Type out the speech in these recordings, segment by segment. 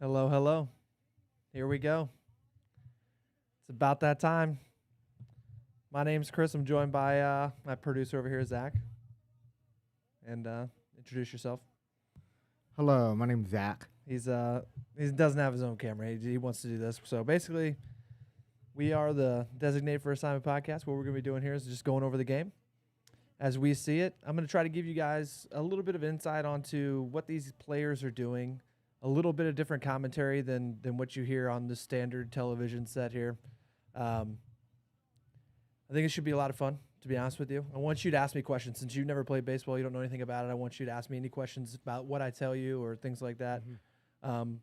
Hello, hello. Here we go. It's about that time. My name's Chris. I'm joined by my producer over here, Zach. And introduce yourself. Hello, my name's Zach. He doesn't have his own camera. He wants to do this. So basically, we are the Designated for Assignment podcast. What we're going to be doing here is just going over the game as we see it. I'm going to try to give you guys a little bit of insight onto what these players are doing, a little bit of different commentary than what you hear on the standard television set here. I think it should be a lot of fun, to be honest with you. I want you to ask me questions. Since you've never played baseball, you don't know anything about it, I want you to ask me any questions about what I tell you or things like that. Mm-hmm.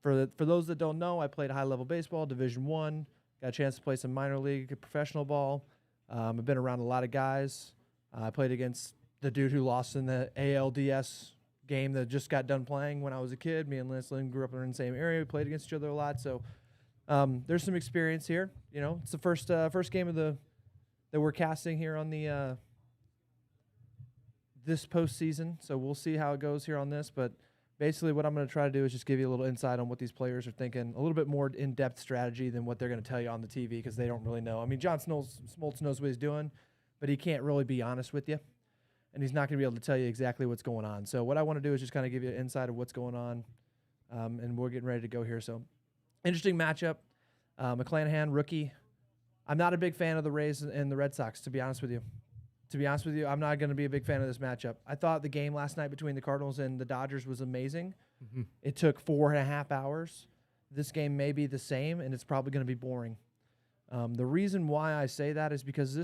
For those that don't know, I played high-level baseball, Division I, got a chance to play some minor league professional ball. I've been around a lot of guys. I played against the dude who lost in the ALDS game that just got done playing when I was a kid. Me and Lance Lynn grew up in the same area. We played against each other a lot, so there's some experience here. You know, it's the first game of that we're casting here on the this postseason. So we'll see how it goes here on this. But basically, what I'm going to try to do is just give you a little insight on what these players are thinking, a little bit more in-depth strategy than what they're going to tell you on the TV because they don't really know. I mean, John Smoltz knows what he's doing, but he can't really be honest with you. And he's not going to be able to tell you exactly what's going on. So what I want to do is just kind of give you an insight of what's going on, and we're getting ready to go here. So interesting matchup. McClanahan, rookie. I'm not a big fan of the Rays and the Red Sox, to be honest with you. To be honest with you, I'm not going to be a big fan of this matchup. I thought the game last night between the Cardinals and the Dodgers was amazing. Mm-hmm. It took 4.5 hours. This game may be the same, and it's probably going to be boring. The reason why I say that is because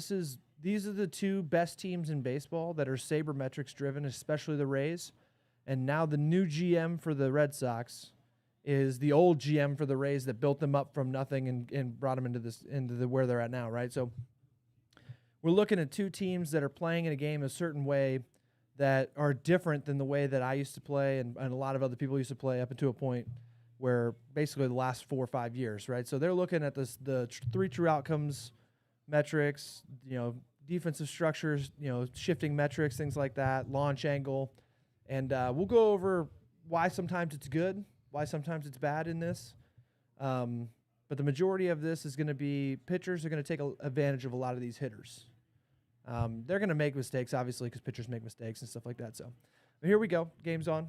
these are the two best teams in baseball that are sabermetrics driven, especially the Rays. And now the new GM for the Red Sox is the old GM for the Rays that built them up from nothing and brought them into where they're at now, right? So we're looking at two teams that are playing in a game a certain way that are different than the way that I used to play and a lot of other people used to play up until a point where basically the last 4 or 5 years, right? So they're looking at the three true outcomes metrics, defensive structures, shifting metrics, things like that, launch angle. And we'll go over why sometimes it's good, why sometimes it's bad in this. But the majority of this is going to be pitchers are going to take advantage of a lot of these hitters. They're going to make mistakes, obviously, because pitchers make mistakes and stuff like that. So here we go. Game's on.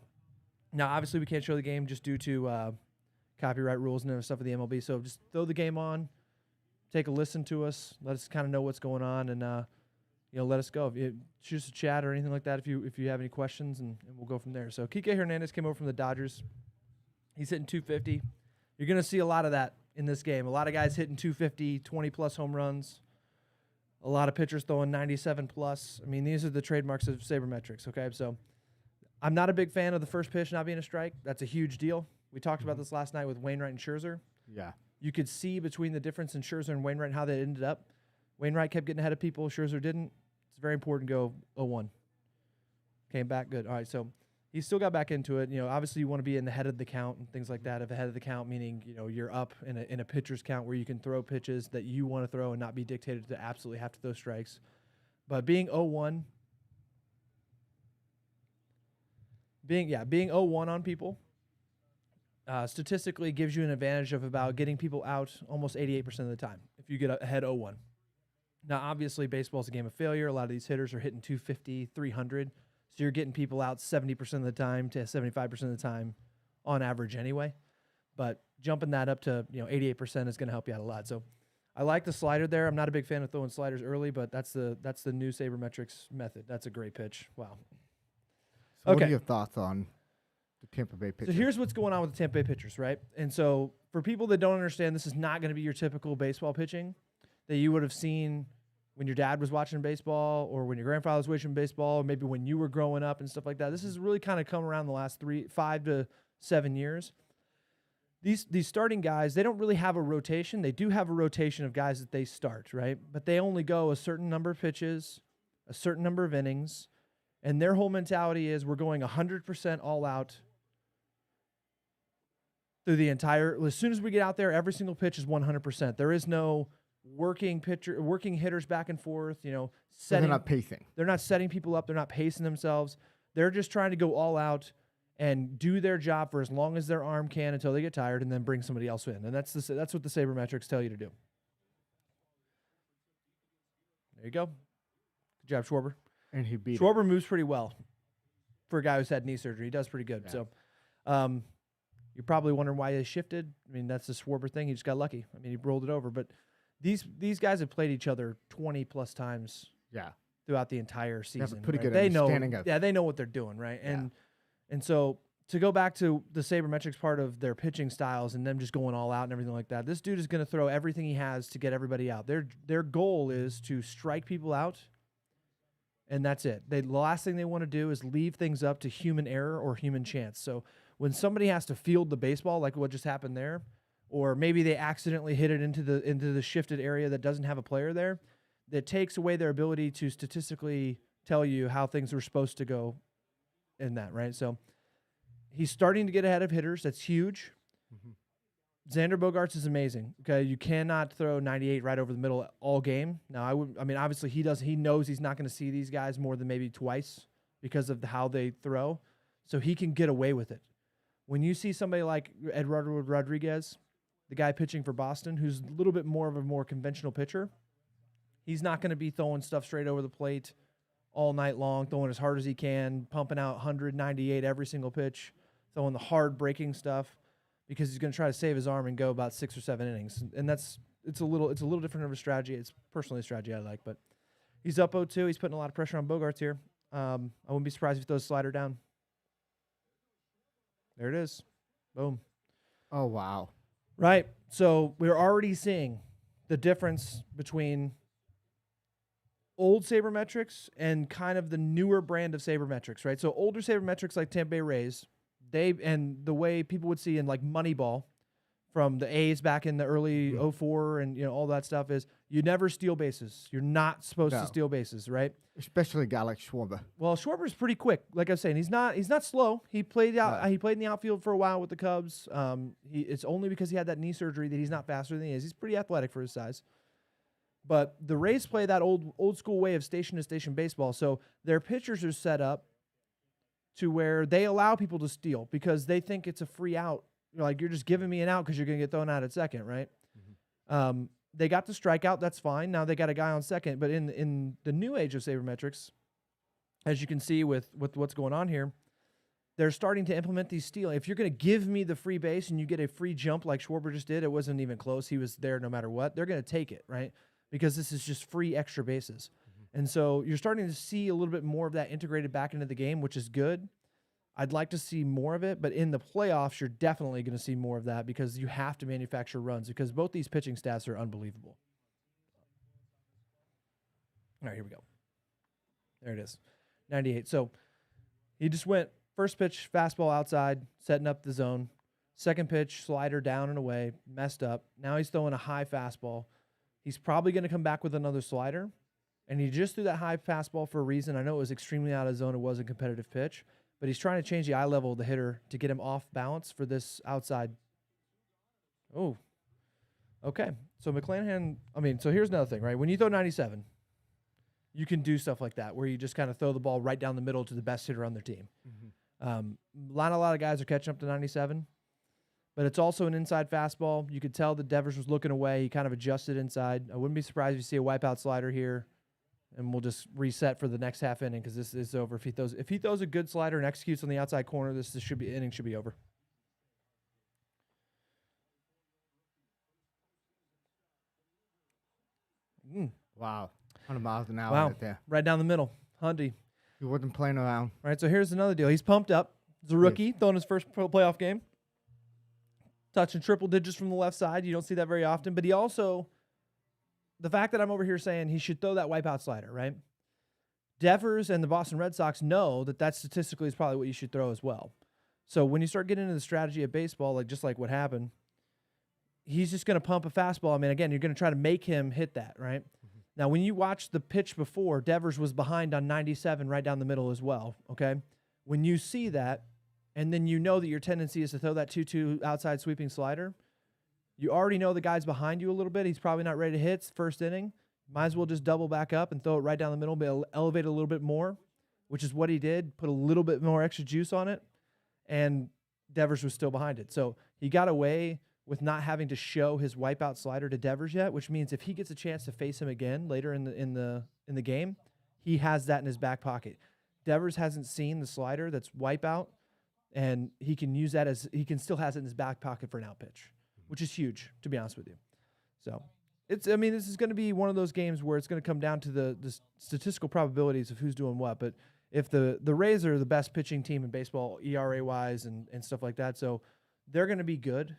Now, obviously, we can't show the game just due to copyright rules and stuff of the MLB. So just throw the game on. Take a listen to us. Let us kind of know what's going on, and let us go. If you choose to chat or anything like that, if you have any questions, and we'll go from there. So Kike Hernandez came over from the Dodgers. He's hitting 250. You're going to see a lot of that in this game. A lot of guys hitting 250, 20-plus home runs. A lot of pitchers throwing 97-plus. I mean, these are the trademarks of sabermetrics, okay? So I'm not a big fan of the first pitch not being a strike. That's a huge deal. We talked about this last night with Wainwright and Scherzer. Yeah. You could see between the difference in Scherzer and Wainwright and how they ended up. Wainwright kept getting ahead of people. Scherzer didn't. It's very important to go 0-1. Came back good. All right, so he still got back into it. Obviously you want to be in the head of the count and things like that. If ahead of the count, meaning you're up in a pitcher's count where you can throw pitches that you want to throw and not be dictated to absolutely have to throw strikes. But being 0-1, being 0-1 on people. Statistically gives you an advantage of about getting people out almost 88% of the time if you get ahead 0-1. Now, obviously, baseball is a game of failure. A lot of these hitters are hitting 250, 300. So you're getting people out 70% of the time to 75% of the time on average anyway. But jumping that up to 88% is going to help you out a lot. So I like the slider there. I'm not a big fan of throwing sliders early, but that's the new sabermetrics method. That's a great pitch. Wow. So what are your thoughts on the Tampa Bay pitchers? So here's what's going on with the Tampa Bay pitchers, right? And so for people that don't understand, this is not going to be your typical baseball pitching that you would have seen when your dad was watching baseball or when your grandfather was watching baseball or maybe when you were growing up and stuff like that. This has really kind of come around the last 5 to 7 years. These starting guys, they don't really have a rotation. They do have a rotation of guys that they start, right? But they only go a certain number of pitches, a certain number of innings, and their whole mentality is we're going 100% all out through the entire. As soon as we get out there, every single pitch is 100%. There is no working hitters back and forth. Setting. They're not pacing. They're not setting people up. They're not pacing themselves. They're just trying to go all out and do their job for as long as their arm can until they get tired, and then bring somebody else in. And that's what the sabermetrics tell you to do. There you go. Good job, Schwarber. And he beat Schwarber moves pretty well for a guy who's had knee surgery. He does pretty good. Yeah. So you're probably wondering why they shifted. I mean, that's the Schwarber thing. He just got lucky. I mean, he rolled it over. But these guys have played each other 20-plus times throughout the entire season. They have a pretty good they understanding know, of they know what they're doing, right? And so to go back to the sabermetrics part of their pitching styles and them just going all out and everything like that, this dude is going to throw everything he has to get everybody out. Their goal is to strike people out, and that's it. The last thing they want to do is leave things up to human error or human chance. So when somebody has to field the baseball, like what just happened there, or maybe they accidentally hit it into the shifted area that doesn't have a player there, that takes away their ability to statistically tell you how things were supposed to go in that, right? So he's starting to get ahead of hitters. That's huge. Mm-hmm. Xander Bogaerts is amazing. Okay, you cannot throw 98 right over the middle all game. Now, I mean, obviously he knows he's not going to see these guys more than maybe twice because of how they throw, so he can get away with it. When you see somebody like Eduardo Rodriguez, the guy pitching for Boston, who's a little bit more of a more conventional pitcher, he's not going to be throwing stuff straight over the plate all night long, throwing as hard as he can, pumping out 198 every single pitch, throwing the hard breaking stuff, because he's going to try to save his arm and go about 6 or 7 innings. And it's a little different of a strategy. It's personally a strategy I like, but he's up 0-2. He's putting a lot of pressure on Bogaerts here. I wouldn't be surprised if he throws a slider down. There it is. Boom. Oh, wow. Right. So we're already seeing the difference between old sabermetrics and kind of the newer brand of sabermetrics, right? So older sabermetrics like Tampa Bay Rays, and the way people would see in like Moneyball from the A's back in the early 04 and all that stuff is you never steal bases. You're not supposed to steal bases, right? Especially a guy like Schwarber. Well, Schwarber's pretty quick. Like I was saying, he's not slow. He played He played in the outfield for a while with the Cubs. It's only because he had that knee surgery that he's not faster than he is. He's pretty athletic for his size. But the Rays play that old school way of station-to-station baseball, so their pitchers are set up to where they allow people to steal because they think it's a free out. You're just giving me an out because you're going to get thrown out at second, right? Mm-hmm. They got the strikeout. That's fine. Now they got a guy on second. But in the new age of sabermetrics, as you can see with what's going on here, they're starting to implement these steal. If you're going to give me the free base and you get a free jump like Schwarber just did, it wasn't even close. He was there no matter what. They're going to take it, right? Because this is just free extra bases. Mm-hmm. And so you're starting to see a little bit more of that integrated back into the game, which is good. I'd like to see more of it, but in the playoffs, you're definitely going to see more of that because you have to manufacture runs because both these pitching stats are unbelievable. All right, here we go. There it is, 98. So he just went first pitch, fastball outside, setting up the zone. Second pitch, slider down and away, messed up. Now he's throwing a high fastball. He's probably going to come back with another slider, and he just threw that high fastball for a reason. I know it was extremely out of zone. It was a competitive pitch. But he's trying to change the eye level of the hitter to get him off balance for this outside. Oh, okay. So McClanahan, so here's another thing, right? When you throw 97, you can do stuff like that where you just kind of throw the ball right down the middle to the best hitter on their team. Mm-hmm. Not a lot of guys are catching up to 97, but it's also an inside fastball. You could tell that Devers was looking away. He kind of adjusted inside. I wouldn't be surprised if you see a wipeout slider here. And we'll just reset for the next half inning because this is over. If he throws a good slider and executes on the outside corner, this inning should be over. Wow, 100 miles an hour right there. Right down the middle, Hundy. He wasn't playing around. All right, so here's another deal. He's pumped up. He's a rookie, throwing his first playoff game. Touching triple digits from the left side. You don't see that very often, but he also. The fact that I'm over here saying he should throw that wipeout slider, right? Devers and the Boston Red Sox know that statistically is probably what you should throw as well. So when you start getting into the strategy of baseball, just like what happened, he's just going to pump a fastball. Again, you're going to try to make him hit that, right? Mm-hmm. Now, when you watch the pitch before, Devers was behind on 97 right down the middle as well, okay? When you see that, and then you know that your tendency is to throw that 2-2 outside sweeping slider, you already know the guy's behind you a little bit. He's probably not ready to hit. It's first inning. Might as well just double back up and throw it right down the middle, but elevate it a little bit more, which is what he did. Put a little bit more extra juice on it. and Devers was still behind it. So he got away with not having to show his wipeout slider to Devers yet, which means if he gets a chance to face him again later in the game, he has that in his back pocket. Devers hasn't seen the slider that's wipeout, and he can use that as he can still has it in his back pocket for an out pitch, which is huge, to be honest with you. So this is going to be one of those games where it's going to come down to the statistical probabilities of who's doing what. But if the Rays are the best pitching team in baseball, ERA wise and stuff like that, so they're going to be good.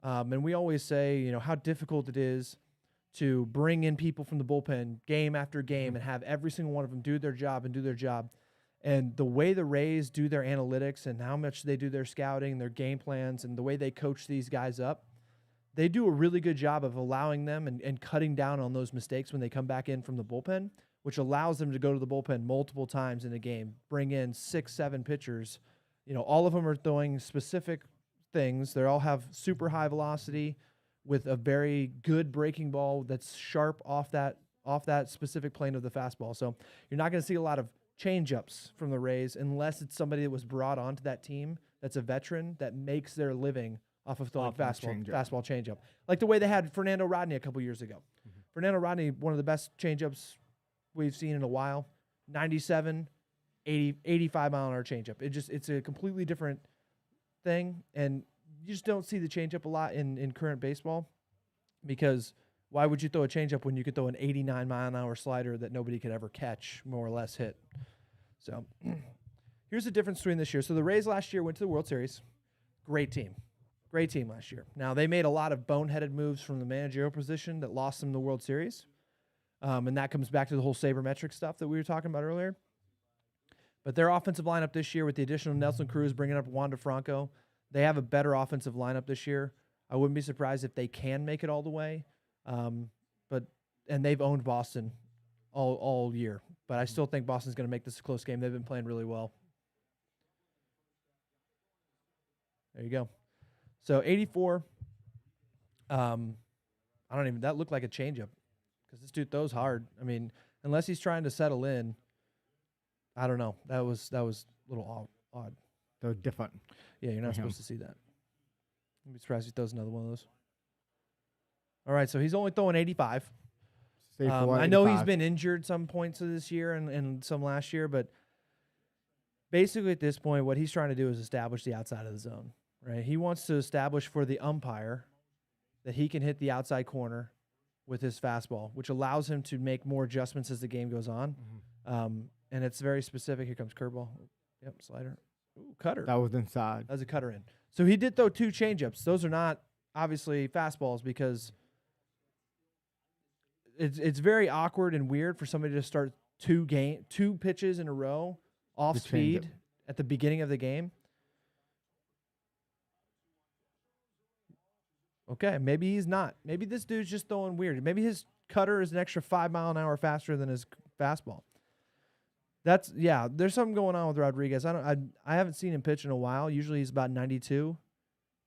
And we always say, how difficult it is to bring in people from the bullpen game after game and have every single one of them do their job. And the way the Rays do their analytics and how much they do their scouting, their game plans, and the way they coach these guys up, they do a really good job of allowing them and cutting down on those mistakes when they come back in from the bullpen, which allows them to go to the bullpen multiple times in a game, bring in 6-7 pitchers. All of them are throwing specific things. They all have super high velocity with a very good breaking ball that's sharp off that specific plane of the fastball. So you're not going to see a lot of change-ups from the Rays unless it's somebody that was brought onto that team that's a veteran that makes their living off of throwing fastball change-up. Like the way they had Fernando Rodney a couple years ago. Mm-hmm. Fernando Rodney, one of the best change-ups we've seen in a while. 97, 80, 85-mile-an-hour change-up. It's a completely different thing, and you just don't see the change-up a lot in current baseball, because why would you throw a changeup when you could throw an 89-mile-an-hour slider that nobody could ever catch, more or less hit? So here's the difference between this year. So the Rays last year went to the World Series. Great team last year. Now, they made a lot of boneheaded moves from the managerial position that lost them the World Series, and that comes back to the whole sabermetric stuff that we were talking about earlier. But their offensive lineup this year, with the addition of Nelson Cruz bringing up Wander Franco, they have a better offensive lineup this year. I wouldn't be surprised if they can make it all the way. And they've owned Boston all year. But I still think Boston's going to make this a close game. They've been playing really well. There you go. So 84. That looked like a changeup because this dude throws hard. I mean, unless he's trying to settle in, I don't know. That was a little odd. That was different. Yeah, you're not supposed to see that. I'd be surprised if he throws another one of those. All right, so he's only throwing 85. I know he's been injured some points of this year and some last year, but basically at this point, what he's trying to do is establish the outside of the zone. Right? He wants to establish for the umpire that he can hit the outside corner with his fastball, which allows him to make more adjustments as the game goes on. Mm-hmm. And it's very specific. Here comes curveball. Yep, slider. Ooh, cutter. That was inside. That was a cutter in. So he did throw 2 changeups. Those are not obviously fastballs because it's very awkward and weird for somebody to start 2 pitches in a row off speed at the beginning of the game. Okay, maybe he's not. Maybe this dude's just throwing weird. Maybe his cutter is an extra 5 mile an hour faster than his fastball. There's something going on with Rodriguez. I haven't seen him pitch in a while. Usually he's about 92.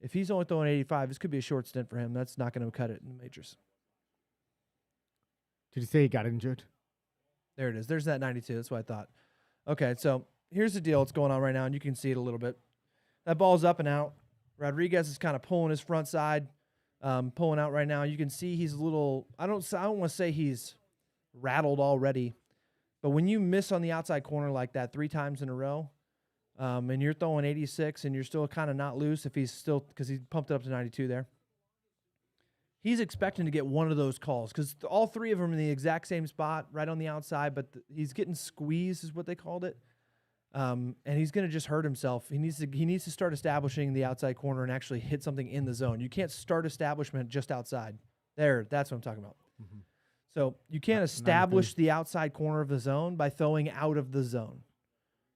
If he's only throwing 85, this could be a short stint for him. That's not going to cut it in the majors. Did you say he got injured? There it is. There's that 92. That's what I thought. Okay, so here's the deal. What's going on right now, and you can see it a little bit. That ball's up and out. Rodriguez is kind of pulling his front side, pulling out right now. You can see he's a little. I don't want to say he's rattled already, but when you miss on the outside corner like that 3 times in a row, and you're throwing 86 and you're still kind of not loose because he pumped it up to 92 there. He's expecting to get one of those calls because all 3 of them are in the exact same spot, right on the outside, but he's getting squeezed is what they called it. And he's going to just hurt himself. He needs to start establishing the outside corner and actually hit something in the zone. You can't start establishment just outside. That's what I'm talking about. Mm-hmm. So you can't establish the outside corner of the zone by throwing out of the zone.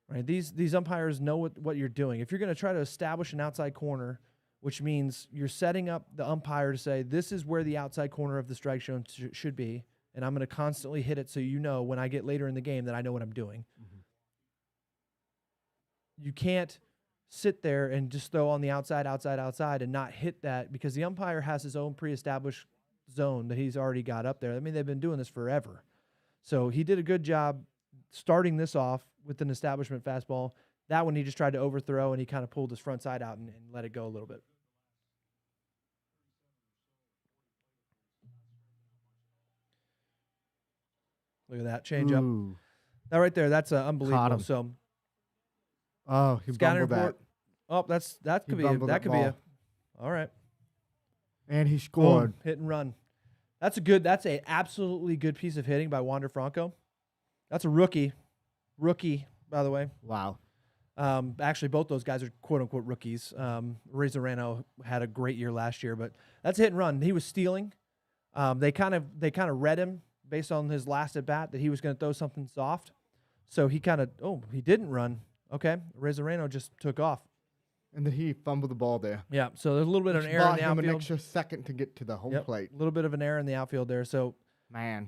Right? These umpires know what you're doing. If you're going to try to establish an outside corner, which means you're setting up the umpire to say, this is where the outside corner of the strike zone should be, and I'm going to constantly hit it so you know when I get later in the game that I know what I'm doing. Mm-hmm. You can't sit there and just throw on the outside, and not hit that because the umpire has his own pre-established zone that he's already got up there. I mean, they've been doing this forever. So he did a good job starting this off with an establishment fastball, That one he just tried to overthrow, and he kind of pulled his front side out and let it go a little bit. Look at that change up. That right there, that's unbelievable. So, he bumbled that. Oh, that could be a. All right. And he scored. Boom, hit and run. That's a absolutely good piece of hitting by Wander Franco. That's a rookie, by the way. Wow. Actually, both those guys are quote unquote rookies. Rizzarano had a great year last year, but that's a hit and run. He was stealing. They kind of read him based on his last at bat that he was going to throw something soft. So he he didn't run. Okay, Rizzarano just took off. And then he fumbled the ball there. Yeah, so there's a little bit of an error in the outfield. An extra second to get to the home plate. A little bit of an error in the outfield there. So, man,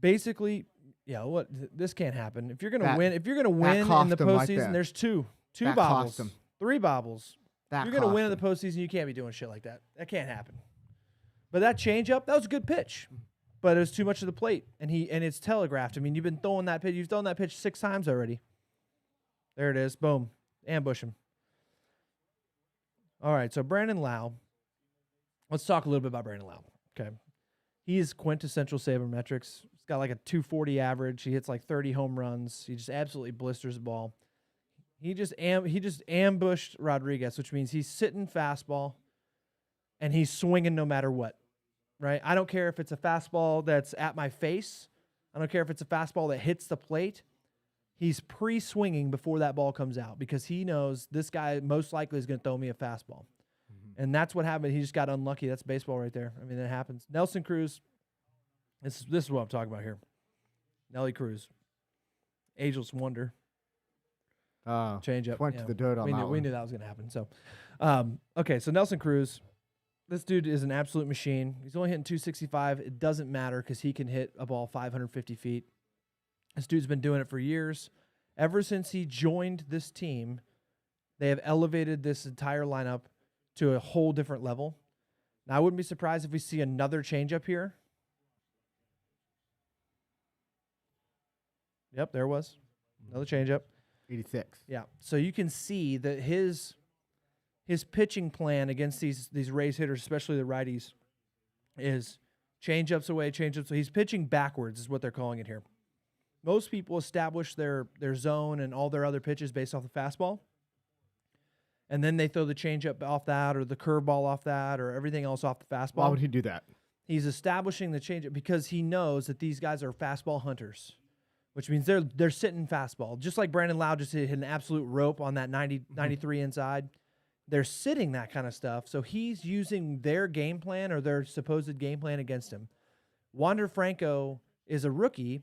basically, this can't happen. If you're gonna win, in the postseason, there's two bobbles, three bobbles. If you're gonna win in the postseason, you can't be doing shit like that. That can't happen. But that changeup, that was a good pitch, but it was too much of the plate, and it's telegraphed. I mean, you've been throwing that pitch. You've thrown that pitch 6 times already. There it is. Boom. Ambush him. All right, so Brandon Lau. Let's talk a little bit about Brandon Lau. Okay. He is quintessential sabermetrics. He's got like a 240 average. He hits like 30 home runs. He just absolutely blisters the ball. He just ambushed Rodriguez, which means he's sitting fastball and he's swinging no matter what, right? I don't care if it's a fastball that's at my face. I don't care if it's a fastball that hits the plate. He's pre-swinging before that ball comes out because he knows this guy most likely is going to throw me a fastball. Mm-hmm. And that's what happened. He just got unlucky. That's baseball right there. I mean, that happens. Nelson Cruz, this is what I'm talking about here. Nelly Cruz, ageless wonder. Change up. Went to the dirt on that one. We knew that was going to happen. So, okay, so Nelson Cruz, this dude is an absolute machine. He's only hitting 265. It doesn't matter because he can hit a ball 550 feet. This dude's been doing it for years. Ever since he joined this team, they have elevated this entire lineup to a whole different level. Now, I wouldn't be surprised if we see another changeup here. Yep, there was. Another changeup. 86. Yeah. So you can see that his pitching plan against these Rays hitters, especially the righties, is changeups away, changeups. So he's pitching backwards is what they're calling it here. Most people establish their zone and all their other pitches based off the fastball. And then they throw the changeup off that or the curveball off that or everything else off the fastball. Why would he do that? He's establishing the changeup because he knows that these guys are fastball hunters, which means they're sitting fastball. Just like Brandon Lau just hit an absolute rope on that 93 inside. They're sitting that kind of stuff. So he's using their game plan or their supposed game plan against him. Wander Franco is a rookie.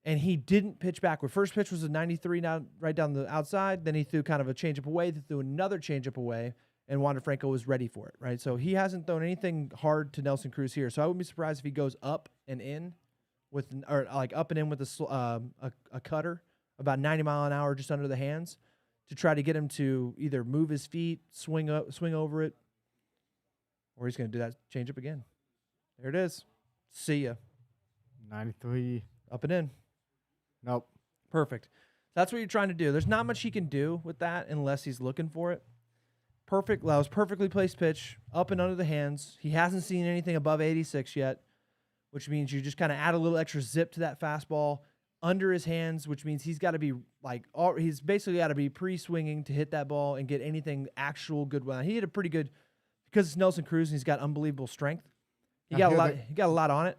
And he didn't pitch backward. First pitch was a 93 right down the outside. Then he threw kind of a changeup away. Then threw another changeup away, and Wander Franco was ready for it, right? So he hasn't thrown anything hard to Nelson Cruz here. So I wouldn't be surprised if he goes up and in with a cutter about 90 mile an hour just under the hands to try to get him to either move his feet, swing over it, or he's going to do that changeup again. There it is. See ya. 93. Up and in. Nope. Perfect. That's what you're trying to do. There's not much he can do with that unless he's looking for it. Perfect. That was perfectly placed pitch, up and under the hands. He hasn't seen anything above 86 yet, which means you just kind of add a little extra zip to that fastball under his hands, which means he's got to be he's basically got to be pre-swinging to hit that ball and get anything actual good. He hit a pretty good because it's Nelson Cruz and he's got unbelievable strength. He got a lot on it.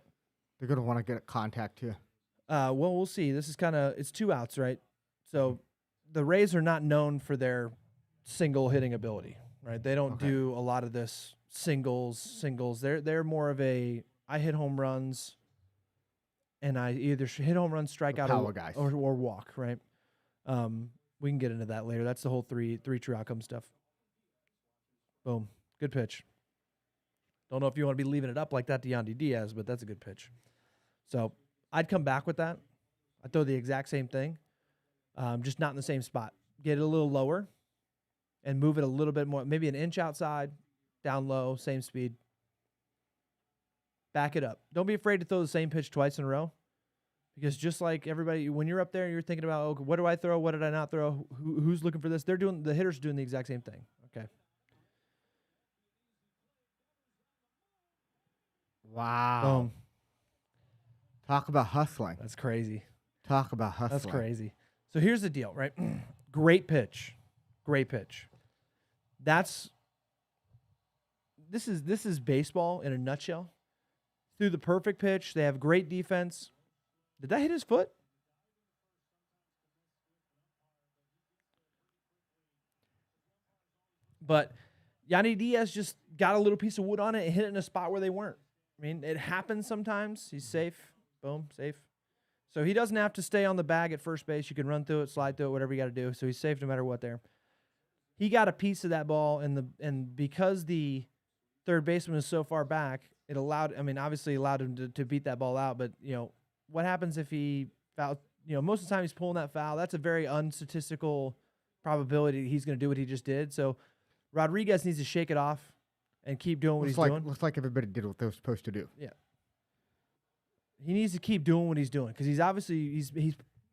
They're gonna want to get contact too. Well, we'll see. This is it's 2 outs, right? So the Rays are not known for their single hitting ability, right? They don't do a lot of this singles. They're more of I hit home runs, and I either hit home runs, strike out, or walk, right? We can get into that later. That's the whole three true outcome stuff. Boom, good pitch. Don't know if you want to be leaving it up like that to Yandy Diaz, but that's a good pitch. So I'd come back with that. I'd throw the exact same thing, just not in the same spot. Get it a little lower and move it a little bit more, maybe an inch outside, down low, same speed. Back it up. Don't be afraid to throw the same pitch twice in a row Because just like everybody, when you're up there, you're thinking about, okay, what do I throw? What did I not throw? Who's looking for this? The hitters are doing the exact same thing. Okay. Wow. Boom. Talk about hustling. That's crazy. Talk about hustling. That's crazy. So here's the deal, right? Great pitch. Great pitch. This is baseball in a nutshell. Threw the perfect pitch. They have great defense. Did that hit his foot? But Yanni Diaz just got a little piece of wood on it and hit it in a spot where they weren't. I mean, it happens sometimes. He's safe. Boom, safe. So he doesn't have to stay on the bag at first base. You can run through it, slide through it, whatever you got to do. So he's safe no matter what there. He got a piece of that ball, and because the third baseman is so far back, it allowed, I mean, obviously allowed him to beat that ball out. But, you know, what happens if he fouled? You know, most of the time he's pulling that foul. That's a very unstatistical probability he's going to do what he just did. So Rodriguez needs to shake it off and keep doing what he's doing. Looks like everybody did what they were supposed to do. Yeah. He needs to keep doing what he's doing because he's obviously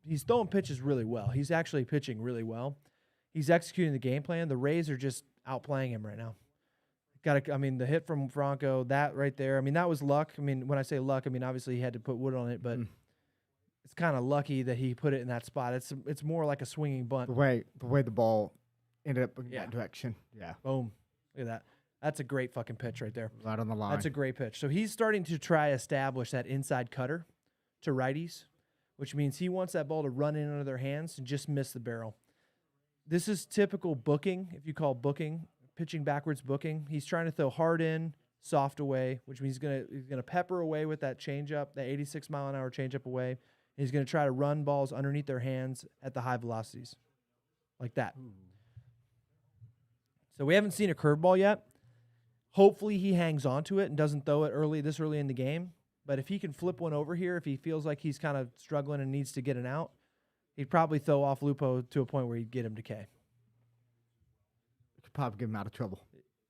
he's throwing pitches really well. He's actually pitching really well. He's executing the game plan. The Rays are just outplaying him right now. I mean, the hit from Franco, that right there. I mean, that was luck. I mean, when I say luck, I mean obviously he had to put wood on it, but it's kind of lucky that he put it in that spot. It's more like a swinging bunt. The way the ball ended up in that direction. Yeah. Boom. Look at that. That's a great fucking pitch right there. Right on the line. That's a great pitch. So he's starting to try to establish that inside cutter to righties, which means he wants that ball to run in under their hands and just miss the barrel. This is typical booking, if you call booking, pitching backwards booking. He's trying to throw hard in, soft away, which means he's gonna pepper away with that changeup, that 86-mile-an-hour changeup away. And he's gonna try to run balls underneath their hands at the high velocities, like that. So we haven't seen a curveball yet. Hopefully he hangs on to it and doesn't throw it this early in the game. But if he can flip one over here, if he feels like he's kind of struggling and needs to get an out, he'd probably throw off Lupo to a point where he'd get him to K. Could probably get him out of trouble.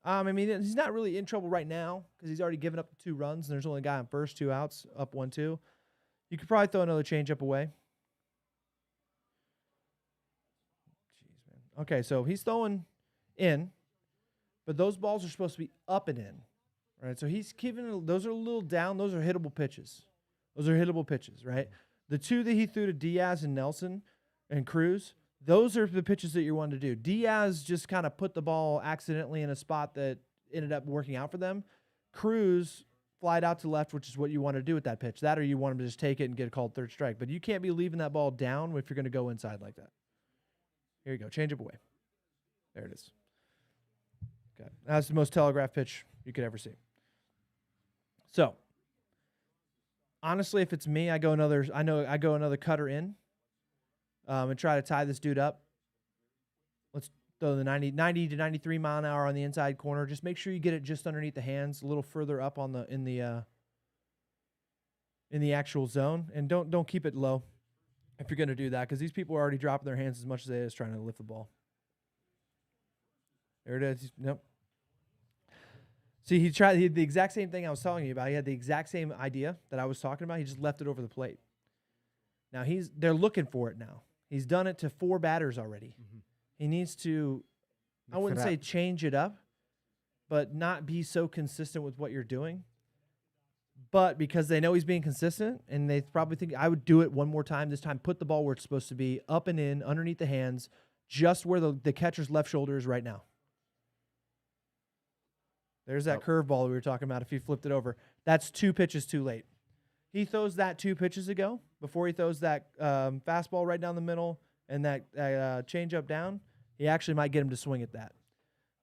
I mean, he's not really in trouble right now because he's already given up the 2 runs and there's only a guy on first, 2 outs, up 1-2. You could probably throw another changeup away. Jeez, man. Okay, so he's throwing in. But those balls are supposed to be up and in, right? So he's keeping those are a little down. Those are hittable pitches. Right? The 2 that he threw to Diaz and Nelson and Cruz, those are the pitches that you want to do. Diaz just kind of put the ball accidentally in a spot that ended up working out for them. Cruz flied out to left, which is what you want to do with that pitch. That or you want him to just take it and get a called third strike. But you can't be leaving that ball down if you're going to go inside like that. Here you go. Change up away. There it is. Okay. That's the most telegraphed pitch you could ever see. So, honestly, if it's me, I go another cutter in and try to tie this dude up. Let's throw the 90 to 93 mile an hour on the inside corner. Just make sure you get it just underneath the hands, a little further up on in the actual zone, and don't keep it low if you're going to do that because these people are already dropping their hands as much as they is trying to lift the ball. There it is. Nope. See, he tried the exact same thing I was telling you about. He had the exact same idea that I was talking about. He just left it over the plate. Now they're looking for it now. He's done it to 4 batters already. Mm-hmm. He needs to, I wouldn't say change it up, but not be so consistent with what you're doing. But because they know he's being consistent, and they probably think I would do it one more time. This time, put the ball where it's supposed to be, up and in, underneath the hands, just where the catcher's left shoulder is right now. There's that curveball we were talking about. If he flipped it over, that's 2 pitches too late. He throws that 2 pitches ago before he throws that fastball right down the middle and that changeup down. He actually might get him to swing at that.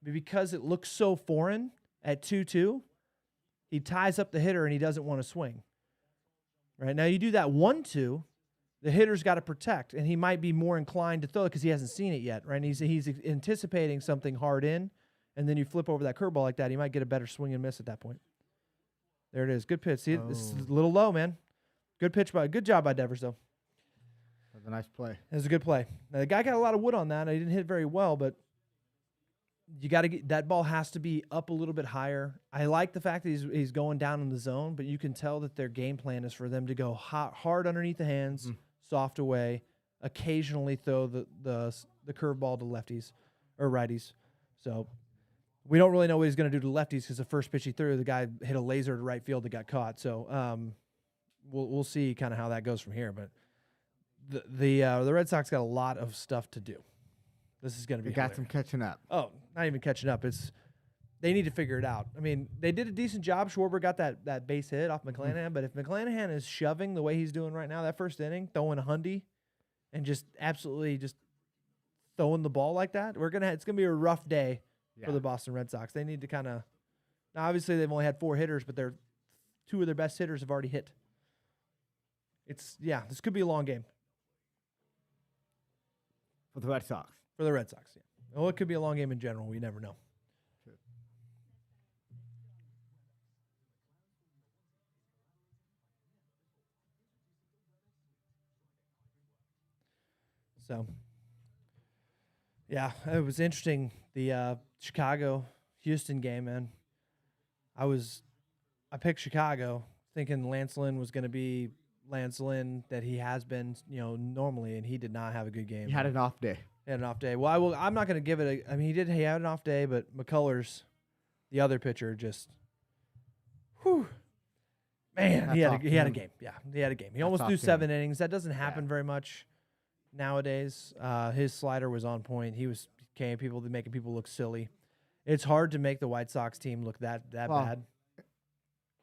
But because it looks so foreign at 2-2, he ties up the hitter and he doesn't want to swing. Right now, you do that 1-2, the hitter's got to protect, and he might be more inclined to throw it because he hasn't seen it yet. Right, and he's anticipating something hard in. And then you flip over that curveball like that, he might get a better swing and miss at that point. There it is. Good pitch. See, it's a little low, man. Good job by Devers, though. That was a nice play. It was a good play. Now, the guy got a lot of wood on that. He didn't hit very well, but you got to get that ball has to be up a little bit higher. I like the fact that he's going down in the zone, but you can tell that their game plan is for them to go hard underneath the hands, soft away, occasionally throw the curveball to lefties or righties. So we don't really know what he's going to do to lefties because the first pitch he threw, the guy hit a laser to right field that got caught. So we'll see kind of how that goes from here. But the Red Sox got a lot of stuff to do. This is going to be. They got some catching up. Oh, not even catching up. They need to figure it out. I mean, they did a decent job. Schwarber got that base hit off McClanahan, but if McClanahan is shoving the way he's doing right now, that first inning, throwing a hundy, and just absolutely just throwing the ball like that, it's gonna be a rough day for the Boston Red Sox. They need to kind of. Now, obviously, they've only had 4 hitters, but two of their best hitters have already hit. This could be a long game For the Red Sox. for the Red Sox. Yeah. Well, it could be a long game in general. We never know. So, yeah, it was interesting. The Chicago-Houston game, man. I picked Chicago thinking Lance Lynn was going to be Lance Lynn that he has been, normally, and he did not have a good game. He had an off day. He had an off day. Well, I'm not going to give it he had an off day, but McCullers, the other pitcher, just, man, he had a game. Yeah, he had a game. He almost threw 7 innings. That doesn't happen very much nowadays. His slider was on point. He was making people look silly. It's hard to make the White Sox team look that bad.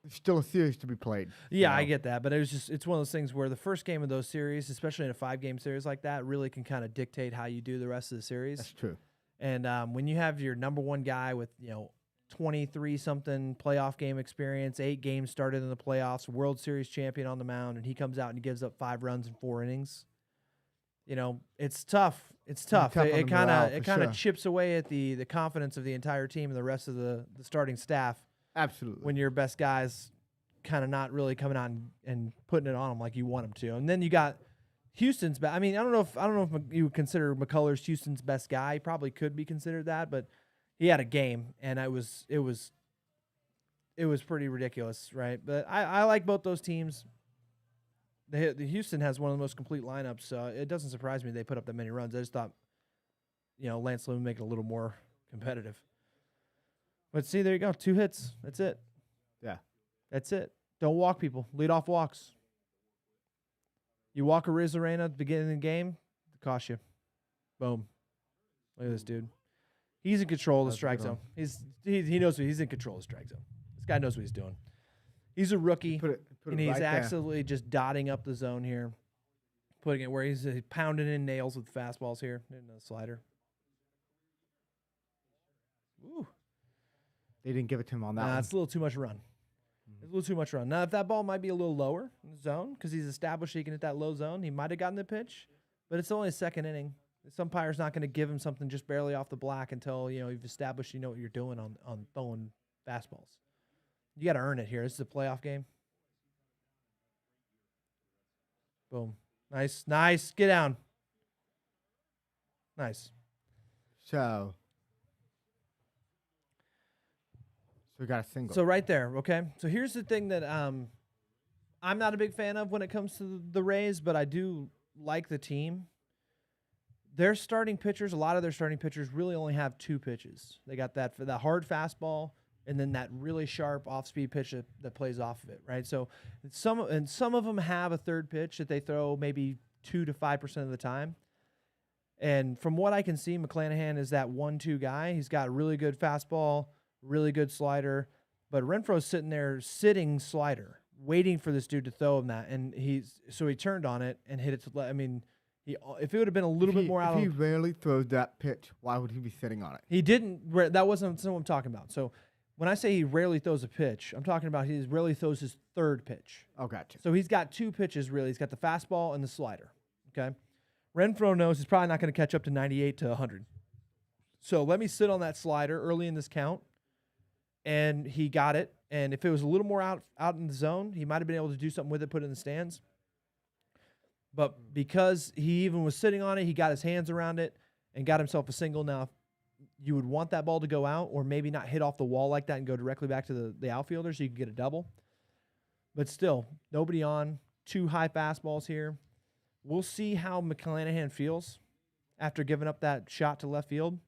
There's still a series to be played. Yeah, I get that, but it's one of those things where the first game of those series, especially in a 5-game series like that, really can kind of dictate how you do the rest of the series. That's true. And when you have your number one guy with 23-something playoff game experience, 8 games started in the playoffs, World Series champion on the mound, and he comes out and he gives up 5 runs in 4 innings. It's tough. It's tough. It kind of chips away at the confidence of the entire team and the rest of the starting staff. Absolutely. When your best guys kind of not really coming out and putting it on them like you want them to. And then you got Houston's I mean, I don't know if you would consider McCullers Houston's best guy. He probably could be considered that, but he had a game and it was pretty ridiculous, right? But I like both those teams. The Houston has one of the most complete lineups, so it doesn't surprise me they put up that many runs. I just thought, Lance Lynn would make it a little more competitive. But see, there you go. 2 hits. That's it. Yeah. That's it. Don't walk people. Lead off walks. You walk a Arena at the beginning of the game, it costs you. Boom. Look at this dude. He's in control of the strike zone. He knows he's in control of the strike zone. This guy knows what he's doing. He's a rookie, and he's absolutely just dotting up the zone here, putting it where he's pounding in nails with fastballs here and a slider. Ooh. They didn't give it to him on that one. It's a little too much run. It's a little too much run. Now, if that ball might be a little lower in the zone because he's established he can hit that low zone, he might have gotten the pitch, but it's only a 2nd inning. Some umpire's not going to give him something just barely off the black until you've established what you're doing on throwing fastballs. You got to earn it here. This is a playoff game. Boom. Nice. Get down. Nice. So we got a single. So right there, okay? So here's the thing that I'm not a big fan of when it comes to the Rays, but I do like the team. Their starting pitchers, a lot of their starting pitchers really only have 2 pitches. They got that for the hard fastball and then that really sharp off-speed pitch that plays off of it, right? So some of them have a 3rd pitch that they throw maybe 2 to 5% of the time. And from what I can see, McClanahan is that 1-2 guy. He's got really good fastball, really good slider, but Renfroe's sitting slider, waiting for this dude to throw him that, and he turned on it and hit it to. I mean, if it would have been a little bit more out. If he rarely throws that pitch, why would he be sitting on it? He didn't. That wasn't what I'm talking about. So when I say he rarely throws a pitch, I'm talking about he rarely throws his 3rd pitch. Oh, gotcha. So he's got 2 pitches really. He's got the fastball and the slider. Okay, Renfroe knows he's probably not going to catch up to 98 to 100. So let me sit on that slider early in this count. And he got it. And if it was a little more out in the zone, he might have been able to do something with it, put it in the stands. But because he even was sitting on it, he got his hands around it and got himself a single. Now, you would want that ball to go out or maybe not hit off the wall like that and go directly back to the outfielder so you can get a double. But still, nobody on, 2 high fastballs here. We'll see how McClanahan feels after giving up that shot to left field.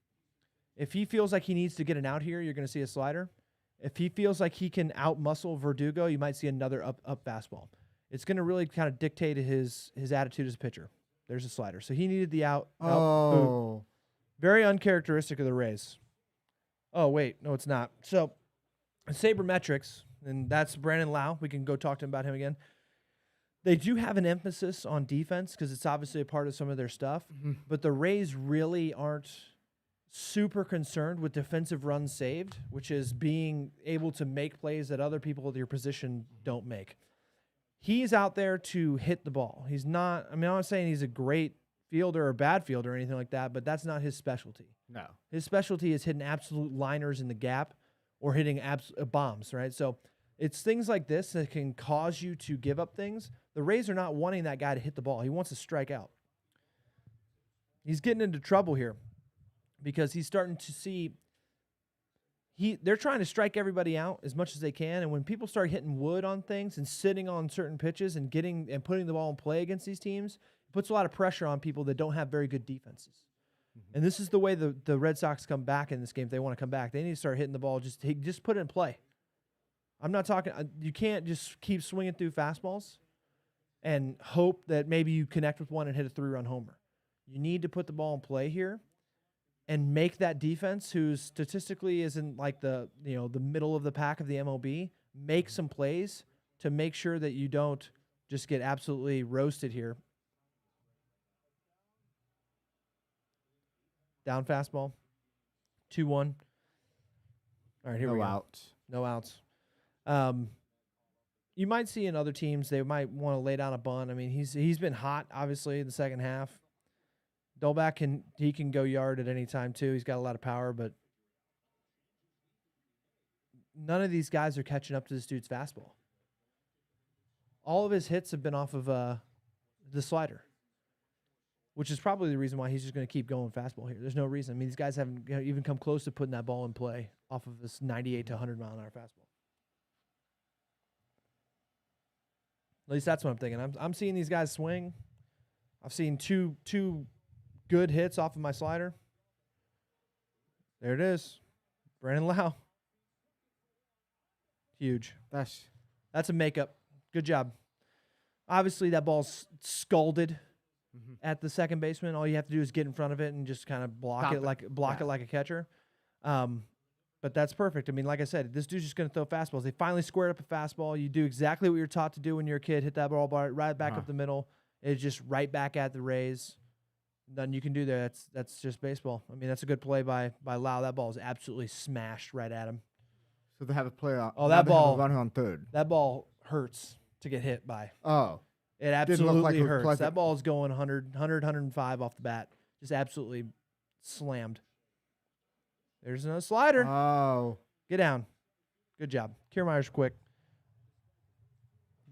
If he feels like he needs to get an out here, you're going to see a slider. If he feels like he can out-muscle Verdugo, you might see another up fastball. It's going to really kind of dictate his attitude as a pitcher. There's a slider. So he needed the out. Oh. Very uncharacteristic of the Rays. Oh, wait. No, it's not. So sabermetrics, and that's Brandon Lau. We can go talk to him about him again. They do have an emphasis on defense because it's obviously a part of some of their stuff. Mm-hmm. But the Rays really aren't super concerned with defensive runs saved, which is being able to make plays that other people at your position don't make. He's out there to hit the ball. He's not, I'm not saying he's a great fielder or bad fielder or anything like that, but that's not his specialty. No. His specialty is hitting absolute liners in the gap or hitting bombs, right? So it's things like this that can cause you to give up things. The Rays are not wanting that guy to hit the ball. He wants to strike out. He's getting into trouble here because he's starting to see they're trying to strike everybody out as much as they can, and when people start hitting wood on things and sitting on certain pitches and putting the ball in play against these teams, it puts a lot of pressure on people that don't have very good defenses. Mm-hmm. And this is the way the Red Sox come back in this game. If they want to come back, they need to start hitting the ball. Just put it in play. I'm not talking. You can't just keep swinging through fastballs and hope that maybe you connect with one and hit a 3-run homer. You need to put the ball in play here and make that defense, who statistically isn't like the middle of the pack of the MLB, make some plays to make sure that you don't just get absolutely roasted here. Down fastball, 2-1. All right, here we go. No outs. You might see in other teams they might want to lay down a bunt. I mean, he's been hot, obviously, in the second half. Dolbach can go yard at any time too. He's got a lot of power, but none of these guys are catching up to this dude's fastball. All of his hits have been off of the slider, which is probably the reason why he's just going to keep going fastball here. There's no reason. I mean, these guys haven't even come close to putting that ball in play off of this 98 to 100 mile an hour fastball. At least that's what I'm thinking. I'm seeing these guys swing. I've seen two good hits off of my slider. There it is. Brandon Lau. Huge. That's a makeup. Good job. Obviously, that ball's scalded at the second baseman. All you have to do is get in front of it and just kind of block it like a catcher. But that's perfect. I mean, like I said, this dude's just going to throw fastballs. They finally squared up a fastball. You do exactly what you're taught to do when you're a kid. Hit that ball right back up the middle. It's just right back at the Rays. Nothing you can do there. That's just baseball. I mean, that's a good play by Lau. That ball is absolutely smashed right at him. So they have a play on. Oh, that ball running on third. That ball hurts to get hit by. Oh, it absolutely hurts. That ball is going 105 off the bat. Just absolutely slammed. There's another slider. Oh, get down. Good job. Kiermaier's quick.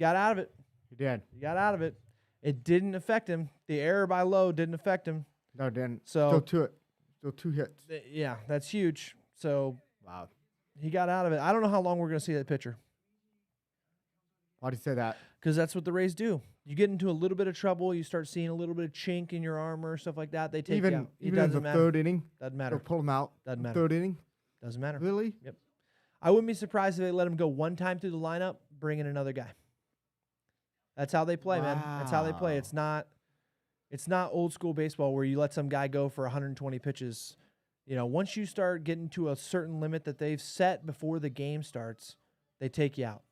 Got out of it. He did. He got out of it. It didn't affect him. The error by Lowe didn't affect him. No, it didn't. So Still 2 hits. Yeah, that's huge. So wow, he got out of it. I don't know how long we're going to see that pitcher. Why do you say that? Because that's what the Rays do. You get into a little bit of trouble, you start seeing a little bit of chink in your armor, stuff like that. They take you out. Even in the third inning. Doesn't matter. They'll pull him out. Doesn't matter. Third inning. Doesn't matter. Really? Yep. I wouldn't be surprised if they let him go one time through the lineup, bring in another guy. That's how they play, man. That's how they play. It's not old school baseball where you let some guy go for 120 pitches. You know, once you start getting to a certain limit that they've set before the game starts, they take you out.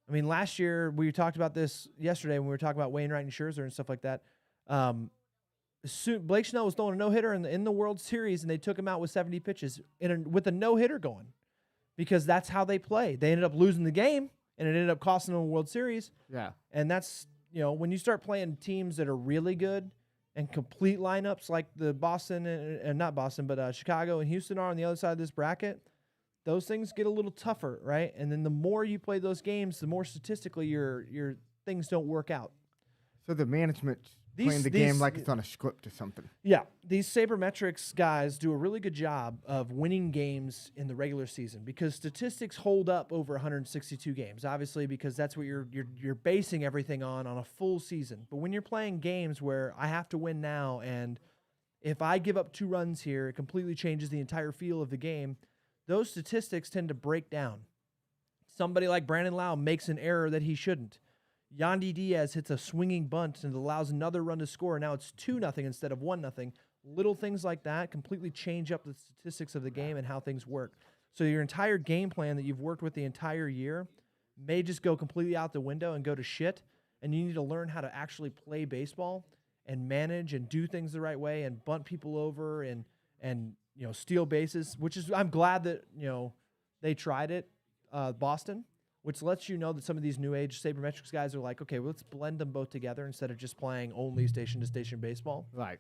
I mean, last year, we talked about this yesterday when we were talking about Wainwright and Scherzer and stuff like that. Blake Snell was throwing a no-hitter in the World Series, and they took him out with 70 pitches with a no-hitter going because that's how they play. They ended up losing the game, and it ended up costing them a World Series. Yeah. And that's, you know, when you start playing teams that are really good and complete lineups like the Boston and not Boston, but Chicago and Houston are on the other side of this bracket, those things get a little tougher, right? And then the more you play those games, the more statistically your things don't work out. So the management playing the game like it's on a script or something. Yeah, these sabermetrics guys do a really good job of winning games in the regular season because statistics hold up over 162 games. Obviously, because that's what you're basing everything on a full season. But when you're playing games where I have to win now, and if I give up 2 runs here, it completely changes the entire feel of the game. Those statistics tend to break down. Somebody like Brandon Lau makes an error that he shouldn't. Yandy Diaz hits a swinging bunt and allows another run to score. Now it's 2-0 instead of 1-0. Little things like that completely change up the statistics of the game and how things work. So your entire game plan that you've worked with the entire year may just go completely out the window and go to shit. And you need to learn how to actually play baseball and manage and do things the right way and bunt people over and steal bases. Which is I'm glad that they tried it, Boston. Which lets you know that some of these new age sabermetrics guys are like, okay, well, let's blend them both together instead of just playing only station-to-station baseball. Right.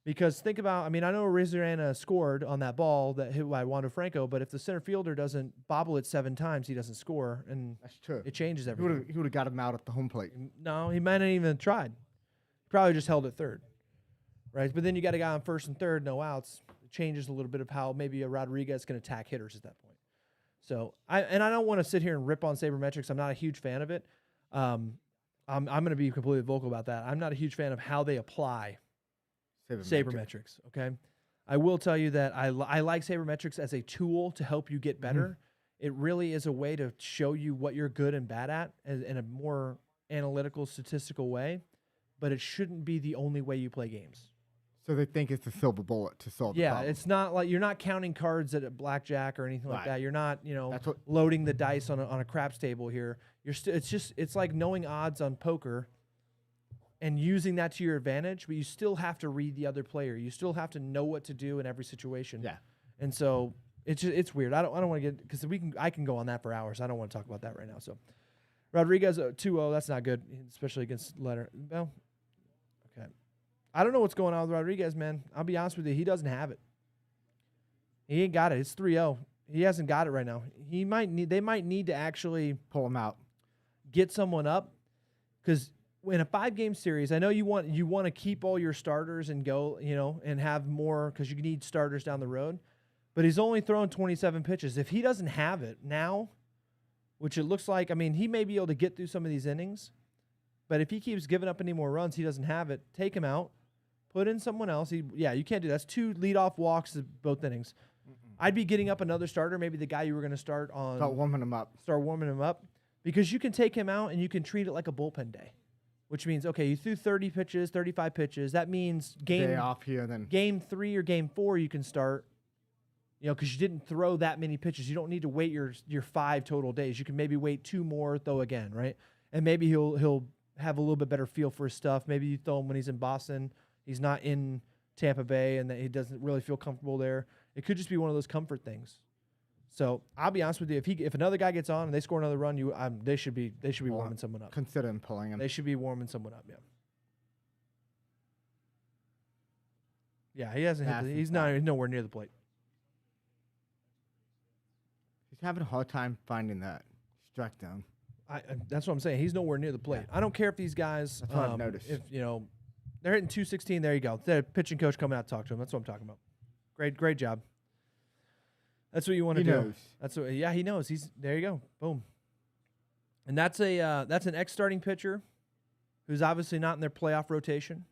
Because think about, I know Rizarana scored on that ball that hit by Wander Franco, but if the center fielder doesn't bobble it 7 times, he doesn't score, and that's true. It changes everything. He would have got him out at the home plate. No, he might not even have tried. He probably just held it third, right? But then you got a guy on first and third, no outs. It changes a little bit of how maybe a Rodriguez can attack hitters at that point. So I don't want to sit here and rip on sabermetrics. I'm not a huge fan of it. I'm going to be completely vocal about that. I'm not a huge fan of how they apply sabermetrics. Okay, I will tell you that I like sabermetrics as a tool to help you get better. It really is a way to show you what you're good and bad at in a more analytical, statistical way. But it shouldn't be the only way you play games. So they think it's a silver bullet to solve the problem. Yeah, it's not like you're not counting cards at a blackjack or anything like that. You're not, loading the dice on a craps table here. It's like knowing odds on poker and using that to your advantage, but you still have to read the other player. You still have to know what to do in every situation. Yeah. And so it's weird. I don't want to get because I can go on that for hours. I don't want to talk about that right now. So Rodriguez 2-0, that's not good, especially against Letter. Well, okay. I don't know what's going on with Rodriguez, man. I'll be honest with you. He doesn't have it. He ain't got it. It's 3-0. He hasn't got it right now. They might need to actually pull him out, get someone up, because in a 5-game series, I know you want to keep all your starters and go, and have more because you need starters down the road. But he's only thrown 27 pitches. If he doesn't have it now, which it looks like, he may be able to get through some of these innings, but if he keeps giving up any more runs, he doesn't have it. Take him out. Put in someone else. You can't do that. That's 2 leadoff walks of both innings. I'd be getting up another starter, maybe the guy you were going to start on. Start warming him up. Because you can take him out and you can treat it like a bullpen day, which means, okay, you threw 30 pitches, 35 pitches. That means day off here, then game 3 or game 4 you can start, because you didn't throw that many pitches. You don't need to wait your 5 total days. You can maybe wait 2 more, throw again, right? And maybe he'll have a little bit better feel for his stuff. Maybe you throw him when he's in Boston. He's not in Tampa Bay, and that he doesn't really feel comfortable there. It could just be one of those comfort things. So I'll be honest with you. If another guy gets on and they score another run, they should be warming someone up. Consider him pulling him. They should be warming someone up. Yeah. Yeah, he hasn't hit. He's nowhere near the plate. He's having a hard time finding that strike zone. That's what I'm saying. He's nowhere near the plate. Yeah. I don't care if these guys. That's what I've noticed. If they're hitting 216, there you go. The pitching coach coming out to talk to him. That's what I'm talking about. Great job. That's what you want to do. Knows. That's what. Yeah, he knows. There you go. Boom. And that's an ex-starting pitcher who's obviously not in their playoff rotation.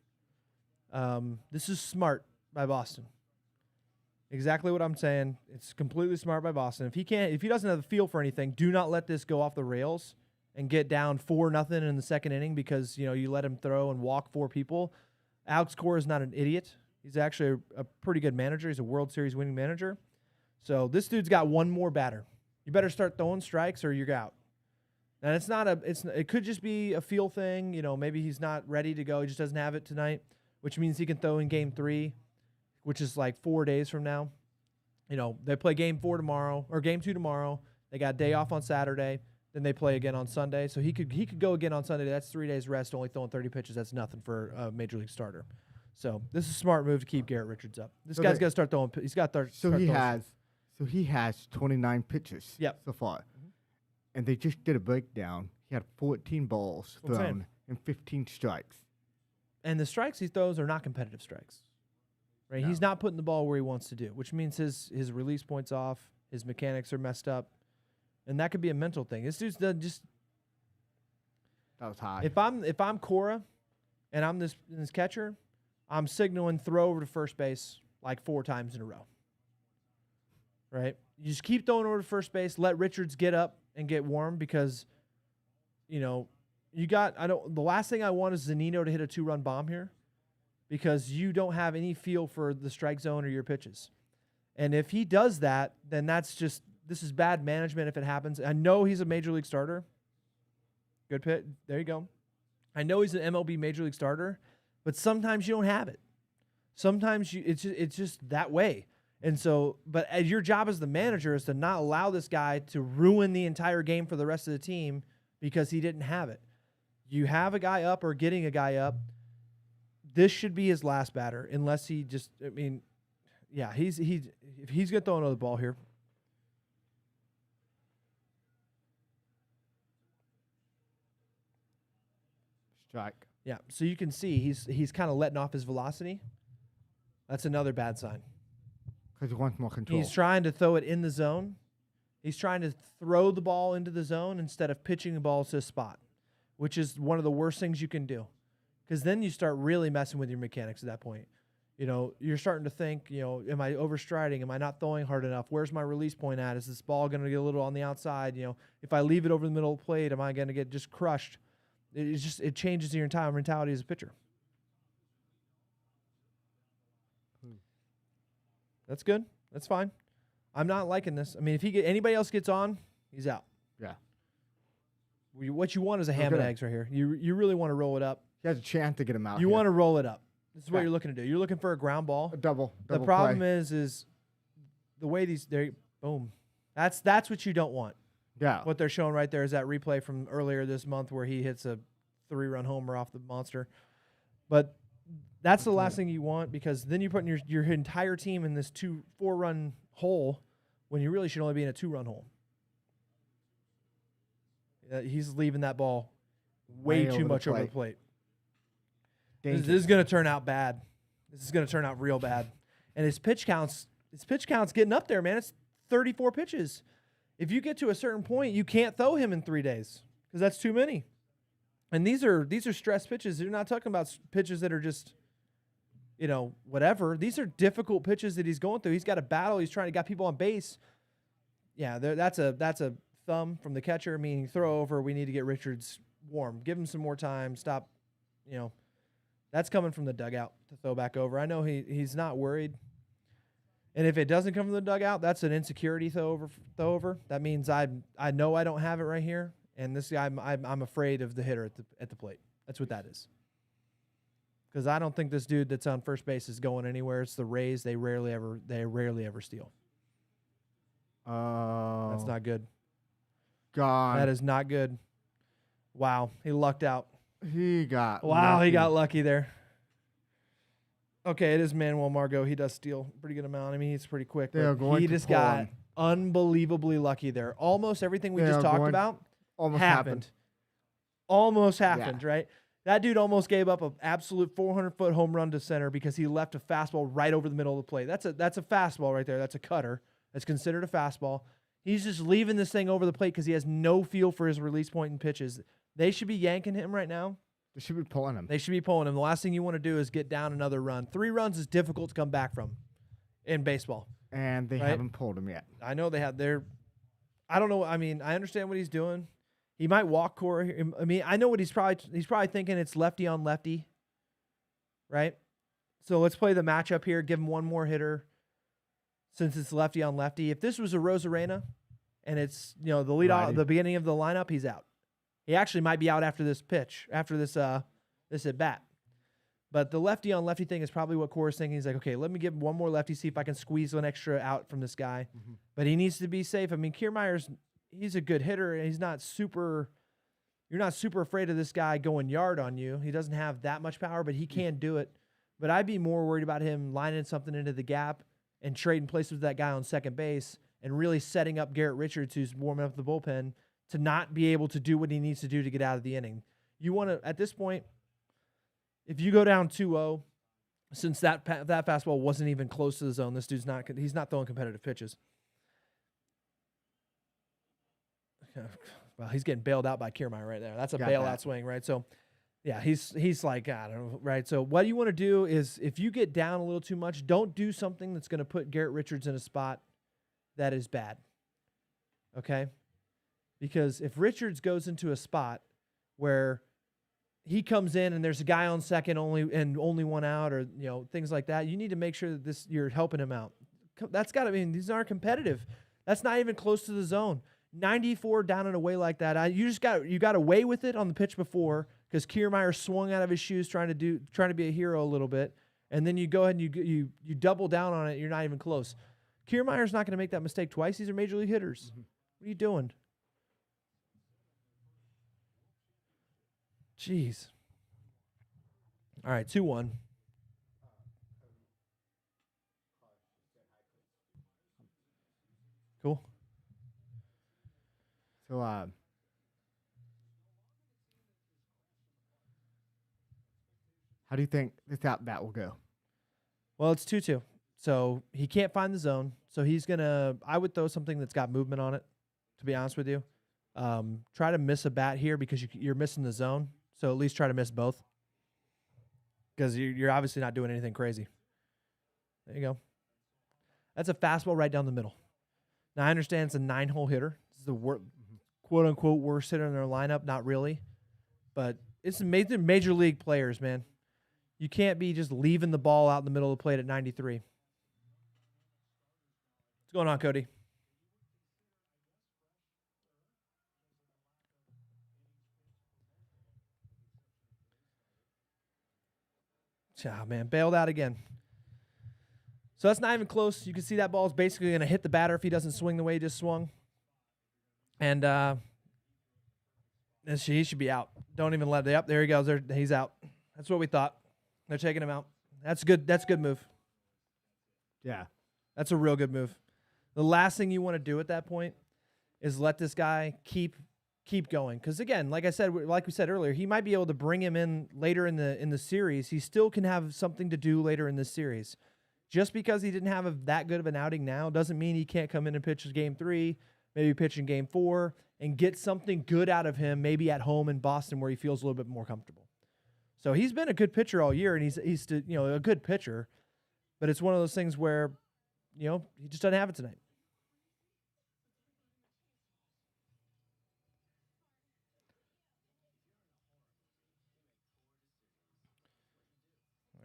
This is smart by Boston. Exactly what I'm saying. It's completely smart by Boston. If he doesn't have a feel for anything, do not let this go off the rails and get down 4-0 in the second inning because you let him throw and walk 4 people. Alex Cora is not an idiot. He's actually a pretty good manager. He's a World Series winning manager. So this dude's got one more batter. You better start throwing strikes or you're out. And it could just be a feel thing. Maybe he's not ready to go. He just doesn't have it tonight, which means he can throw in game 3, which is like 4 days from now. They play game 4 tomorrow or game 2 tomorrow. They got a day off on Saturday. Then they play again on Sunday. So he could go again on Sunday. That's 3 days rest, only throwing 30 pitches. That's nothing for a major league starter. So this is a smart move to keep Garrett Richards up. This guy's got to start throwing. He's got to start. So he has 29 pitches so far. Mm-hmm. And they just did a breakdown. He had 14 balls thrown and 15 strikes. And the strikes he throws are not competitive strikes. Right? No. He's not putting the ball where he wants to do, which means his release point's off, his mechanics are messed up, and that could be a mental thing. This dude's just. That was high. If I'm Cora, and I'm this catcher, I'm signaling throw over to first base like 4 times in a row. Right? You just keep throwing over to first base. Let Richards get up and get warm because, the last thing I want is Zunino to hit a 2-run bomb here, because you don't have any feel for the strike zone or your pitches. And if he does that, then this is bad management if it happens. I know he's a major league starter. Good pit. There you go. I know he's an MLB major league starter, but sometimes you don't have it. Sometimes it's just that way. And so, but your job as the manager is to not allow this guy to ruin the entire game for the rest of the team because he didn't have it. You have a guy up or getting a guy up. This should be his last batter, unless he just. I mean, yeah, if he's gonna throw another ball here. Strike. Yeah, so you can see he's kind of letting off his velocity. That's another bad sign. Because he wants more control. He's trying to throw it in the zone. He's trying to throw the ball into the zone instead of pitching the ball to a spot, which is one of the worst things you can do. Because then you start really messing with your mechanics at that point. You're starting to think, am I overstriding? Am I not throwing hard enough? Where's my release point at? Is this ball going to get a little on the outside? If I leave it over the middle of the plate, am I going to get just crushed? It changes your entire mentality as a pitcher. That's good. That's fine. I'm not liking this. I mean, if anybody else gets on, he's out. Yeah. What you want is a ham and eggs right here. You really want to roll it up. He has a chance to get him out. You want to roll it up. This is what you're looking to do. You're looking for a ground ball. A double. The problem is the way boom. That's what you don't want. Yeah. What they're showing right there is that replay from earlier this month where he hits a 3-run homer off the monster. But that's the last thing you want, because then you're putting your entire team in this 4-run hole when you really should only be in a 2-run hole. He's leaving that ball way too much over the plate. This is going to turn out bad. This is going to turn out real bad. And his pitch count's getting up there, man. It's 34 pitches. If you get to a certain point, you can't throw him in 3 days because that's too many. And these are stress pitches. You're not talking about pitches that are just, whatever. These are difficult pitches that he's going through. He's got a battle. He's got people on base. Yeah, that's a thumb from the catcher, meaning throw over. We need to get Richards warm. Give him some more time. Stop, That's coming from the dugout to throw back over. I know he's not worried. And if it doesn't come from the dugout, that's an insecurity throw over. That means I know I don't have it right here, and this guy I'm afraid of the hitter at the plate. That's what that is. Because I don't think this dude that's on first base is going anywhere. It's the Rays. They rarely ever steal. Oh, that's not good. God, that is not good. Wow, he lucked out. He got lucky there. Okay, it is Manuel Margot. He does steal a pretty good amount. I mean, he's pretty quick. He just got unbelievably lucky there. Almost everything we just talked about happened. Almost happened, right? That dude almost gave up an absolute 400-foot home run to center because he left a fastball right over the middle of the plate. That's a fastball right there. That's a cutter. That's considered a fastball. He's just leaving this thing over the plate because he has no feel for his release point and pitches. They should be yanking him right now. They should be pulling him. The last thing you want to do is get down another run. 3 runs is difficult to come back from in baseball. And they haven't pulled him yet. I know they have. I don't know. I mean, I understand what he's doing. He might walk Cora here. I mean, I know what he's probably thinking. It's lefty on lefty, right? So let's play the matchup here. Give him one more hitter since it's lefty on lefty. If this was a Rosarena and it's the lead off, the beginning of the lineup, he's out. He actually might be out after this pitch, after this at bat. But the lefty on lefty thing is probably what Cora's thinking. He's like, okay, let me give one more lefty, see if I can squeeze one extra out from this guy. Mm-hmm. But he needs to be safe. I mean, Kiermaier's, he's a good hitter, and you're not super afraid of this guy going yard on you. He doesn't have that much power, but he can do it. But I'd be more worried about him lining something into the gap and trading places with that guy on second base and really setting up Garrett Richards, who's warming up the bullpen, to not be able to do what he needs to do to get out of the inning. You want to, at this point, if you go down 2-0, since that fastball wasn't even close to the zone, this dude's he's not throwing competitive pitches. Well, he's getting bailed out by Kiermaier right there. That's a bailout swing, right? So, yeah, he's like, I don't know, right? So what you want to do is if you get down a little too much, don't do something that's going to put Garrett Richards in a spot that is bad, okay? Because if Richards goes into a spot where he comes in and there's a guy on second only one out, or things like that, you need to make sure that you're helping him out. That's got to mean these aren't competitive. That's not even close to the zone. 94 down and away like that. You got away with it on the pitch before because Kiermaier swung out of his shoes trying to be a hero a little bit, and then you go ahead and you double down on it. You're not even close. Kiermaier's not going to make that mistake twice. These are major league hitters. Mm-hmm. What are you doing? Jeez. All right, 2-1. Cool. So, how do you think this at-bat will go? Well, it's 2-2. So he can't find the zone. So I would throw something that's got movement on it, to be honest with you. Try to miss a bat here because you're missing the zone. So at least try to miss both. Because you're obviously not doing anything crazy. There you go. That's a fastball right down the middle. Now, I understand it's a 9-hole hitter. This is the quote-unquote worst hitter in their lineup. Not really. But it's major league players, man. You can't be just leaving the ball out in the middle of the plate at 93. What's going on, Cody? Oh, man, bailed out again. So that's not even close. You can see that ball is basically going to hit the batter if he doesn't swing the way he just swung. And he should be out. Don't even let it up. There he goes. He's out. That's what we thought. They're taking him out. That's good. That's a good move. Yeah. That's a real good move. The last thing you want to do at that point is let this guy keep going. Because again, like we said earlier, he might be able to bring him in later in the series. He still can have something to do later in this series. Just because he didn't have that good of an outing now doesn't mean he can't come in and pitch Game 3, maybe pitch in Game 4, and get something good out of him, maybe at home in Boston where he feels a little bit more comfortable. So he's been a good pitcher all year, and he's a good pitcher, but it's one of those things where he just doesn't have it tonight.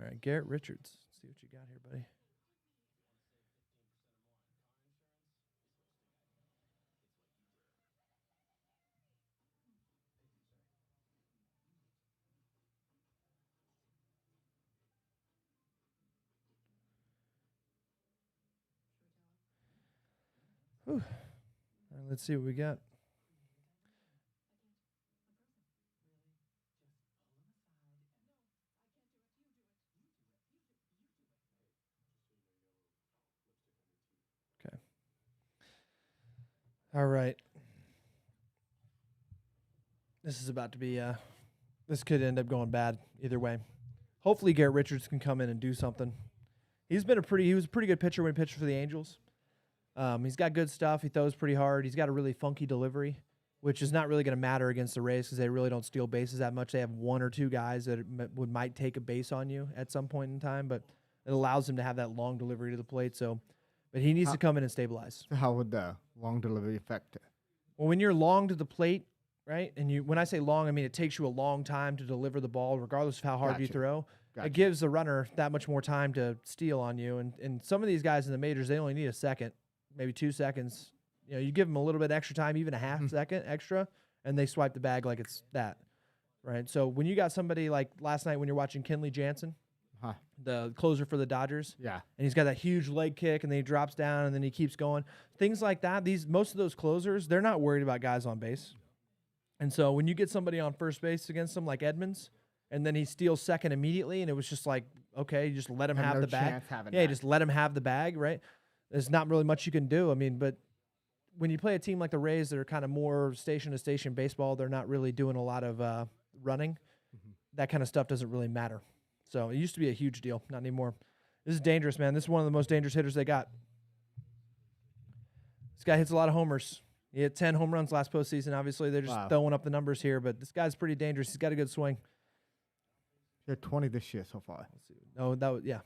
All right, Garrett Richards. Let's see what you got here, buddy. Whew. All right, let's see what we got. Okay. All right. This is about to be this could end up going bad either way. Hopefully Garrett Richards can come in and do something. He was a pretty good pitcher when he pitched for the Angels. He's got good stuff. He throws pretty hard. He's got a really funky delivery, which is not really going to matter against the Rays because they really don't steal bases that much. They have one or two guys that might take a base on you at some point in time, but it allows him to have that long delivery to the plate. So, but he needs to come in and stabilize. So how would the long delivery affect it? Well, when you're long to the plate, right, and when I say long, I mean it takes you a long time to deliver the ball, regardless of how hard you throw. It gives the runner that much more time to steal on you. And some of these guys in the majors, they only need a second. Maybe 2 seconds. You give them a little bit extra time, even a half second extra, and they swipe the bag like it's that, right? So when you got somebody like last night when you're watching Kenley Jansen, the closer for the Dodgers, and he's got that huge leg kick, and then he drops down, and then he keeps going. Things like that, most of those closers, they're not worried about guys on base. And so when you get somebody on first base against them like Edmonds, and then he steals second immediately, and it was just like, okay, you just let him have the bag. Yeah, just let him have the bag, right? There's not really much you can do. I mean, but when you play a team like the Rays that are kind of more station-to-station baseball, they're not really doing a lot of running. That kind of stuff doesn't really matter. So it used to be a huge deal, not anymore. This is dangerous, man. This is one of the most dangerous hitters they got. This guy hits a lot of homers. He had 10 home runs last postseason. Obviously, they're just throwing up the numbers here, but this guy's pretty dangerous. He's got a good swing. He had 20 this year so far. Let's see. Oh, that was, yeah.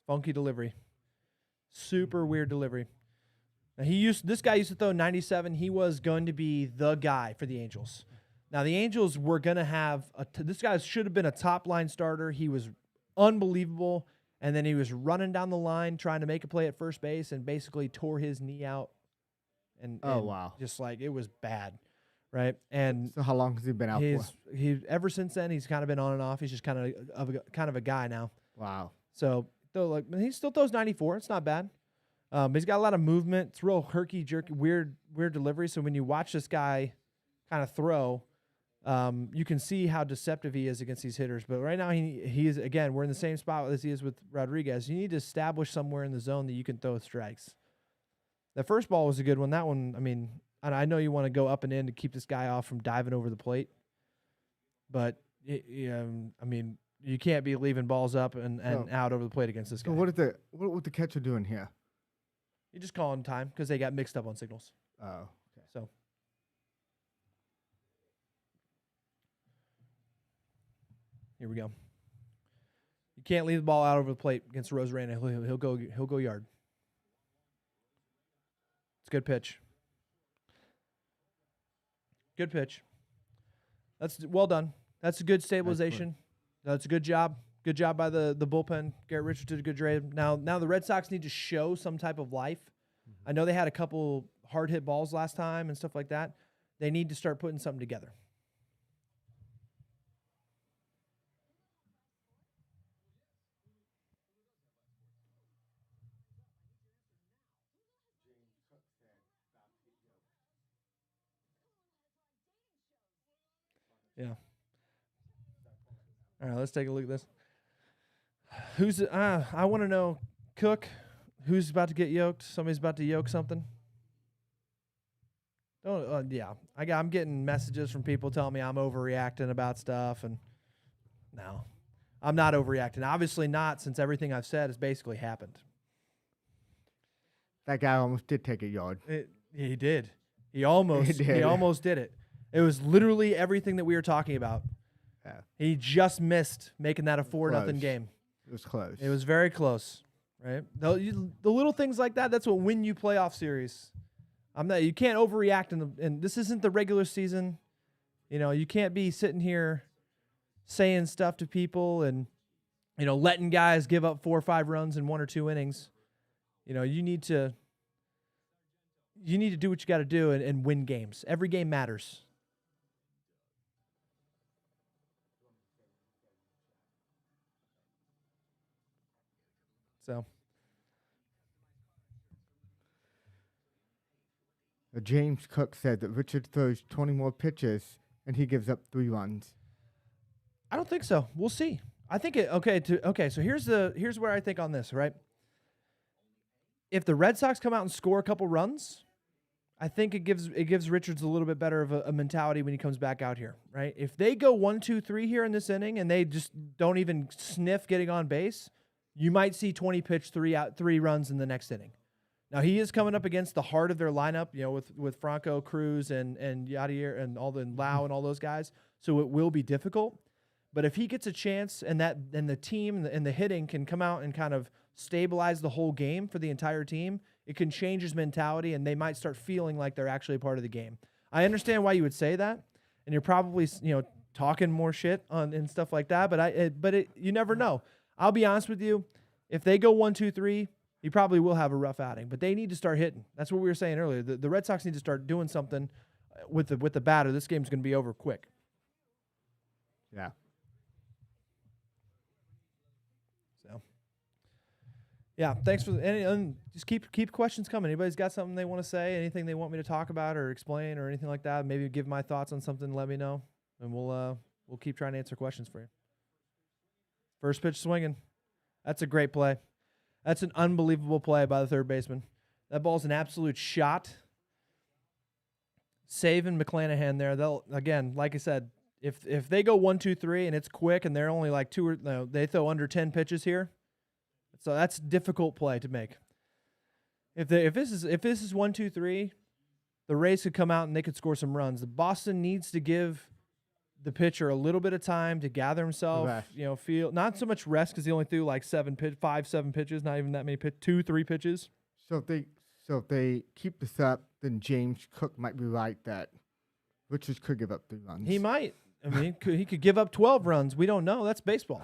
Funky delivery. Super weird delivery. Now this guy used to throw 97. He was going to be the guy for the Angels. Now the Angels were going to have this guy should have been a top line starter. He was unbelievable, and then he was running down the line trying to make a play at first base and basically tore his knee out. And wow, just like it was bad, right? And so how long has he been out for? Ever since then he's kind of been on and off. He's just kind of a guy now. Wow. So he still throws 94. It's not bad. He's got a lot of movement. It's real herky jerky, weird delivery. So when you watch this guy kind of throw, you can see how deceptive he is against these hitters. But right now he is, again, we're in the same spot as he is with Rodriguez. You need to establish somewhere in the zone that you can throw strikes. The first ball was a good one. That one, I mean, I know you want to go up and in to keep this guy off from diving over the plate, but I mean, you can't be leaving balls up and out over the plate against this guy. So what the catcher doing here? You just calling time because they got mixed up on signals. Oh, okay. So here we go. You can't leave the ball out over the plate against Rosarena. He'll go yard. It's a good pitch. Good pitch. That's well done. That's a good stabilization. That's a good job. Good job by the bullpen. Garrett Richards did a good job. Now the Red Sox need to show some type of life. I know they had a couple hard hit balls last time and stuff like that. They need to start putting something together. Yeah. All right, let's take a look at this. I want to know, Cook, who's about to get yoked? Somebody's about to yoke something? Yeah. I'm getting messages from people telling me I'm overreacting about stuff, and no, I'm not overreacting. Obviously not, since everything I've said has basically happened. That guy almost did take a yard. He did. He almost did it. It was literally everything that we were talking about. Yeah. He just missed making that a 4-0 game. It was close. It was very close, right? The little things like that, that's what win you playoff series. You can't overreact and this isn't the regular season. You know, you can't be sitting here saying stuff to people and, letting guys give up 4 or 5 runs in 1 or 2 innings. You need to do what you got to do and win games. Every game matters. So, James Cook said that Richard throws 20 more pitches and he gives up 3 runs. I don't think so. We'll see. I think so here's where I think on this, right? If the Red Sox come out and score a couple runs, I think it gives Richards a little bit better of a mentality when he comes back out here, right? If they go 1, 2, 3 here in this inning and they just don't even sniff getting on base, you might see 20 pitch 3 runs in the next inning. Now he is coming up against the heart of their lineup, with Franco, Cruz, and Yadier and Lau and all those guys. So it will be difficult. But if he gets a chance and the team and the hitting can come out and kind of stabilize the whole game for the entire team, it can change his mentality and they might start feeling like they're actually a part of the game. I understand why you would say that, and you're probably talking more shit and stuff like that. But you never know. I'll be honest with you. If they go 1, 2, 3, he probably will have a rough outing. But they need to start hitting. That's what we were saying earlier. The Red Sox need to start doing something with the batter. This game's going to be over quick. Yeah. So, yeah. Thanks for just keep questions coming. Anybody's got something they want to say, anything they want me to talk about or explain or anything like that? Maybe give my thoughts on something. Let me know, and we'll keep trying to answer questions for you. First pitch swinging. That's a great play. That's an unbelievable play by the third baseman. That ball's an absolute shot. Saving McClanahan there. They'll, again, like I said, if they go 1, 2, 3 and it's quick and they're only like they throw under 10 pitches here, so that's difficult play to make. If this is 1, 2, 3, the Rays could come out and they could score some runs. The Boston needs to give the pitcher a little bit of time to gather himself. Rest. Feel not so much rest because he only threw like 7 pitches, not even that many 2, 3 pitches. So if they keep this up, then James Cook might be right that Richards could give up 3 runs. He might. I mean, he could give up 12 runs. We don't know. That's baseball.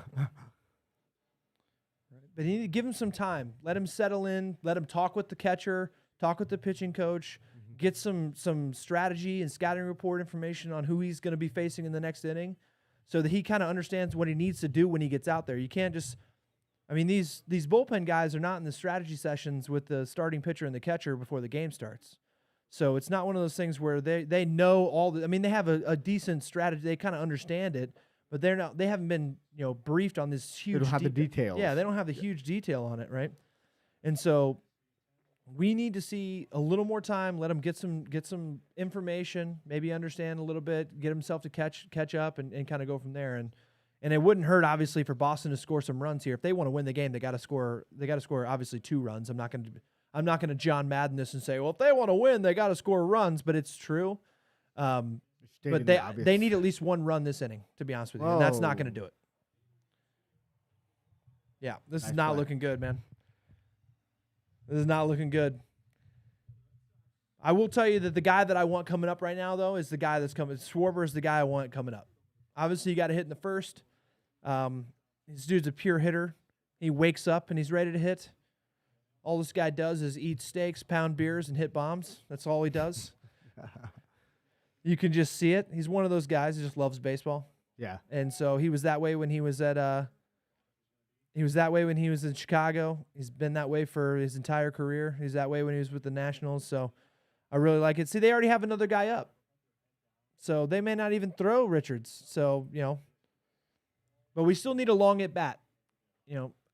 But you need to give him some time. Let him settle in. Let him talk with the catcher, talk with the pitching coach, get some strategy and scouting report information on who he's going to be facing in the next inning so that he kind of understands what he needs to do when he gets out there. You can't just – I mean, these bullpen guys are not in the strategy sessions with the starting pitcher and the catcher before the game starts. So it's not one of those things where they know all the – I mean, they have a decent strategy. They kind of understand it, but they haven't been, briefed on this huge – They don't have the details. Yeah, they don't have the huge detail on it, right? And so we need to see a little more time, let him get some information, maybe understand a little bit, get himself to catch up and kind of go from there. And it wouldn't hurt, obviously, for Boston to score some runs here. If they want to win the game, they got to score obviously 2 runs. I'm not going to John Madden this and say, well, if they want to win, they got to score runs, but it's true. But they need at least 1 run this inning, to be honest with you, and that's not going to do it. Yeah, this is not looking good, man. This is not looking good. I will tell you that the guy that I want coming up right now, though, is the guy that's coming. Schwarber is the guy I want coming up. Obviously, you got to hit in the first. This dude's a pure hitter. He wakes up and he's ready to hit. All this guy does is eat steaks, pound beers, and hit bombs. That's all he does. You can just see it. He's one of those guys who just loves baseball. Yeah. And so he was that way when he was at he was that way when he was in Chicago. He's been that way for his entire career. He's that way when he was with the Nationals. So I really like it. See, they already have another guy up. So they may not even throw Richards. So, but we still need a long at bat.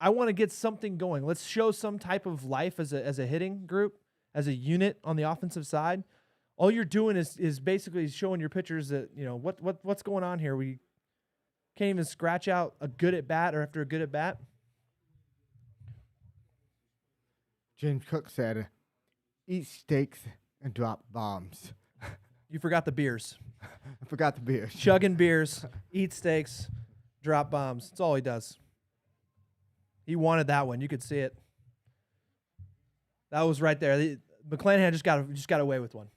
I want to get something going. Let's show some type of life as a hitting group, as a unit on the offensive side. All you're doing is basically showing your pitchers that, what's going on here. We can't even scratch out a good at bat or after a good at bat. James Cook said, eat steaks and drop bombs. You forgot the beers. I forgot the beers. Chugging beers, eat steaks, drop bombs. That's all he does. He wanted that one. You could see it. That was right there. McClanahan just got away with one.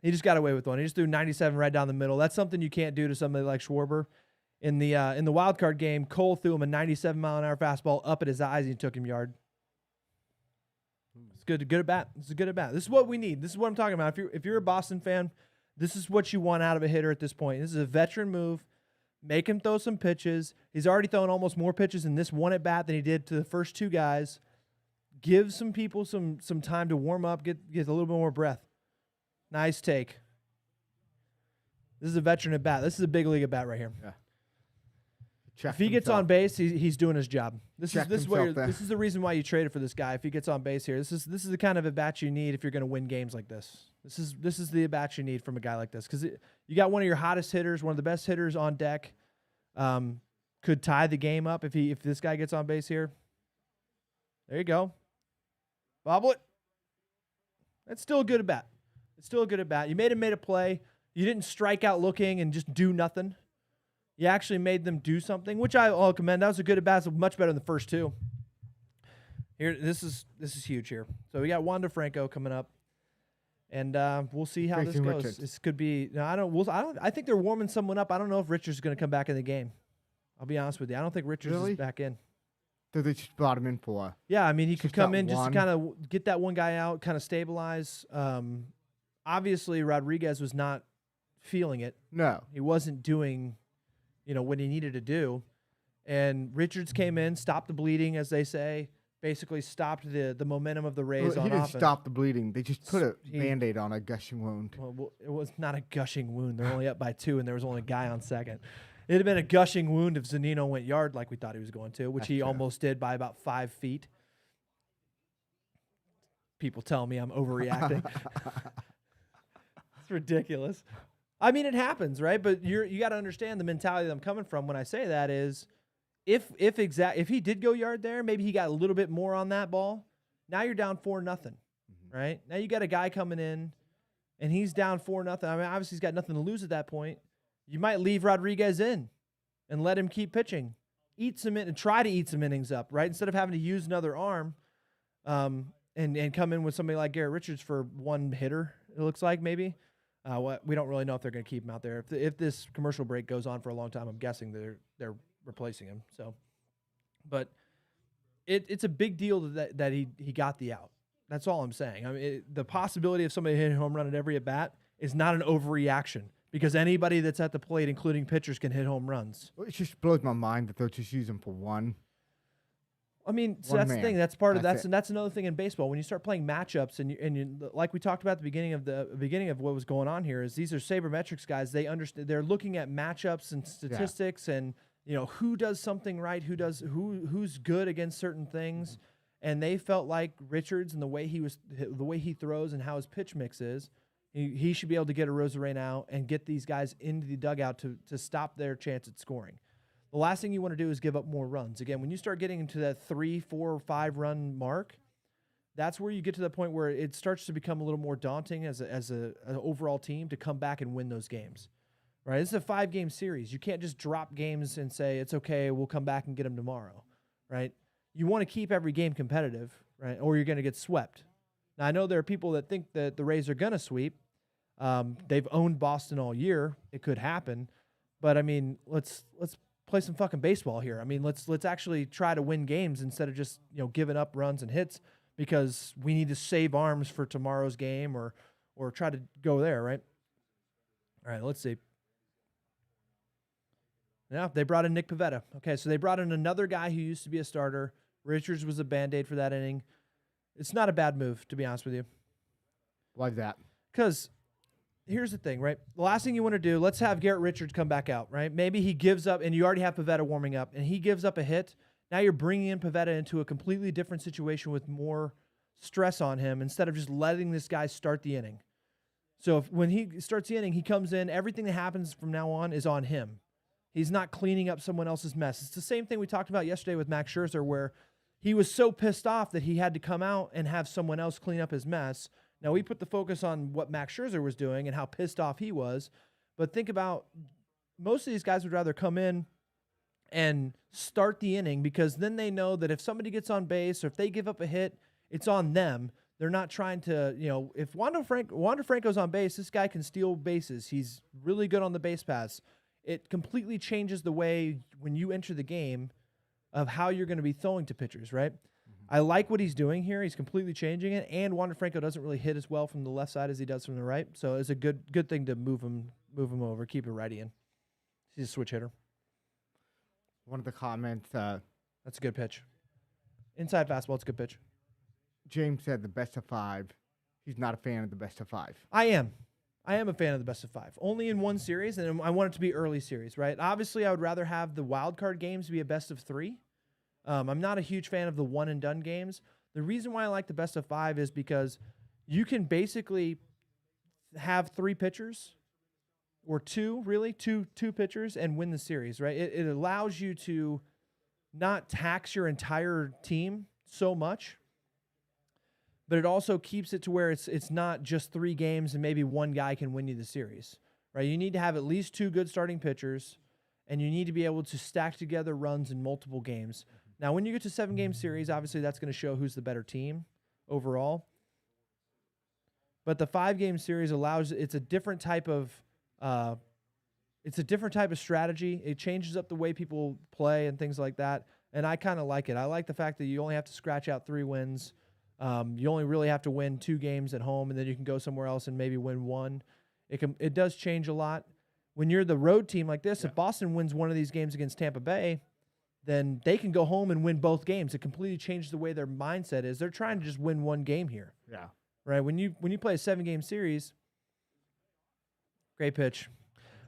He just got away with one. He just threw 97 right down the middle. That's something you can't do to somebody like Schwarber. In the wild card game, Cole threw him a 97-mile-an-hour fastball up at his eyes and he took him yard. It's good at bat. It's a good at bat. This is what we need. This is what I'm talking about. If you're a Boston fan, this is what you want out of a hitter at this point. This is a veteran move. Make him throw some pitches. He's already thrown almost more pitches in this one at bat than he did to the first 2 guys. Give some people some time to warm up, get a little bit more breath. Nice take. This is a veteran at bat. This is a big league at bat right here. Yeah. If he gets on base, he's doing his job. This is the reason why you traded for this guy. If he gets on base here, this is the kind of at bat you need if you're going to win games like this. This is the at bat you need from a guy like this because you got one of your hottest hitters, one of the best hitters on deck. Could tie the game up if this guy gets on base here. There you go. Bobble it. That's still a good at bat. It's still a good at bat. You made a play. You didn't strike out looking and just do nothing. You actually made them do something, which I'll commend. That was a good at bat. Much better than the first 2. Here, this is huge here. So we got Wander Franco coming up, and we'll see how this goes. Richards. This could be. I think they're warming someone up. I don't know if Richards is going to come back in the game. I'll be honest with you. I don't think Richards is back in. So they just brought him in for. Yeah, I mean he could come in just to kind of get that one guy out, kind of stabilize. Obviously, Rodriguez was not feeling it. No, he wasn't doing, what he needed to do. And Richards came in, stopped the bleeding, as they say, basically stopped the momentum of the Rays on offense. He didn't stop the bleeding. They just put a Band-Aid on a gushing wound. Well, it was not a gushing wound. They're only up by 2, and there was only a guy on second. It'd have been a gushing wound if Zunino went yard like we thought he was going to, which he almost did by about 5 feet. People tell me I'm overreacting. It's ridiculous. I mean, it happens, right? But you got to understand the mentality that I'm coming from when I say that is, if he did go yard there, maybe he got a little bit more on that ball. Now you're down 4-0, right? Now you got a guy coming in, and he's down 4-0. I mean, obviously he's got nothing to lose at that point. You might leave Rodriguez in and let him keep pitching, try to eat some innings up, right? Instead of having to use another arm, and come in with somebody like Garrett Richards for one hitter. It looks like maybe. We don't really know if they're going to keep him out there. If this commercial break goes on for a long time, I'm guessing they're replacing him. So, but it's a big deal that he got the out. That's all I'm saying. I mean, the possibility of somebody hitting a home run at every at bat is not an overreaction because anybody that's at the plate, including pitchers, can hit home runs. Well, it just blows my mind that they'll just use him for one. I mean, so that's the thing. That's that's another thing in baseball. When you start playing matchups, and you like we talked about at the beginning of what was going on here, is these are sabermetrics guys. They understand. They're looking at matchups and statistics, and who does something right, who's good against certain things, and they felt like Richards and the way he throws and how his pitch mix is, he should be able to get a Rosarena out and get these guys into the dugout to stop their chance at scoring. The last thing you want to do is give up more runs. Again, when you start getting into that 3, 4, 5 run mark, that's where you get to the point where it starts to become a little more daunting as an overall team to come back and win those games. Right? This is a 5-game series. You can't just drop games and say it's okay, we'll come back and get them tomorrow. Right? You want to keep every game competitive, right? Or you're going to get swept. Now I know there are people that think that the Rays are going to sweep. They've owned Boston all year. It could happen, but I mean, let's play some fucking baseball here. I mean, let's actually try to win games instead of just giving up runs and hits because we need to save arms for tomorrow's game or try to go there, right? All right, let's see. Yeah, they brought in Nick Pivetta. Okay, so they brought in another guy who used to be a starter. Richards was a Band-Aid for that inning. It's not a bad move, to be honest with you. Why that? Because here's the thing, right? The last thing you want to do, let's have Garrett Richards come back out, right? Maybe he gives up, and you already have Pivetta warming up, and he gives up a hit. Now you're bringing in Pivetta into a completely different situation with more stress on him instead of just letting this guy start the inning. So when he starts the inning, he comes in, everything that happens from now on is on him. He's not cleaning up someone else's mess. It's the same thing we talked about yesterday with Max Scherzer, where he was so pissed off that he had to come out and have someone else clean up his mess. Now, we put the focus on what Max Scherzer was doing and how pissed off he was, but think about most of these guys would rather come in and start the inning because then they know that if somebody gets on base or if they give up a hit, it's on them. They're not trying to, if Wander Franco's on base, this guy can steal bases. He's really good on the base paths. It completely changes the way when you enter the game of how you're going to be throwing to pitchers, right? I like what he's doing here. He's completely changing it, and Wander Franco doesn't really hit as well from the left side as he does from the right. So it's a good thing to move him over, keep a righty in. He's a switch hitter. One of the comments. That's a good pitch. Inside fastball, it's a good pitch. James said the best of 5. He's not a fan of the best of 5. I am a fan of the best of 5. Only in one series, and I want it to be early series, right? Obviously, I would rather have the wild card games be a best of 3. I'm not a huge fan of the one and done games. The reason why I like the best of 5 is because you can basically have 3 pitchers or 2 pitchers and win the series, right? It allows you to not tax your entire team so much, but it also keeps it to where it's not just 3 games and maybe one guy can win you the series, right? You need to have at least 2 good starting pitchers, and you need to be able to stack together runs in multiple games. Now, when you get to 7-game series, obviously that's going to show who's the better team overall. But the 5-game series it's a different type of strategy. It changes up the way people play and things like that, and I kind of like it. I like the fact that you only have to scratch out 3 wins. You only really have to win 2 games at home, and then you can go somewhere else and maybe win 1. It does change a lot. When you're the road team like this, if Boston wins one of these games against Tampa Bay, then they can go home and win both games. It completely changes the way their mindset is. They're trying to just win 1 game here. Yeah. Right? When you play a 7-game series, great pitch.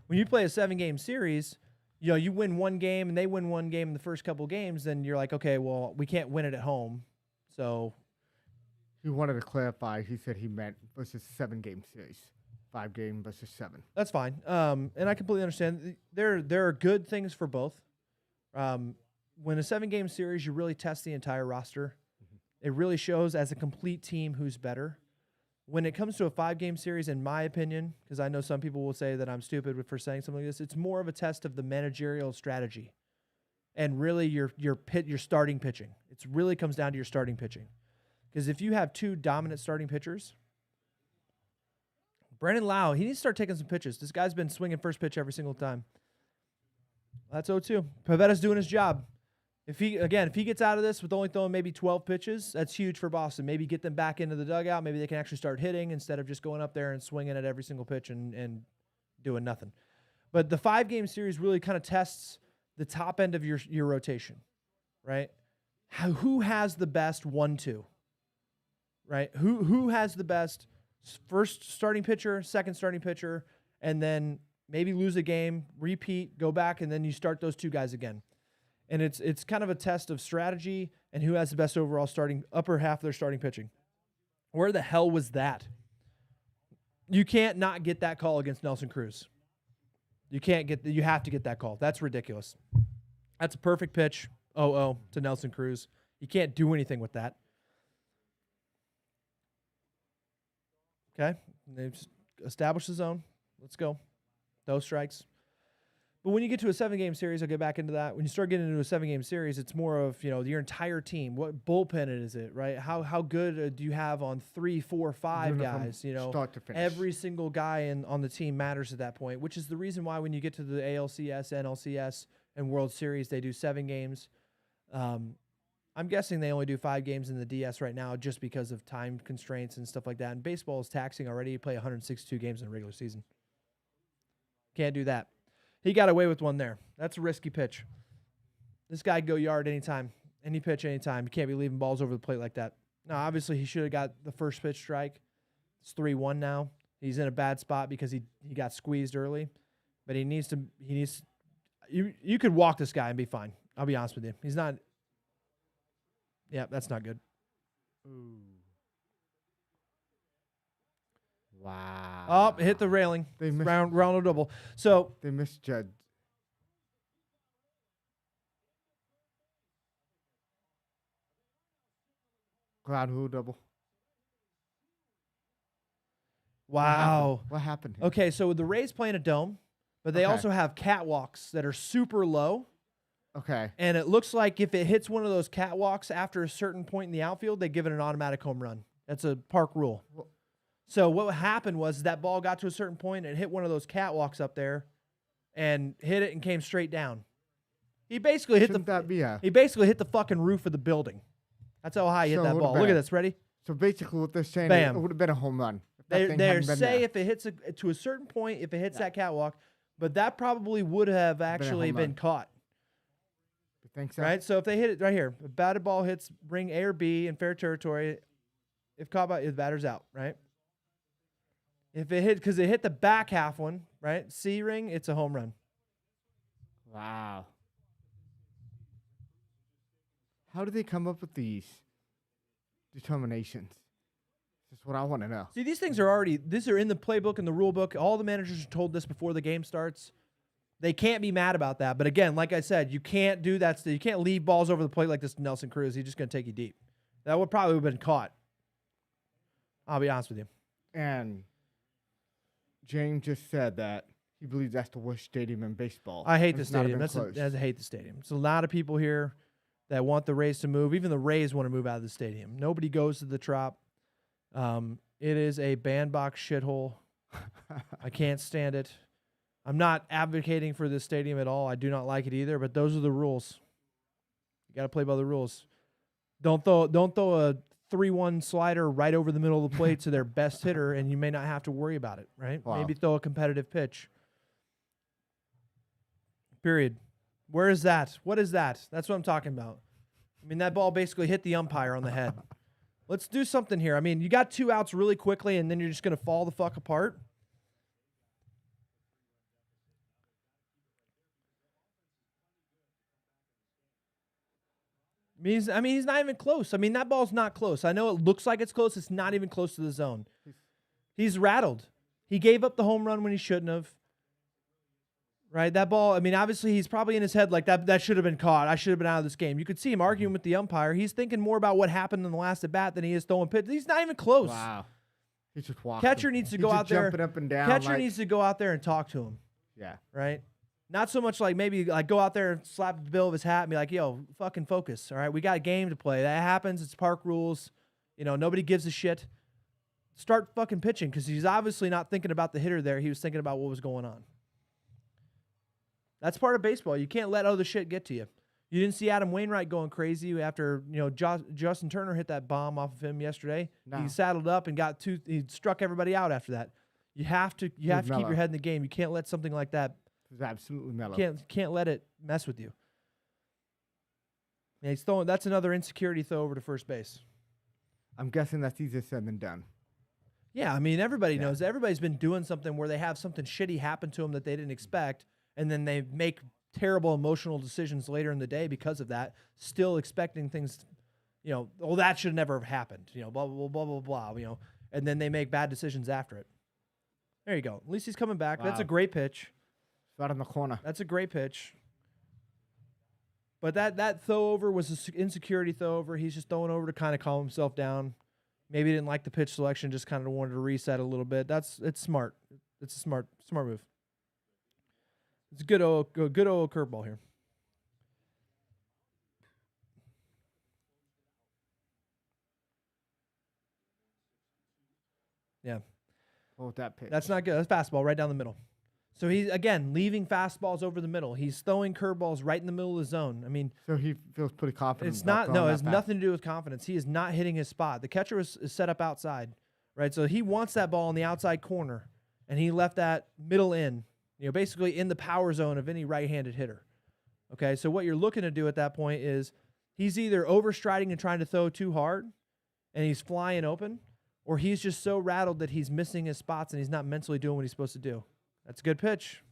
When you play a 7-game series, you win 1 game and they win 1 game in the first couple games, then you're like, okay, well, we can't win it at home. So He wanted to clarify. He said he meant versus 7-game series. 5 game versus 7. That's fine. And I completely understand. There are good things for both. When a 7-game series, you really test the entire roster. It really shows as a complete team who's better. When it comes to a 5-game series, in my opinion, because I know some people will say that I'm stupid for saying something like this, it's more of a test of the managerial strategy, and really your starting pitching. It really comes down to your starting pitching, because if you have 2 dominant starting pitchers, Brandon Lau, he needs to start taking some pitches. This guy's been swinging first pitch every single time. That's 0-2. Pavetta's doing his job. If he gets out of this with only throwing maybe 12 pitches, that's huge for Boston. Maybe get them back into the dugout. Maybe they can actually start hitting instead of just going up there and swinging at every single pitch and doing nothing. But the 5-game series really kind of tests the top end of your rotation, right? Who has the best 1-2, right? Who has the best first starting pitcher, second starting pitcher, and then maybe lose a game, repeat, go back, and then you start those 2 guys again. And it's kind of a test of strategy and who has the best overall upper half of their starting pitching. Where the hell was that? You can't not get that call against Nelson Cruz. You have to get that call. That's ridiculous. That's a perfect pitch, 0-0 to Nelson Cruz. You can't do anything with that. Okay, they've established the zone. Let's go. Those strikes. But when you get to a 7-game series, I'll get back into that. When you start getting into a 7-game series, it's more of, your entire team. What bullpen is it, right? How good do you have on 3, 4, 5 guys? Start to finish. Every single guy on the team matters at that point, which is the reason why when you get to the ALCS, NLCS, and World Series, they do 7 games. I'm guessing they only do 5 games in the DS right now just because of time constraints and stuff like that. And baseball is taxing already. You play 162 games in a regular season. Can't do that. He got away with one there. That's a risky pitch. This guy can go yard anytime, any pitch, anytime. You can't be leaving balls over the plate like that. Now, obviously, he should have got the first pitch strike. It's 3-1 now. He's in a bad spot because he got squeezed early. But you could walk this guy and be fine. I'll be honest with you. He's not. Yeah, that's not good. Ooh. Wow. Oh, hit the railing. They missed, round double. So they misjudged. Ground rule double. wow. What happened here? Okay, so the Rays play in a dome, but they Okay. also have catwalks that are super low. Okay. And it looks like if it hits one of those catwalks after a certain point in the outfield, they give it an automatic home run. That's a park rule. Well, So what happened was that ball got to a certain point and it hit one of those catwalks up there and hit it and came straight down. He basically hit he basically hit the fucking roof of the building. That's how high he hit that ball. Look at this. Ready? So basically what they're saying Bam. is it would have been a home run. If that thing They hadn't been say there. if it hits to a certain point, if it hits that catwalk, but that probably would have actually home been run. caught. You think so? Right? So if they hit it right here, a batted ball hits ring A or B in fair territory, if caught by the batter's out, right? If it hit, because it hit the back half one, right? C ring, it's a home run. Wow. How do they come up with these determinations? That's what I want to know. See, these things are these are in the playbook and the rule book. All the managers are told this before the game starts. They can't be mad about that. But again, like I said, you can't do that. You can't leave balls over the plate like this to Nelson Cruz. He's just going to take you deep. That would probably have been caught. I'll be honest with you. And James just said that he believes that's the worst stadium in baseball. I hate the It's not stadium. even close. I hate the stadium. There's a lot of people here that want the Rays to move. Even the Rays want to move out of the stadium. Nobody goes to the Trop. It is a bandbox shithole. I can't stand it. I'm not advocating for this stadium at all. I do not like it either, but those are the rules. You got to play by the rules. Don't throw a 3-1 slider right over the middle of the plate to their best hitter, and you may not have to worry about it, right? Wow. Maybe throw a competitive pitch. Period. Where is that? What is that? That's what I'm talking about. I mean, that ball basically hit the umpire on the head. Let's do something here. I mean, you got 2 outs really quickly, and then you're just going to fall the fuck apart. He's not even close. I mean, that ball's not close. I know it looks like it's close. It's not even close to the zone. He's rattled. He gave up the home run when he shouldn't have. Right? That ball, I mean, obviously he's probably in his head like that should have been caught. I should have been out of this game. You could see him arguing with the umpire. He's thinking more about what happened in the last at bat than he is throwing pitches. He's not even close. Wow. He's just walking. Catcher needs to go out there. Jumping up and down. Catcher needs to go out there and talk to him. Yeah. Right? Not so much like maybe like go out there and slap the bill of his hat and be like, yo, fucking focus. All right, we got a game to play. That happens. It's park rules. You know, nobody gives a shit. Start fucking pitching because he's obviously not thinking about the hitter there. He was thinking about what was going on. That's part of baseball. You can't let other shit get to you. You didn't see Adam Wainwright going crazy after, you know, Justin Turner hit that bomb off of him yesterday. No. He saddled up and he struck everybody out after that. You have to keep your head in the game. You can't let something like that. It's absolutely mellow. Can't let it mess with you. Yeah, he's throwing. That's another insecurity throw over to first base. I'm guessing that's easier said than done. Yeah, I mean, everybody knows. Everybody's been doing something where they have something shitty happen to them that they didn't expect, and then they make terrible emotional decisions later in the day because of that, still expecting things, you know, oh, that should never have happened, you know, blah, blah, blah, blah, blah, you know, and then they make bad decisions after it. There you go. At least he's coming back. Wow. That's a great pitch. Right in the corner. That's a great pitch. But that throw over was an insecurity throw over. He's just throwing over to kind of calm himself down. Maybe he didn't like the pitch selection, just kind of wanted to reset a little bit. It's smart. It's a smart move. It's a good old curveball here. Yeah. Oh, that pitch. That's not good. That's fastball right down the middle. So he's, again, leaving fastballs over the middle. He's throwing curveballs right in the middle of the zone. I mean, so he feels pretty confident. It's not. No, it has nothing to do with confidence. He is not hitting his spot. The catcher is set up outside, right? So he wants that ball in the outside corner, and he left that middle in, you know, basically in the power zone of any right-handed hitter. Okay, so what you're looking to do at that point is he's either overstriding and trying to throw too hard, and he's flying open, or he's just so rattled that he's missing his spots and he's not mentally doing what he's supposed to do. That's a good pitch.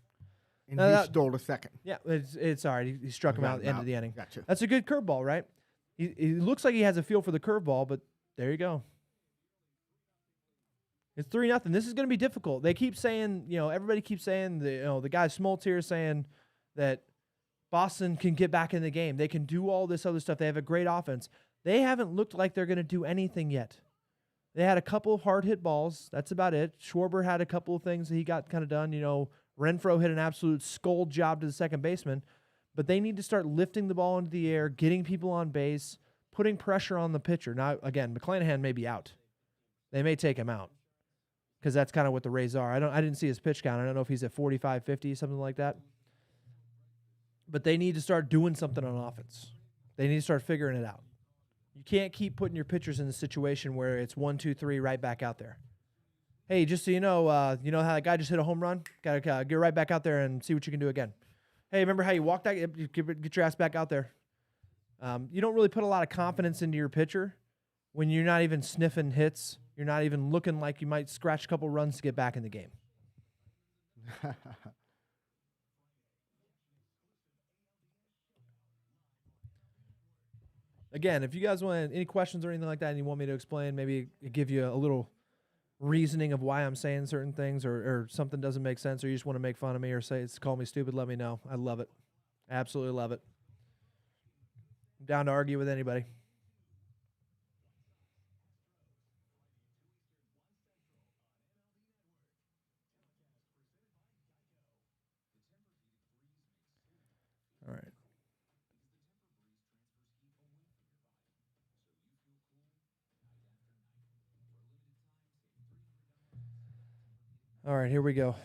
And he stole a second. Yeah, it's all right. He struck him out at the end of the inning. Gotcha. That's a good curveball, right? He looks like he has a feel for the curveball, but there you go. It's 3-0. This is going to be difficult. They keep saying, you know, everybody keeps saying, the guy Smoltz here saying that Boston can get back in the game. They can do all this other stuff. They have a great offense. They haven't looked like they're going to do anything yet. They had a couple of hard hit balls. That's about it. Schwarber had a couple of things that he got kind of done. You know, Renfroe hit an absolute skull job to the second baseman. But they need to start lifting the ball into the air, getting people on base, putting pressure on the pitcher. Now, again, McClanahan may be out. They may take him out because that's kind of what the Rays are. I didn't see his pitch count. I don't know if he's at 45, 50, something like that. But they need to start doing something on offense. They need to start figuring it out. You can't keep putting your pitchers in the situation where it's 1, 2, 3 right back out there. Hey, just so you know how that guy just hit a home run? Got to get right back out there and see what you can do again. Hey, remember how you walked that? Get your ass back out there. You don't really put a lot of confidence into your pitcher when you're not even sniffing hits. You're not even looking like you might scratch a couple runs to get back in the game. Again, if you guys want any questions or anything like that and you want me to explain, maybe give you a little reasoning of why I'm saying certain things or something doesn't make sense or you just want to make fun of me or call me stupid, let me know. I love it. Absolutely love it. I'm down to argue with anybody. All right. All right, here we go.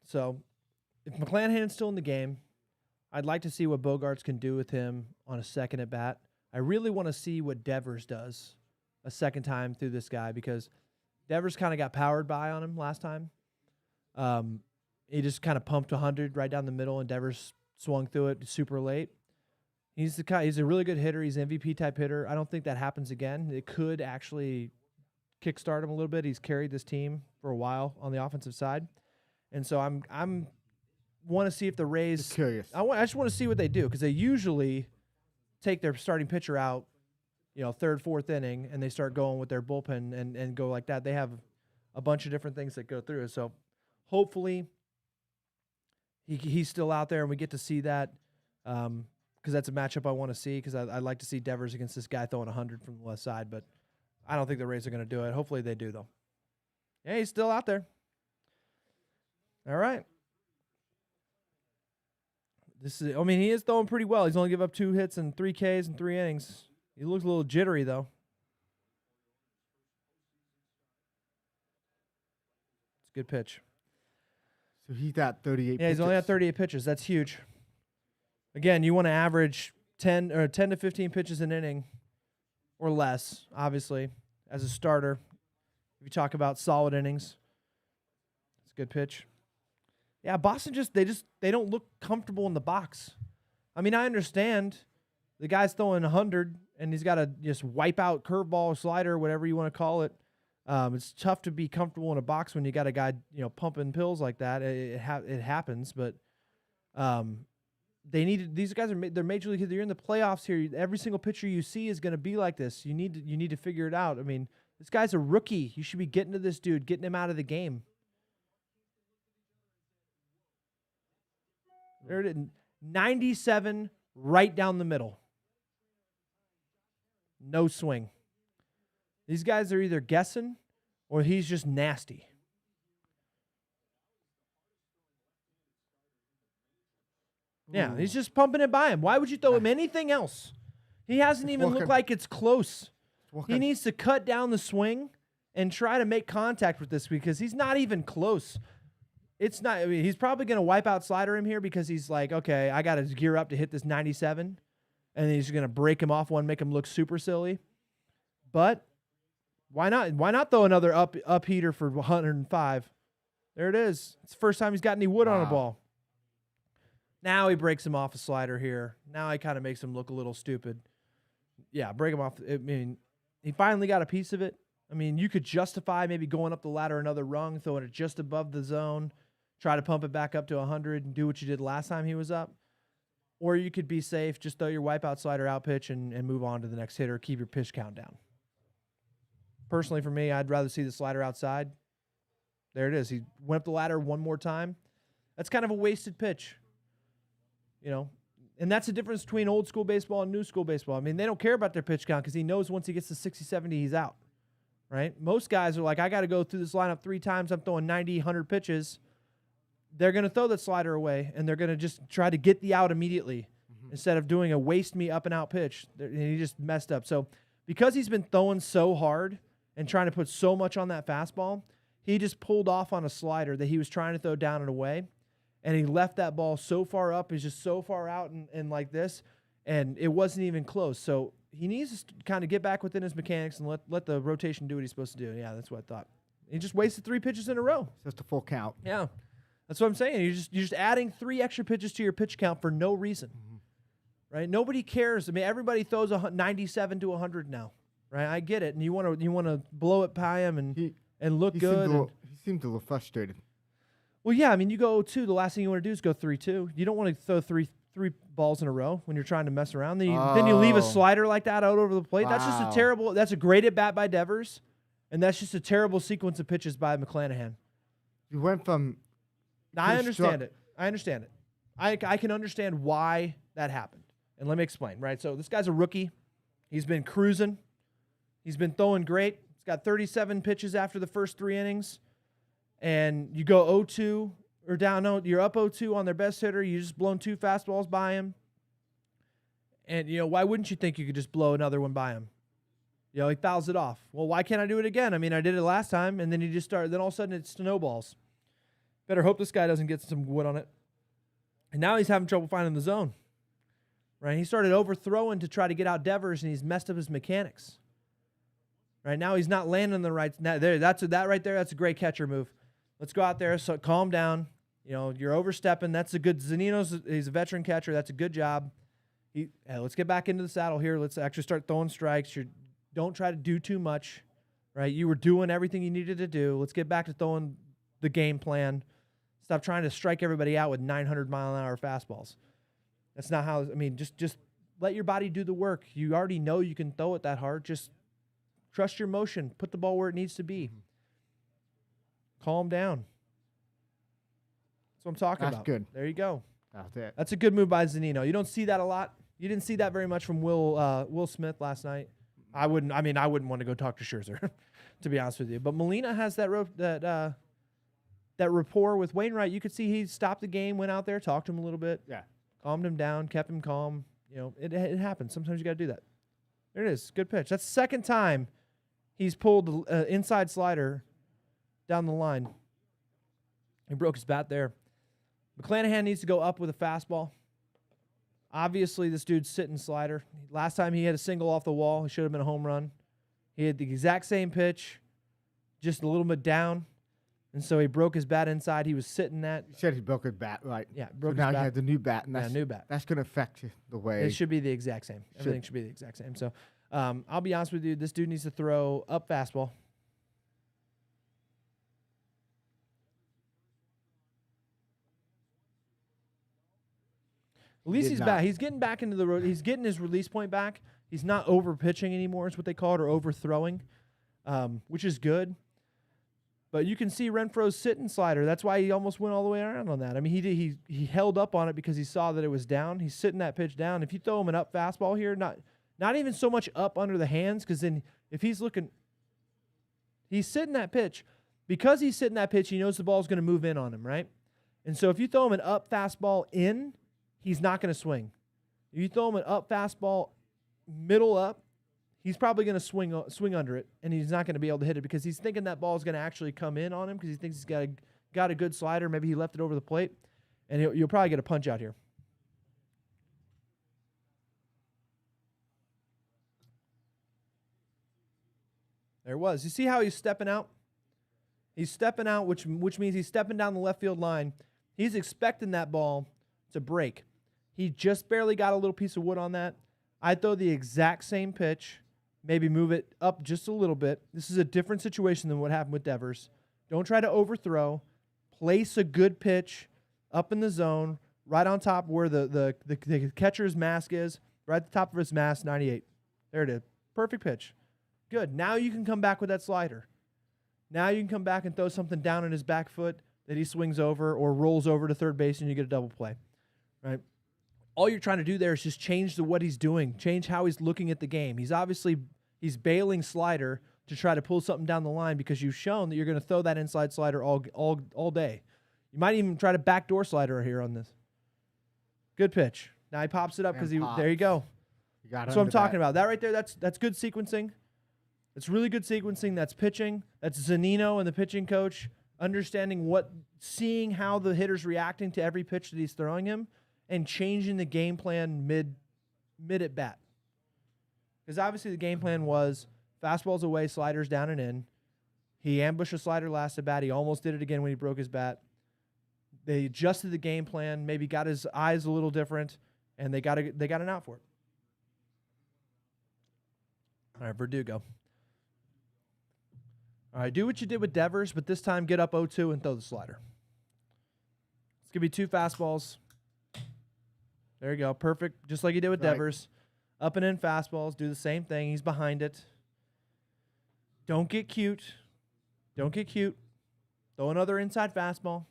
So, if McClanahan's still in the game, I'd like to see what Bogarts can do with him on a second at bat. I really want to see what Devers does a second time through this guy because Devers kind of got powered by on him last time. He just kind of pumped 100 right down the middle, and Devers swung through it super late. He's a really good hitter. He's an MVP type hitter. I don't think that happens again. It could actually kickstart him a little bit. He's carried this team for a while on the offensive side, and so I'm want to see if the Rays. Curious. I just want to see what they do because they usually take their starting pitcher out, third, fourth inning, and they start going with their bullpen and go like that. They have a bunch of different things that go through it. So hopefully he's still out there and we get to see that because that's a matchup I want to see because I'd like to see Devers against this guy throwing 100 from the left side, but I don't think the Rays are going to do it. Hopefully they do, though. Yeah, he's still out there. All right. He is throwing pretty well. He's only give up 2 hits and 3 Ks in 3 innings. He looks a little jittery, though. It's a good pitch. So he's at 38 Yeah, he's only at 38 pitches. That's huge. Again, you want to average 10 to 15 pitches an inning or less, obviously, as a starter. If you talk about solid innings, it's a good pitch. Yeah, Boston they don't look comfortable in the box. I mean, I understand the guy's throwing 100 and he's got to just wipe out curveball, slider, whatever you want to call it. It's tough to be comfortable in a box when you got a guy, pumping pills like that. It happens, but these guys they're major league. You're in the playoffs here. Every single pitcher you see is going to be like this. You need to figure it out. I mean, this guy's a rookie. You should be getting to this dude, getting him out of the game. There it is. 97 right down the middle. No swing. These guys are either guessing or he's just nasty. Yeah, he's just pumping it by him. Why would you throw him anything else? He hasn't even looked like it's close. He needs to cut down the swing and try to make contact with this because he's not even close. It's not. I mean, he's probably going to wipe out slider him here because he's like, okay, I got to gear up to hit this 97, and then he's going to break him off one, make him look super silly. But why not? Why not throw another up heater for 105? There it is. It's the first time he's got any wood on a ball. Now he breaks him off a slider here. Now he kind of makes him look a little stupid. Yeah, break him off. I mean, he finally got a piece of it. I mean, you could justify maybe going up the ladder another rung, throwing it just above the zone, try to pump it back up to 100 and do what you did last time he was up. Or you could be safe, just throw your wipeout slider out pitch and move on to the next hitter, keep your pitch count down. Personally, for me, I'd rather see the slider outside. There it is. He went up the ladder one more time. That's kind of a wasted pitch. And that's the difference between old school baseball and new school baseball. I mean, they don't care about their pitch count because he knows once he gets to 60, 70, he's out. Right? Most guys are like, I got to go through this lineup 3 times. I'm throwing 90, 100 pitches. They're going to throw that slider away, and they're going to just try to get the out immediately instead of doing a waste me up and out pitch. And he just messed up. So because he's been throwing so hard and trying to put so much on that fastball, he just pulled off on a slider that he was trying to throw down and away. And he left that ball so far up, he's just so far out and like this, and it wasn't even close. So he needs to kind of get back within his mechanics and let the rotation do what he's supposed to do. Yeah, that's what I thought. He just wasted 3 pitches in a row. Just a full count. Yeah, that's what I'm saying. You're just adding 3 extra pitches to your pitch count for no reason, right? Nobody cares. I mean, everybody throws 97 to 100 now, right? I get it, and you want to blow it by him and look good. He seemed a little frustrated. Well, yeah, I mean, you go 0-2. The last thing you want to do is go 3-2. You don't want to throw three balls in a row when you're trying to mess around. Then you leave a slider like that out over the plate. Wow. That's just a terrible. That's a great at bat by Devers, and that's just a terrible sequence of pitches by McClanahan. You went from. Now, I understand it. I can understand why that happened, and let me explain. Right, so this guy's a rookie. He's been cruising. He's been throwing great. He's got 37 pitches after the first 3 innings. And you go 0-2 or down, no, you're up 0-2 on their best hitter. You just blown 2 fastballs by him. And, why wouldn't you think you could just blow another one by him? He fouls it off. Well, why can't I do it again? I mean, I did it last time, and then you just start, then all of a sudden it snowballs. Better hope this guy doesn't get some wood on it. And now he's having trouble finding the zone. Right? He started overthrowing to try to get out Devers, and he's messed up his mechanics. Right now he's not landing the right. That right there, that's a great catcher move. Let's go out there, so calm down. You're overstepping. That's a good. He's a veteran catcher. That's a good job. Let's get back into the saddle here. Let's actually start throwing strikes. Don't try to do too much, right? You were doing everything you needed to do. Let's get back to throwing the game plan. Stop trying to strike everybody out with 900-mile-an-hour fastballs. That's not how. I mean, just let your body do the work. You already know you can throw it that hard. Just trust your motion. Put the ball where it needs to be. Calm down. That's what I'm talking That's about. good. There you go. That's it. That's a good move by Zunino. You don't see that a lot. You didn't see that very much from Will Smith last night. I wouldn't want to go talk to Scherzer, to be honest with you. But Molina has that rapport with Wainwright. You could see he stopped the game, went out there, talked to him a little bit, Yeah. calmed him down, kept him calm. You know, it happens. Sometimes you got to do that. There it is. Good pitch. That's the second time he's pulled inside slider down the line. He broke his bat there. McClanahan needs to go up with a fastball. Obviously, this dude's sitting slider. Last time he had a single off the wall. It should have been a home run. He had the exact same pitch, just a little bit down. And so he broke his bat inside. He was sitting that. You said he broke his bat, right? Yeah, So broke now his he bat. has the new bat, and that's, new bat. that's going to affect the way. It should be the exact same. Everything should be the exact same. So I'll be honest with you. This dude needs to throw up fastball. At least he's back. He's getting back into the road. He's getting his release point back. He's not over pitching anymore, is what they call it, or overthrowing, which is good. But you can see Renfroe's sitting slider. That's why he almost went all the way around on that. I mean, he held up on it because he saw that it was down. He's sitting that pitch down. If you throw him an up fastball here, not even so much up under the hands, because then if he's looking, he's sitting that pitch. Because he's sitting that pitch, he knows the ball's going to move in on him, right? And so if you throw him an up fastball in, he's not going to swing. If you throw him an up fastball middle up, he's probably going to swing under it, and he's not going to be able to hit it because he's thinking that ball is going to actually come in on him because he thinks he's got a good slider. Maybe he left it over the plate, and you'll probably get a punch out here. There it was. You see how he's stepping out? He's stepping out, which means he's stepping down the left field line. He's expecting that ball to break. He just barely got a little piece of wood on that. I'd throw the exact same pitch, maybe move it up just a little bit. This is a different situation than what happened with Devers. Don't try to overthrow. Place a good pitch up in the zone, right on top where the catcher's mask is, right at the top of his mask, 98. There it is. Perfect pitch. Good. Now you can come back with that slider. Now you can come back and throw something down in his back foot that he swings over or rolls over to third base and you get a double play, right? All you're trying to do there is just change what he's doing, change how he's looking at the game. He's bailing slider to try to pull something down the line because you've shown that you're going to throw that inside slider all day. You might even try to backdoor slider here on this. Good pitch. Now he pops it up because there you go. That's what I'm talking about. That right there, that's good sequencing. It's really good sequencing. That's pitching. That's Zunino and the pitching coach seeing how the hitter's reacting to every pitch that he's throwing him and changing the game plan mid at bat. Because obviously the game plan was fastballs away, sliders down and in. He ambushed a slider last at bat. He almost did it again when he broke his bat. They adjusted the game plan, maybe got his eyes a little different, and they got an out for it. All right, Verdugo. All right, do what you did with Devers, but this time get up 0-2 and throw the slider. It's going to be 2 fastballs. There you go. Perfect. Just like you did with Devers. Up and in fastballs. Do the same thing. He's behind it. Don't get cute. Don't get cute. Throw another inside fastball.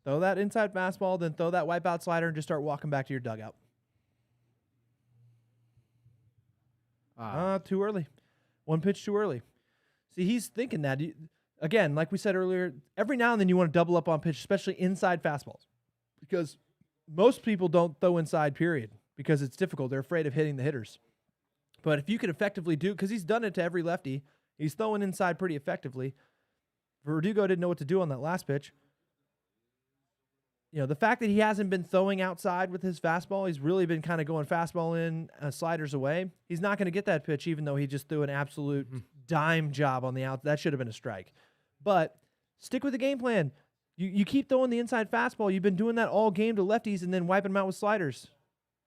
Throw that inside fastball, then throw that wipeout slider and just start walking back to your dugout. Too early. One pitch too early. See, he's thinking that. Again, like we said earlier, every now and then you want to double up on pitch, especially inside fastballs. Because most people don't throw inside, period, because it's difficult. They're afraid of hitting the hitters. But if you could effectively do, because he's done it to every lefty, he's throwing inside pretty effectively. Verdugo didn't know what to do on that last pitch. You know, the fact that he hasn't been throwing outside with his fastball, he's really been kind of going fastball in, sliders away. He's not going to get that pitch, even though he just threw an absolute dime job on the out. That should have been a strike. But stick with the game plan. You keep throwing the inside fastball. You've been doing that all game to lefties and then wiping them out with sliders.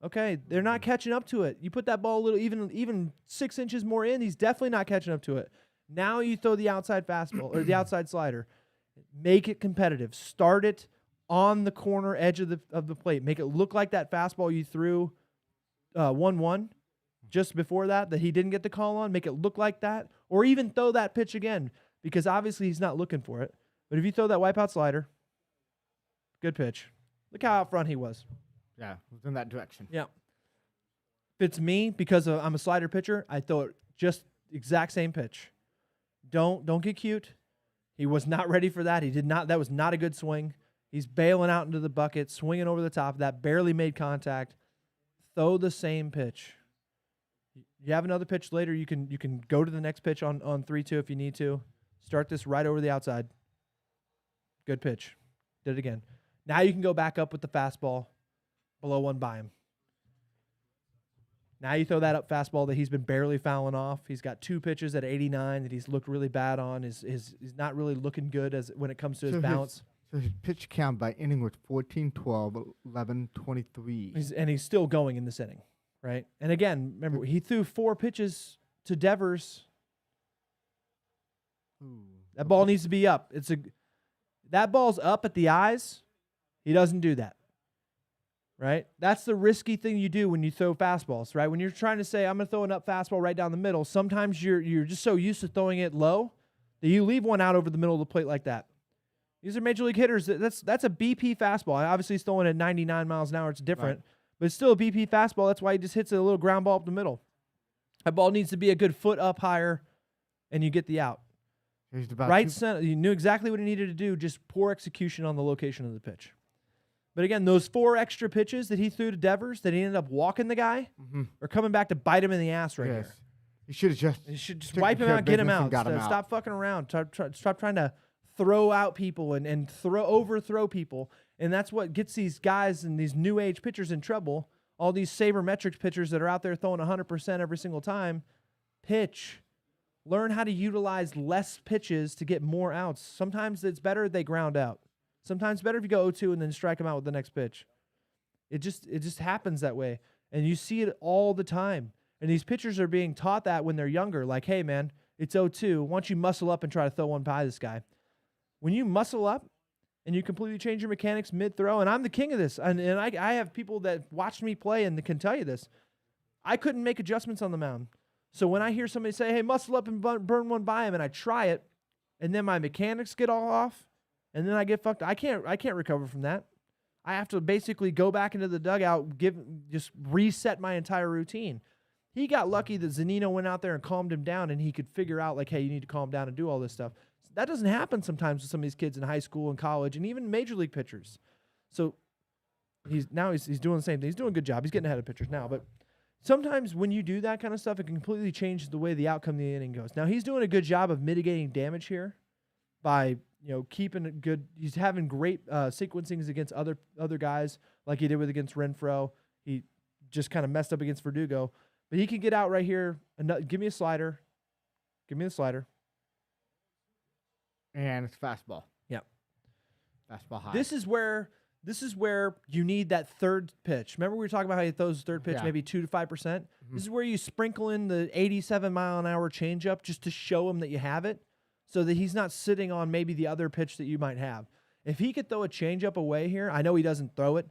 Okay, they're not catching up to it. You put that ball a little, even 6 inches more in, he's definitely not catching up to it. Now you throw the outside fastball or the outside slider. Make it competitive. Start it on the corner edge of the plate. Make it look like that fastball you threw 1-1. just before that he didn't get the call on, make it look like that, or even throw that pitch again, because obviously he's not looking for it. But if you throw that wipeout slider, good pitch. Look how out front he was. Yeah, it was in that direction. Yeah. If it's me, because I'm a slider pitcher, I throw it just exact same pitch. Don't get cute. He was not ready for that. He did not. That was not a good swing. He's bailing out into the bucket, swinging over the top of that, barely made contact. Throw the same pitch. You have another pitch later. You can go to the next pitch on 3-2 if you need to. Start this right over the outside. Good pitch. Did it again. Now you can go back up with the fastball below one by him. Now you throw that up fastball that he's been barely fouling off. He's got 2 pitches at 89 that he's looked really bad on. He's not really looking good as when it comes to his balance. So his pitch count by inning was 14, 12, 11, 23. He's still going in this inning, right? And again, remember, he threw 4 pitches to Devers. Ooh. That ball needs to be up. That ball's up at the eyes. He doesn't do that, right? That's the risky thing you do when you throw fastballs, right? When you're trying to say, I'm going to throw an up fastball right down the middle, sometimes you're just so used to throwing it low that you leave one out over the middle of the plate like that. These are major league hitters. That's a BP fastball. Obviously, he's throwing at 99 miles an hour. It's different, right, but it's still a BP fastball. That's why he just hits a little ground ball up the middle. That ball needs to be a good foot up higher, and you get the out. Right center. You knew exactly what he needed to do, just poor execution on the location of the pitch. But again, those 4 extra pitches that he threw to Devers that he ended up walking the guy are coming back to bite him in the ass right here. He should just wipe him out, get him out. Stop fucking around. Stop trying to throw out people and overthrow people. And that's what gets these guys and these new age pitchers in trouble. All these sabermetrics pitchers that are out there throwing 100% every single time. Pitch. Learn how to utilize less pitches to get more outs. Sometimes it's better they ground out. Sometimes it's better if you go 0-2 and then strike them out with the next pitch. It just happens that way. And you see it all the time. And these pitchers are being taught that when they're younger. Like, hey, man, it's 0-2. Why don't you muscle up and try to throw one by this guy? When you muscle up and you completely change your mechanics mid-throw, and I'm the king of this, and I have people that watched me play and can tell you this, I couldn't make adjustments on the mound. So when I hear somebody say, hey, muscle up and burn one by him, and I try it, and then my mechanics get all off, and then I get fucked, I can't recover from that. I have to basically go back into the dugout, just reset my entire routine. He got lucky that Zunino went out there and calmed him down, and he could figure out, like, hey, you need to calm down and do all this stuff. That doesn't happen sometimes with some of these kids in high school and college and even major league pitchers. So he's doing the same thing. He's doing a good job. He's getting ahead of pitchers now, but sometimes when you do that kind of stuff, it can completely change the way the outcome of the inning goes. Now, he's doing a good job of mitigating damage here by, keeping it good. He's having great sequencings against other guys like he did against Renfroe. He just kind of messed up against Verdugo. But he can get out right here. Give me a slider. Give me the slider. And it's fastball. Yep. Fastball high. This is where you need that third pitch. Remember we were talking about how he throws third pitch maybe 2 to 5%? This is where you sprinkle in the 87-mile-an-hour changeup just to show him that you have it so that he's not sitting on maybe the other pitch that you might have. If he could throw a changeup away here, I know he doesn't throw it.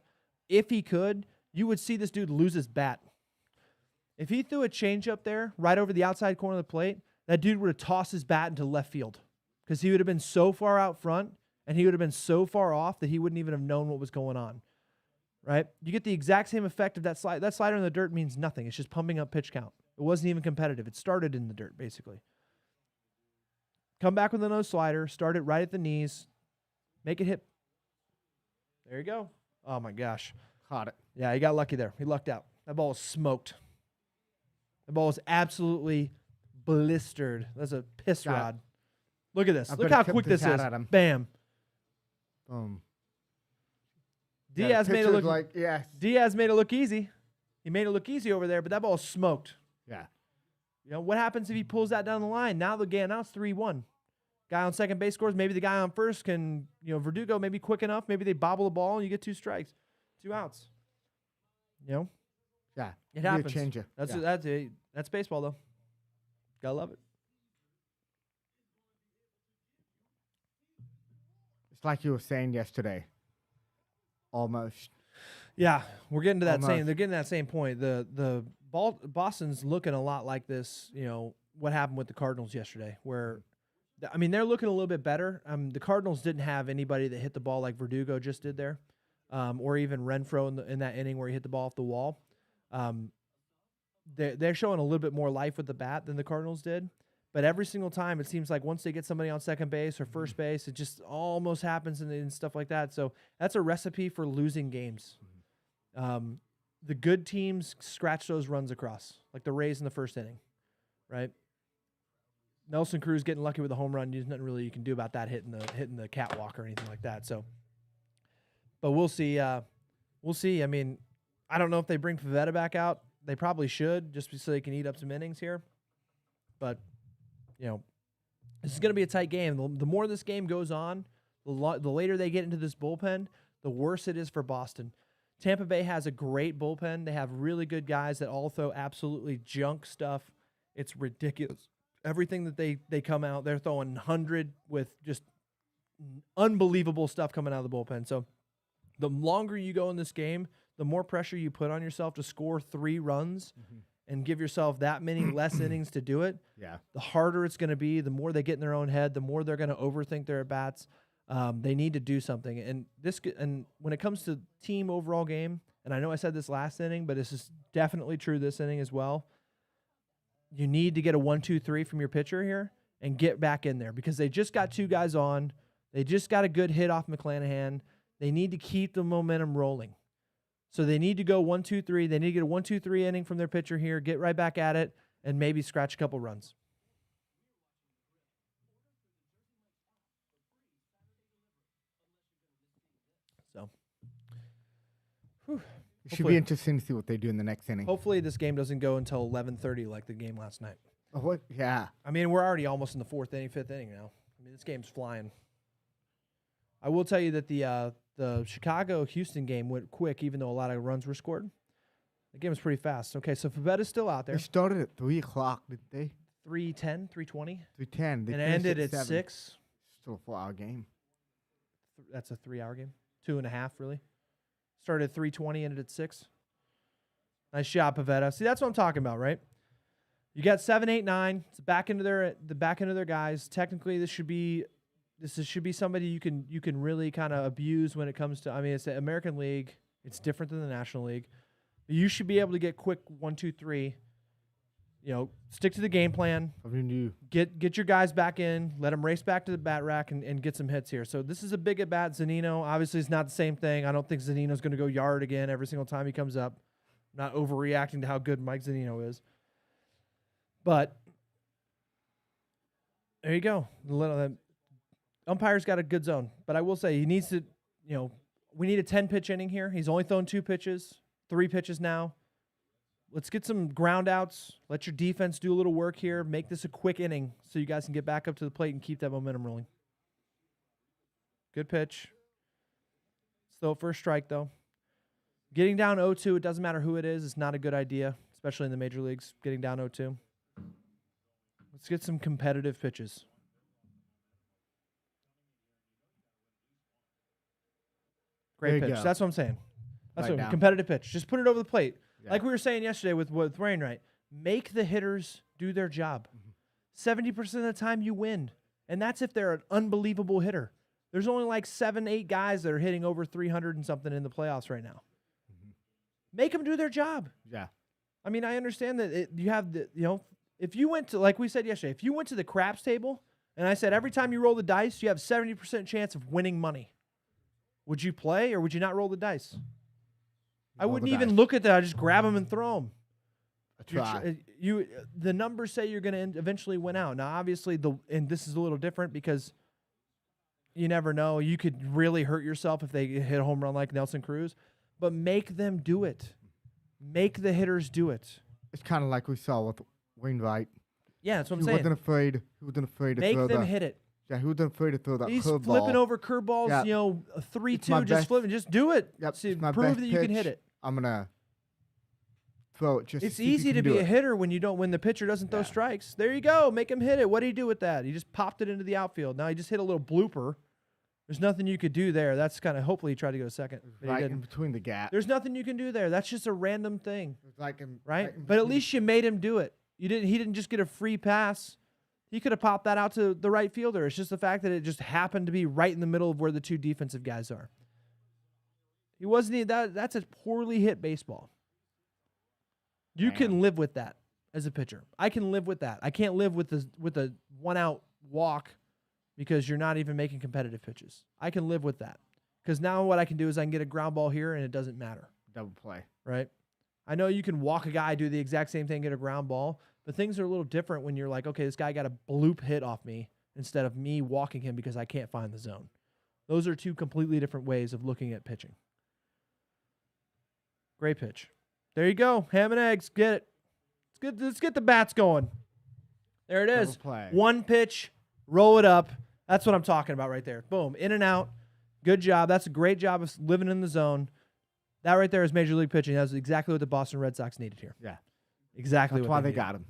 If he could, you would see this dude lose his bat. If he threw a changeup there right over the outside corner of the plate, that dude would have tossed his bat into left field because he would have been so far out front and he would have been so far off that he wouldn't even have known what was going on, right? You get the exact same effect of that slide. That slider in the dirt means nothing. It's just pumping up pitch count. It wasn't even competitive. It started in the dirt, basically. Come back with a nose slider. Start it right at the knees. Make it hit. There you go. Oh, my gosh. Caught it. Yeah, he got lucky there. He lucked out. That ball was smoked. The ball was absolutely blistered. That's a piss rod. Look at this. Look how quick this is. Bam. Boom. Diaz made it look Diaz made it look easy. He made it look easy over there, but that ball is smoked. Yeah. What happens if he pulls that down the line? Now it's 3-1. Guy on second base scores. Maybe the guy on first can, Verdugo maybe quick enough. Maybe they bobble the ball and you get 2 strikes, 2 outs. Yeah. It happens. Change it. That's baseball though. Gotta love it. It's like you were saying yesterday. Almost. Yeah, we're getting to that Almost. same. They're getting to that same point. Boston's looking a lot like this. You know what happened with the Cardinals yesterday, where I mean they're looking a little bit better. The Cardinals didn't have anybody that hit the ball like Verdugo just did there, or even Renfroe in that inning where he hit the ball off the wall. They're showing a little bit more life with the bat than the Cardinals did. But every single time, it seems like once they get somebody on second base or first base, it just almost happens and stuff like that. So that's a recipe for losing games. The good teams scratch those runs across, like the Rays in the first inning, right? Nelson Cruz getting lucky with a home run. There's nothing really you can do about that hitting the catwalk or anything like that. So, but we'll see. We'll see. I mean, I don't know if they bring Pivetta back out. They probably should, just so they can eat up some innings here. But you know, this is going to be a tight game. The more this game goes on, the later they get into this bullpen, the worse it is for Boston. Tampa Bay has a great bullpen. They have really good guys that all throw absolutely junk stuff. It's ridiculous. Everything that they come out, they're throwing 100 with just unbelievable stuff coming out of the bullpen. So the longer you go in this game, the more pressure you put on yourself to score 3 runs and give yourself that many less innings to do it. Yeah. The harder it's going to be, the more they get in their own head, the more they're going to overthink their at-bats. They need to do something. And when it comes to team overall game, and I know I said this last inning, but this is definitely true this inning as well. You need to get a 1-2-3 from your pitcher here and get back in there because they just got 2 guys on. They just got a good hit off McClanahan. They need to keep the momentum rolling. So they need to go 1-2-3. They need to get a 1-2-3 inning from their pitcher here, get right back at it, and maybe scratch a couple runs. So, It should be interesting to see what they do in the next inning. hopefully this game doesn't go until 11:30 like the game last night. Oh, what? Yeah. I mean, we're already almost in the 4th inning, 5th inning now. I mean, this game's flying. I will tell you that the Chicago-Houston game went quick, even though a lot of runs were scored. The game was pretty fast. Okay, so Favetta's still out there. They started at 3 o'clock, didn't they? 3:10, 3:20. 3:10. They And it finished ended at 7. 6. Still a 4-hour game. That's a 3-hour game. 2.5, really. Started at 3:20, ended at 6. Nice job, Pivetta. See, that's what I'm talking about, right? You got 7, 8, 9. It's the back end of their guys. Technically, this should be somebody you can really kind of abuse when it comes to. I mean, it's the American League. It's different than the National League. You should be able to get quick 1, 2, 3. You know, stick to the game plan. Get your guys back in. Let them race back to the bat rack and get some hits here. So this is a big at bat. Zunino, obviously, it's not the same thing. I don't think Zunino's going to go yard again every single time he comes up. Not overreacting to how good Mike Zunino is. But there you go. Umpire's got a good zone. But I will say he needs to, we need a 10-pitch inning here. He's only thrown 2 pitches, 3 pitches now. Let's get some ground outs. Let your defense do a little work here. Make this a quick inning so you guys can get back up to the plate and keep that momentum rolling. Good pitch. Still first strike, though. Getting down 0-2, it doesn't matter who it is. It's not a good idea, especially in the major leagues, getting down 0-2. Let's get some competitive pitches. Great pitch. That's what I'm saying. That's what competitive pitch. Just put it over the plate. Yeah. Like we were saying yesterday with Wainwright, make the hitters do their job. 70% of the time you win, and that's if they're an unbelievable hitter. There's only like 7, 8 guys that are hitting over 300 and something in the playoffs right now. Make them do their job. Yeah. I mean, I understand that you have if you went to, like we said yesterday, if you went to the craps table and I said every time you roll the dice, you have 70% chance of winning money, would you play or would you not roll the dice? I wouldn't even look at that. I just grab them and throw them. The numbers say you're going to eventually win out. Now, obviously, and this is a little different because you never know. You could really hurt yourself if they hit a home run like Nelson Cruz. But make them do it. Make the hitters do it. It's kind of like we saw with Wainwright. Yeah, that's what I'm saying. He wasn't afraid to make throw them hit it. Yeah, he wasn't afraid to throw that curveball. He's flipping over curveballs, 3-2, just flipping. Just do it. Yep, See, prove that you can hit it. I'm going to throw it just It's easy to be a hitter when the pitcher doesn't throw strikes. There you go. Make him hit it. What did he do with that? He just popped it into the outfield. Now he just hit a little blooper. There's nothing you could do there. That's kind of hopefully he tried to go second, but he Right in didn't. between the gap. There's nothing you can do there. That's just a random thing, It's like in, right? in But at between- least you made him do it. He didn't just get a free pass. He could have popped that out to the right fielder. It's just the fact that it just happened to be right in the middle of where the two defensive guys are. He wasn't that's a poorly hit baseball. You can live with that as a pitcher. I can live with that. I can't live with a 1-out walk because you're not even making competitive pitches. I can live with that. Because now what I can do is I can get a ground ball here and it doesn't matter. double play. Right? I know you can walk a guy, do the exact same thing, get a ground ball, but things are a little different when you're like, okay, this guy got a bloop hit off me instead of me walking him because I can't find the zone. Those are two completely different ways of looking at pitching. Great pitch. There you go. Ham and eggs. Get it. Let's get the bats going. There it is. Double play. One pitch. Roll it up. That's what I'm talking about right there. Boom. In and out. Good job. That's a great job of living in the zone. That right there is Major League pitching. That's exactly what the Boston Red Sox needed here. Yeah. Exactly That's what why they they needed. got him.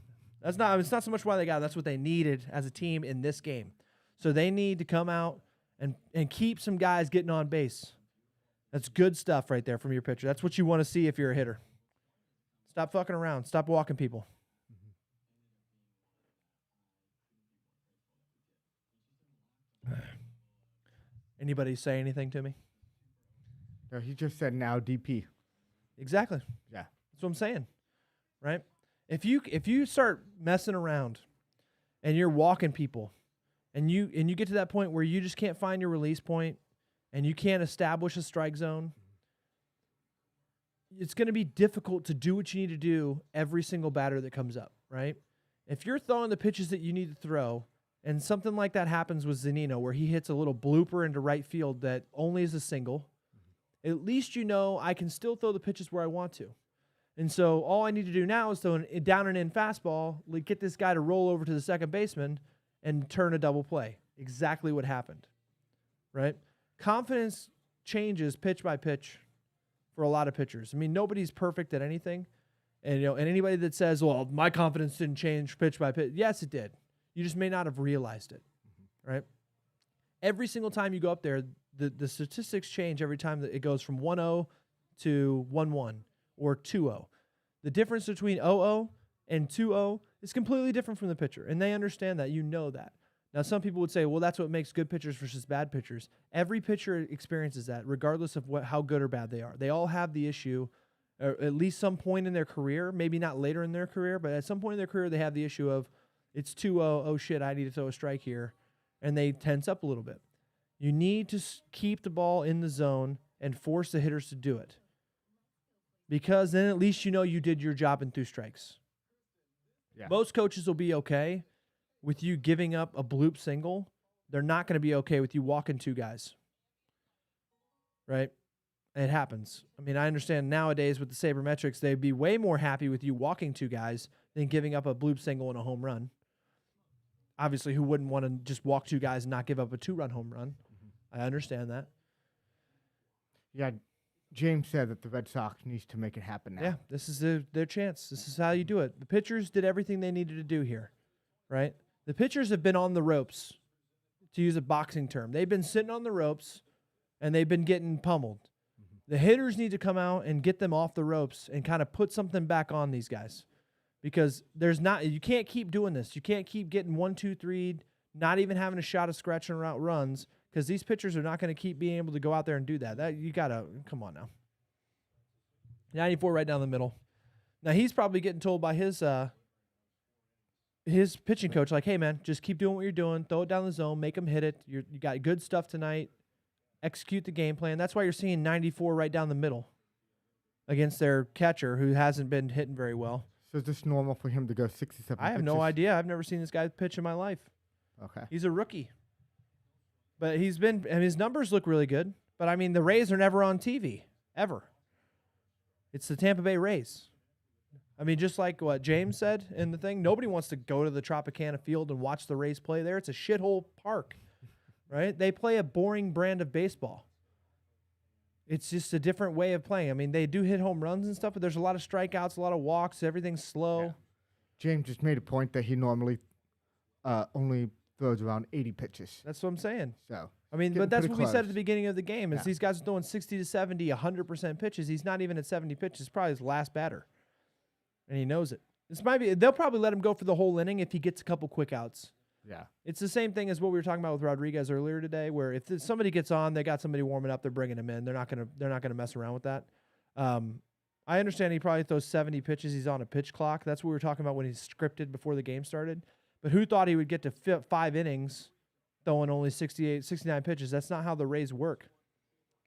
It's not so much why they got it. That's what they needed as a team in this game. So they need to come out and keep some guys getting on base. That's good stuff right there from your pitcher. That's what you want to see if you're a hitter. Stop fucking around. Stop walking people. Anybody say anything to me? No, he just said now DP. Exactly. Yeah. That's what I'm saying. Right? If you start messing around and you're walking people and you get to that point where you just can't find your release point and you can't establish a strike zone, it's going to be difficult to do what you need to do every single batter that comes up, right? If you're throwing the pitches that you need to throw and something like that happens with Zunino where he hits a little blooper into right field that only is a single, at least you know I can still throw the pitches where I want to. And so all I need to do now is throw a down and in fastball, get this guy to roll over to the second baseman and turn a double play. Exactly what happened, right? Confidence changes pitch by pitch for a lot of pitchers. I mean, nobody's perfect at anything. And anybody that says, well, my confidence didn't change pitch by pitch. Yes, it did. You just may not have realized it, right? Every single time you go up there, the statistics change every time that it goes from 1-0 to 1-1 or 2-0. The difference between 0-0 and 2-0 is completely different from the pitcher, and they understand that. You know that. Now, some people would say, well, that's what makes good pitchers versus bad pitchers. Every pitcher experiences that, regardless of how good or bad they are. They all have the issue, or at least some point in their career, maybe not later in their career, but at some point in their career, they have the issue of, it's 2-0, oh shit, I need to throw a strike here, and they tense up a little bit. You need to keep the ball in the zone and force the hitters to do it, because then at least you know you did your job and threw strikes. Yeah. Most coaches will be okay with you giving up a bloop single. They're not going to be okay with you walking two guys, right? It happens. I mean, I understand nowadays with the sabermetrics, they'd be way more happy with you walking two guys than giving up a bloop single and a home run. Obviously, who wouldn't want to just walk two guys and not give up a 2-run home run? I understand that. Yeah, James said that the Red Sox needs to make it happen now. Yeah, this is their chance. This is how you do it. The pitchers did everything they needed to do here, right? The pitchers have been on the ropes, to use a boxing term. They've been sitting on the ropes, and they've been getting pummeled. The hitters need to come out and get them off the ropes and kind of put something back on these guys, because you can't keep doing this. You can't keep getting 1, 2, 3, not even having a shot of scratching out runs, because these pitchers are not going to keep being able to go out there and do that. You got to come on now. 94 right down the middle. Now he's probably getting told by his pitching coach, like, hey man, just keep doing what you're doing, throw it down the zone, make them hit it. You got good stuff tonight. Execute the game plan. That's why you're seeing 94 right down the middle against their catcher, who hasn't been hitting very well. So is this normal for him to go 67 I have no idea. I've never seen this guy pitch in my life. Okay. He's a rookie. But his numbers look really good. But, I mean, the Rays are never on TV, ever. It's the Tampa Bay Rays. I mean, just like what James said in the thing, nobody wants to go to the Tropicana field and watch the Rays play there. It's a shithole park, right? They play a boring brand of baseball. It's just a different way of playing. I mean, they do hit home runs and stuff, but there's a lot of strikeouts, a lot of walks. Everything's slow. Yeah. James just made a point that he normally only throws around 80 pitches. That's what I'm saying. So I mean, Getting but that's pretty what we said at close. the beginning of the game. Is Yeah. these guys are throwing 60 to 70, 100% pitches. He's not even at 70 pitches. Probably his last batter, and he knows it. This might be. They'll probably let him go for the whole inning if he gets a couple quick outs. Yeah. It's the same thing as what we were talking about with Rodriguez earlier today, where if somebody gets on, they got somebody warming up, they're bringing him in. They're not gonna mess around with that. I understand he probably throws 70 pitches. He's on a pitch clock. That's what we were talking about when he's scripted before the game started. But who thought he would get to 5 innings throwing only 68, 69 pitches? That's not how the Rays work.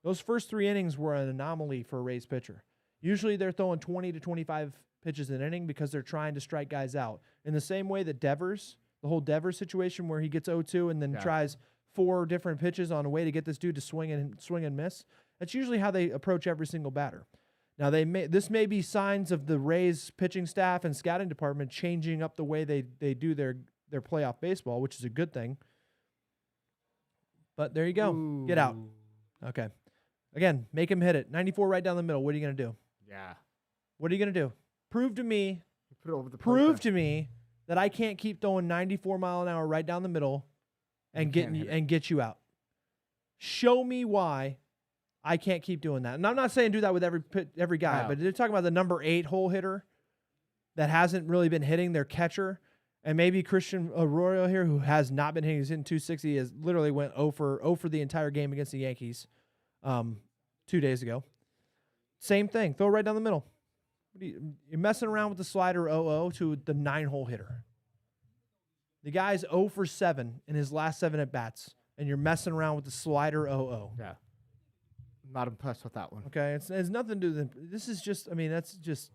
Those first 3 innings were an anomaly for a Rays pitcher. Usually they're throwing 20 to 25 pitches an inning because they're trying to strike guys out. In the same way that Devers, the whole Devers situation where he gets 0-2 and then tries 4 different pitches on a way to get this dude to swing and miss. That's usually how they approach every single batter. Now this may be signs of the Rays pitching staff and scouting department changing up the way they do their playoff baseball, which is a good thing. But there you go. Ooh. Get out. Okay. Again, make him hit it. 94 right down the middle. What are you going to do? Yeah. What are you going to do? Prove to me Put it over the plate Prove there. to me that I can't keep throwing 94 mile an hour right down the middle and get you out. Show me why I can't keep doing that. And I'm not saying do that with every guy, No. but they're talking about the number 8 hole hitter that hasn't really been hitting their catcher, and maybe Christian Arroyo here, who has not been hitting. He's hitting 260. Has literally went 0 for the entire game against the Yankees 2 days ago. Same thing. Throw it right down the middle. You're messing around with the slider 0-0 to the 9-hole hitter. The guy's 0 for 7 in his last 7 at bats, and you're messing around with the slider 0-0. Yeah. Not impressed with that one. Okay, it's nothing to do with this. Is just, I mean, that's just.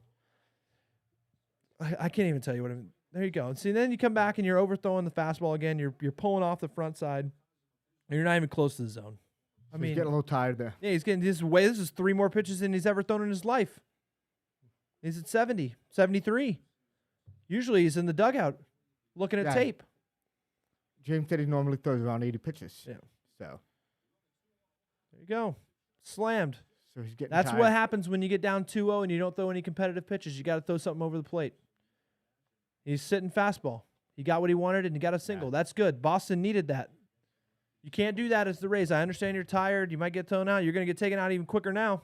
I can't even tell you what I mean. There you go. See, then you come back and you're overthrowing the fastball again. You're pulling off the front side, and you're not even close to the zone. I So mean, he's getting a little tired there. yeah, he's getting this way. This is 3 more pitches than he's ever thrown in his life. He's at 70, 73. Usually he's in the dugout looking at tape. James said he normally throws around 80 pitches. Yeah. So There you go. Slammed. he's getting That's tired. what happens when you get down 2-0 and you don't throw any competitive pitches. You got to throw something over the plate. He's sitting fastball. He got what he wanted and he got a single. That's good. Boston needed that. You can't do that as the Rays. I understand you're tired. You might get thrown out. You're going to get taken out even quicker now.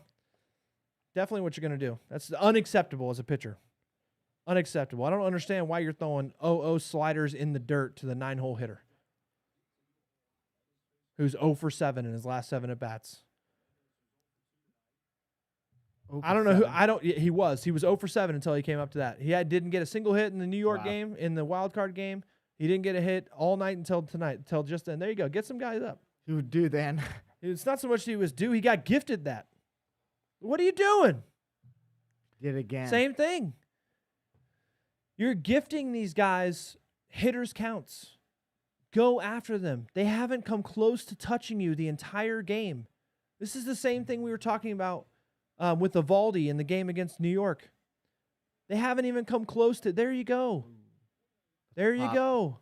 Definitely what you're going to do. That's unacceptable as a pitcher. Unacceptable. I don't understand why you're throwing 0-0 sliders in the dirt to the 9-hole hitter who's 0 for 7 in his last 7 at bats. I don't know who. He was 0 for 7 until he came up to that. He didn't get a single hit in the New York game, in the wild card game. He didn't get a hit all night until tonight, until just then. There you go. Get some guys up. He would do then. It's not so much he was due. He got gifted that. What are you doing? Did it again. Same thing. You're gifting these guys hitters counts. Go after them. They haven't come close to touching you the entire game. This is the same thing we were talking about with Evaldi in the game against New York. They haven't even come close to. There you go. There you go.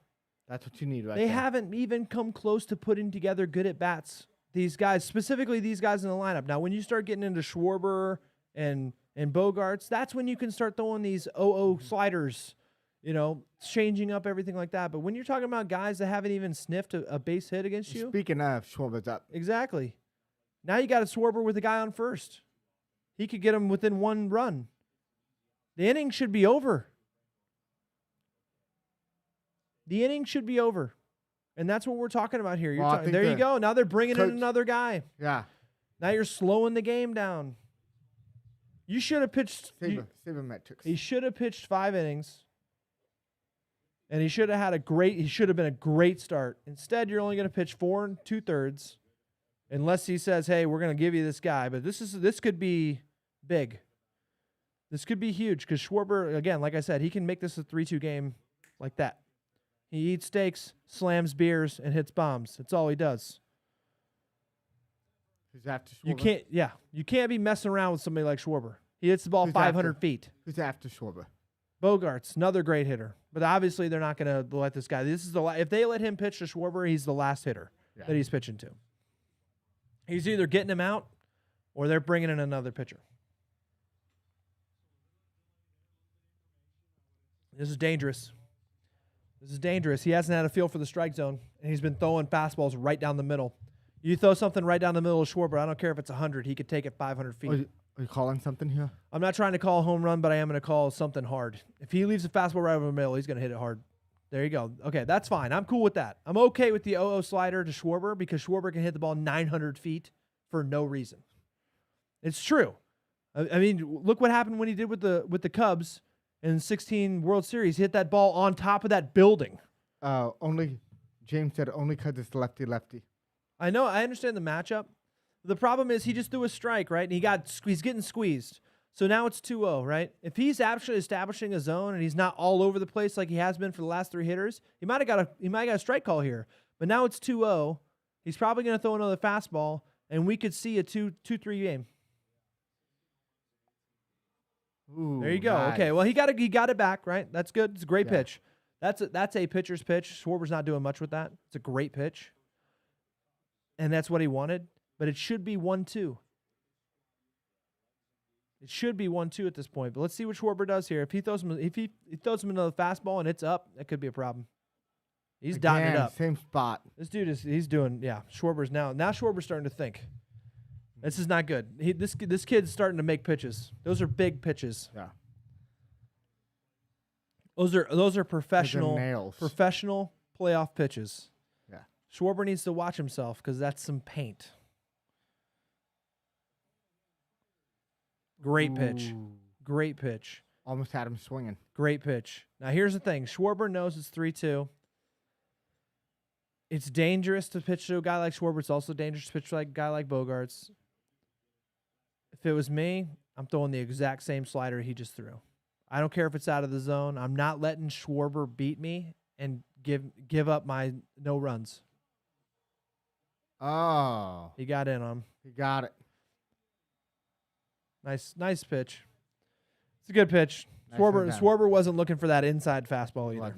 That's what you need right They there. haven't even come close to putting together good at bats. These guys, specifically these guys in the lineup. Now, when you start getting into Schwarber and Bogarts, that's when you can start throwing these 0-0 sliders, changing up everything like that. But when you're talking about guys that haven't even sniffed a base hit against you. Speaking of, Schwarber's up. Exactly. Now you got a Schwarber with a guy on first. He could get him within 1 run. The inning should be over. The inning should be over. And that's what we're talking about here. Well, I think there you the go. Now they're bringing in coach- another guy. Yeah. Now you're slowing the game down. You should have pitched. Sabermetrics. He should have pitched 5 innings. And he should have been a great start. Instead, you're only going to pitch 4 2/3, unless he says, "Hey, we're going to give you this guy." But this could be big. This could be huge because Schwarber, again, like I said, he can make this a 3-2 game like that. He eats steaks, slams beers, and hits bombs. That's all he does. Who's after Schwarber? You can't be messing around with somebody like Schwarber. He hits the ball Who's 500 after? feet. Who's after Schwarber? Bogarts, another great hitter. But obviously they're not going to let this guy. If they let him pitch to Schwarber, he's the last hitter that he's pitching to. He's either getting him out or they're bringing in another pitcher. This is dangerous. This is dangerous. He hasn't had a feel for the strike zone, and he's been throwing fastballs right down the middle. You throw something right down the middle of Schwarber. I don't care if it's 100. He could take it 500 feet. Are you calling something here? I'm not trying to call a home run, but I am going to call something hard. If he leaves a fastball right over the middle, he's going to hit it hard. There you go. Okay, that's fine. I'm cool with that. I'm okay with the 0-0 slider to Schwarber because Schwarber can hit the ball 900 feet for no reason. It's true. I mean, look what happened when he did with the Cubs in 16 World Series. He hit that ball on top of that building. James said only because it's lefty-lefty. I know. I understand the matchup. The problem is he just threw a strike, right? And he's getting squeezed. So now it's 2-0, right? If he's actually establishing a zone and he's not all over the place like he has been for the last 3 hitters, he might have got a strike call here. But now it's 2-0. He's probably going to throw another fastball, and we could see a 2-3 game. Ooh, there you go. nice. Okay, well he got it back, right? That's good. It's a great pitch. That's a pitcher's pitch. Schwarber's not doing much with that. It's a great pitch, and that's what he wanted. But it should be 1-2. It should be 1-2 at this point. But let's see what Schwarber does here. If he throws him another fastball and it's up, that could be a problem. He's dotting it up. Same spot. This dude he's doing Schwarber's now Schwarber's starting to think. This is not good. This kid's starting to make pitches. Those are big pitches. Yeah. Those are professional nails. professional playoff pitches. Yeah. Schwarber needs to watch himself because that's some paint. Great pitch. Great pitch. Almost had him swinging. Great pitch. Now, here's the thing. Schwarber knows it's 3-2. It's dangerous to pitch to a guy like Schwarber. It's also dangerous to pitch to a guy like Bogarts. If it was me, I'm throwing the exact same slider he just threw. I don't care if it's out of the zone. I'm not letting Schwarber beat me and give up my no runs. Oh. He got in on him. He got it. Nice pitch. It's a good pitch. Schwarber wasn't looking for that inside fastball either.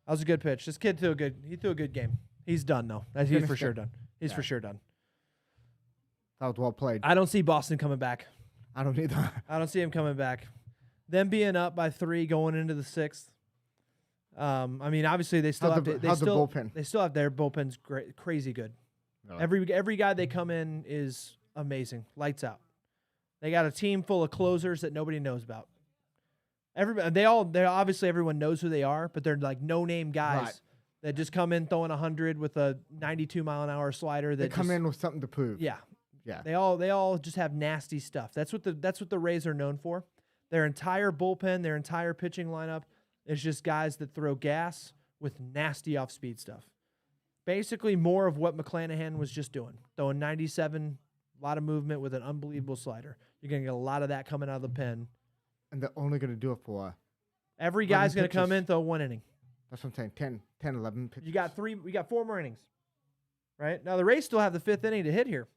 That was a good pitch. This kid threw a good game. He's done though. He's for sure done. He's for sure done. That was well played. I don't see Boston coming back. I don't either. I don't see him coming back. Them being up by 3 going into the 6th. I mean, obviously they still How's the bullpen? They still have their bullpen's crazy good. Really? Every guy they come in is amazing. Lights out. They got a team full of closers that nobody knows about. Obviously everyone knows who they are, but they're like no-name guys that just come in throwing 100 with a 92-mile-an-hour slider. They come in with something to prove. Yeah. Yeah. They all just have nasty stuff. That's what the Rays are known for. Their entire bullpen, their entire pitching lineup is just guys that throw gas with nasty off-speed stuff. Basically more of what McClanahan was just doing. Throwing 97, a lot of movement with an unbelievable slider. You're going to get a lot of that coming out of the pen. And they're only going to do it for every guy's going to come in, throw 1 inning. That's what I'm saying. 10, 11 pitches. We got 4 more innings. Right? Now the Rays still have the 5th inning to hit here.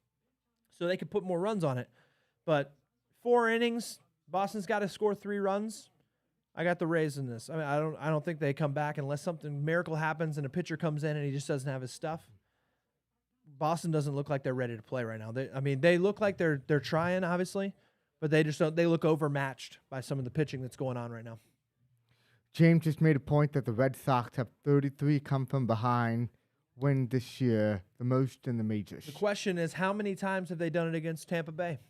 So they could put more runs on it. But 4 innings, Boston's got to score 3 runs. I got the Rays in this. I mean, I don't think they come back unless something miracle happens and a pitcher comes in and he just doesn't have his stuff. Boston doesn't look like they're ready to play right now. They look like they're trying, obviously, but they just don't. They look overmatched by some of the pitching that's going on right now. James just made a point that the Red Sox have 33 come from behind win this year, the most in the majors. The question is, how many times have they done it against Tampa Bay?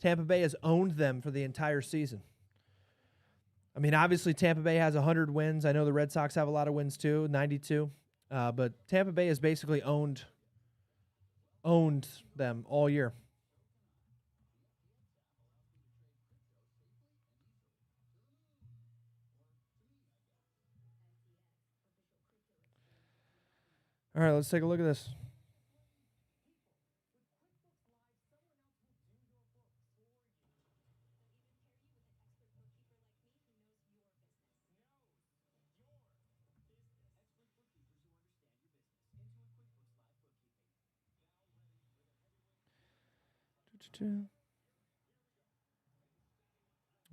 Tampa Bay has owned them for the entire season. I mean, obviously, Tampa Bay has 100 wins. I know the Red Sox have a lot of wins too, 92. But Tampa Bay has basically owned them all year. All right, let's take a look at this. All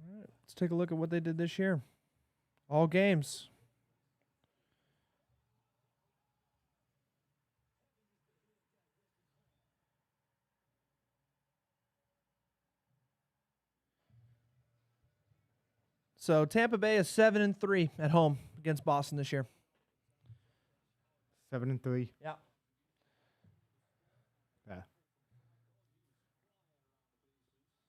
right, let's take a look at what they did this year. All games. So Tampa Bay is 7-3 at home against Boston this year. 7-3. Yeah.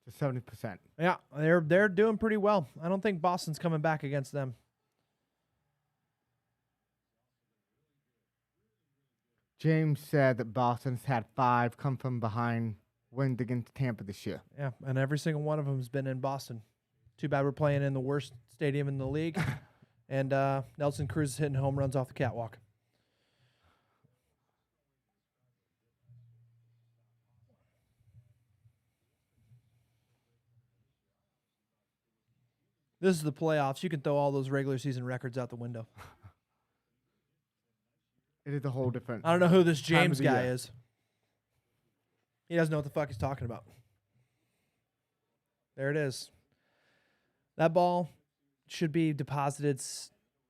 to 70%. Yeah, they're doing pretty well. I don't think Boston's coming back against them. James said that Boston's had 5 come from behind wins against Tampa this year. Yeah, and every single one of them has been in Boston. Too bad we're playing in the worst stadium in the league. And Nelson Cruz is hitting home runs off the catwalk. This is the playoffs. You can throw all those regular season records out the window. It is a whole different. I don't know who this time of James the guy year. is. He doesn't know what the fuck he's talking about. There it is. That ball should be deposited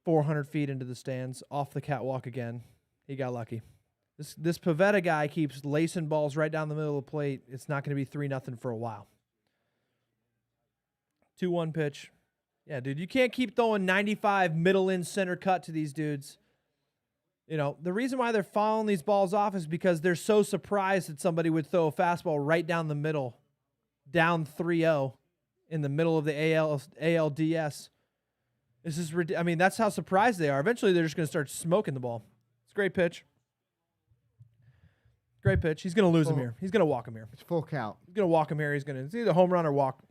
400 feet into the stands, off the catwalk again. He got lucky. This Pavetta guy keeps lacing balls right down the middle of the plate. It's not going to be 3-0 for a while. 2-1 pitch. Yeah, dude, you can't keep throwing 95 middle in center cut to these dudes. You know, the reason why they're fouling these balls off is because they're so surprised that somebody would throw a fastball right down the middle, down 3-0 in the middle of the ALDS. This is, I mean, that's how surprised they are. Eventually, they're just going to start smoking the ball. It's a great pitch. Great pitch. He's going to lose him here. He's going to walk him here. It's full count. He's going to walk him here. It's either home run or walk.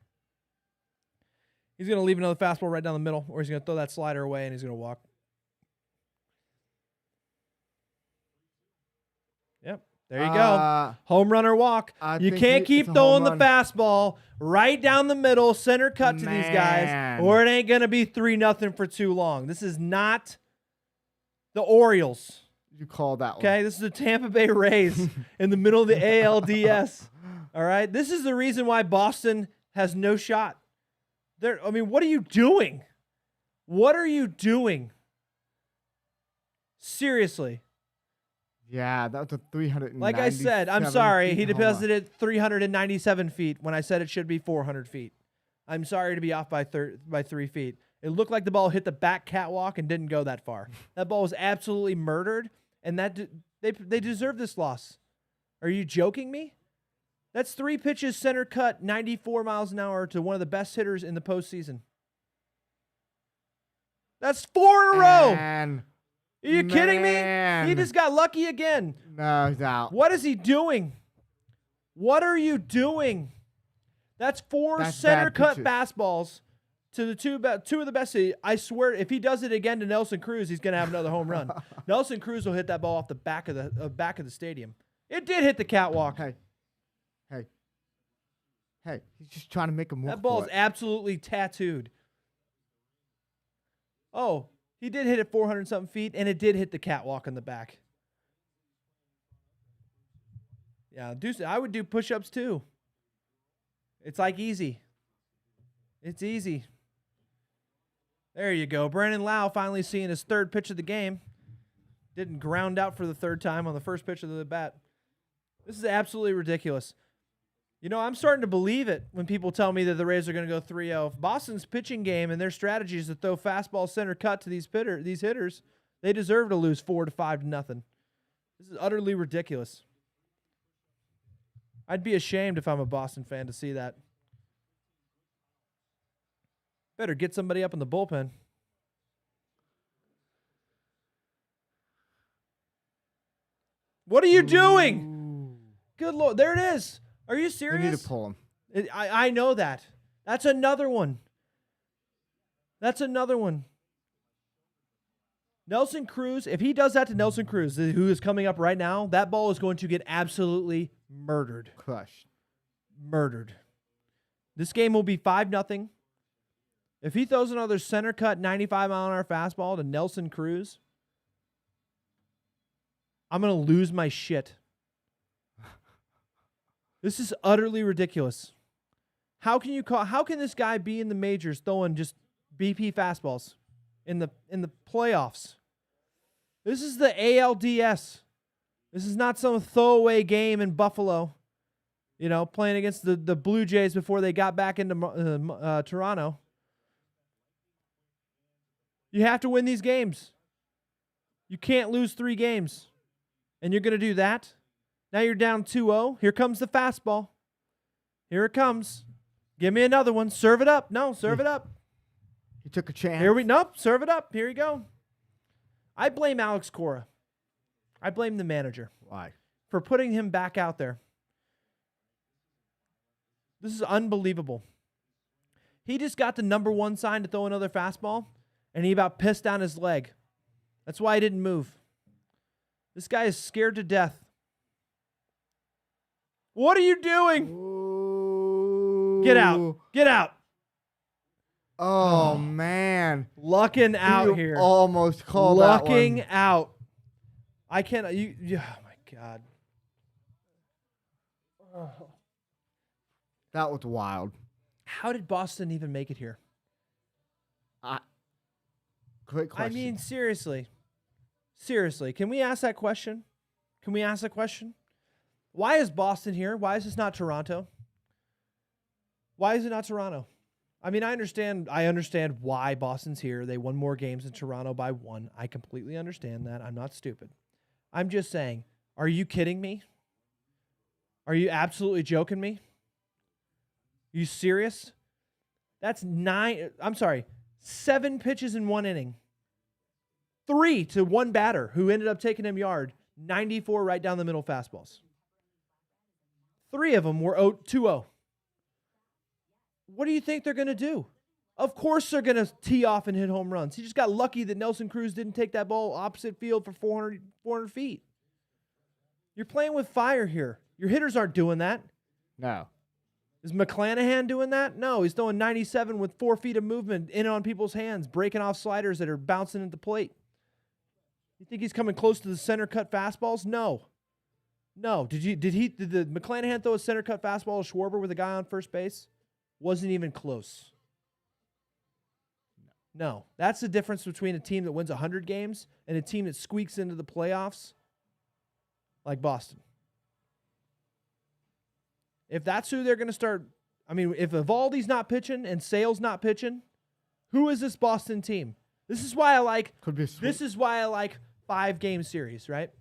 He's going to leave another fastball right down the middle, or he's going to throw that slider away and he's going to walk. Yep. There you go. Home run or walk. You can't keep throwing the fastball right down the middle, center cut to these guys, or it ain't going to be 3-0 for too long. This is not the Orioles. You call that one. Okay, this is the Tampa Bay Rays in the middle of the ALDS. All right? This is the reason why Boston has no shot. I mean, what are you doing? What are you doing? Seriously. Yeah, that was a 397. Like I said, I'm sorry. He home run. deposited 397 feet when I said it should be 400 feet. I'm sorry to be off by 3 feet. It looked like the ball hit the back catwalk and didn't go that far. That ball was absolutely murdered, and they deserve this loss. Are you joking me? That's 3 pitches, center cut, 94 miles an hour to one of the best hitters in the postseason. That's 4 in a row. Man. Are you kidding me? He just got lucky again. No, he's out. What is he doing? What are you doing? That's 4 center cut fastballs to the two of the best. I swear, if he does it again to Nelson Cruz, he's gonna have another home run. Nelson Cruz will hit that ball off the back of the stadium. It did hit the catwalk. Hey, he's just trying to make him work. That ball is absolutely tattooed. Oh, he did hit it 400-something feet, and it did hit the catwalk in the back. Yeah, I would do push-ups too. It's like easy. It's easy. There you go. Brandon Lau finally seeing his 3rd pitch of the game. Didn't ground out for the 3rd time on the first pitch of the bat. This is absolutely ridiculous. You know, I'm starting to believe it when people tell me that the Rays are going to go 3-0. If Boston's pitching game and their strategy is to throw fastball center cut to these hitters, they deserve to lose 4-5-0. This is utterly ridiculous. I'd be ashamed if I'm a Boston fan to see that. Better get somebody up in the bullpen. What are you doing? Good Lord. There it is. Are you serious? They need to pull him. I know that. That's another one. That's another one. Nelson Cruz, if he does that to Nelson Cruz, who is coming up right now, that ball is going to get absolutely murdered. Crushed. Murdered. This game will be 5-0. If he throws another center cut 95-mile-an-hour fastball to Nelson Cruz, I'm going to lose my shit. This is utterly ridiculous. How can this guy be in the majors throwing just BP fastballs in the playoffs? This is the ALDS. This is not some throwaway game in Buffalo. You know, playing against the Blue Jays before they got back into Toronto. You have to win these games. You can't lose 3 games. And you're going to do that? Now you're down 2-0. Here comes the fastball. Here it comes. Give me another one. Serve it up. No, serve it up. He took a chance. Nope, serve it up. Here you go. I blame Alex Cora. I blame the manager. Why? For putting him back out there. This is unbelievable. He just got the number 1 sign to throw another fastball, and he about pissed down his leg. That's why he didn't move. This guy is scared to death. What are you doing? Ooh. Get out. Get out. Oh, man. Lucking out You here. Almost called that one. Lucking out. I can't. Oh, my God. Oh. That was wild. How did Boston even make it here? Great question. I mean, seriously. Seriously. Can we ask that question? Can we ask that question? Why is Boston here? Why is this not Toronto? Why is it not Toronto? I mean, I understand why Boston's here. They won more games than Toronto by 1. I completely understand that. I'm not stupid. I'm just saying, are you kidding me? Are you absolutely joking me? Are you serious? That's 7 pitches in 1 inning. 3 to 1 batter who ended up taking him yard. 94 right down the middle fastballs. 3 of them were 2-0. What do you think they're going to do? Of course they're going to tee off and hit home runs. He just got lucky that Nelson Cruz didn't take that ball opposite field for 400 feet. You're playing with fire here. Your hitters aren't doing that. No. Is McClanahan doing that? No, he's throwing 97 with 4 feet of movement in on people's hands, breaking off sliders that are bouncing at the plate. You think he's coming close to the center cut fastballs? No. No. Did the McClanahan throw a center cut fastball to Schwarber with a guy on first base? Wasn't even close. No. That's the difference between a team that wins 100 games and a team that squeaks into the playoffs like Boston. If that's who they're going to start, I mean, if Evaldi's not pitching and Sale's not pitching, who is this Boston team? This is why I like 5-game series, right?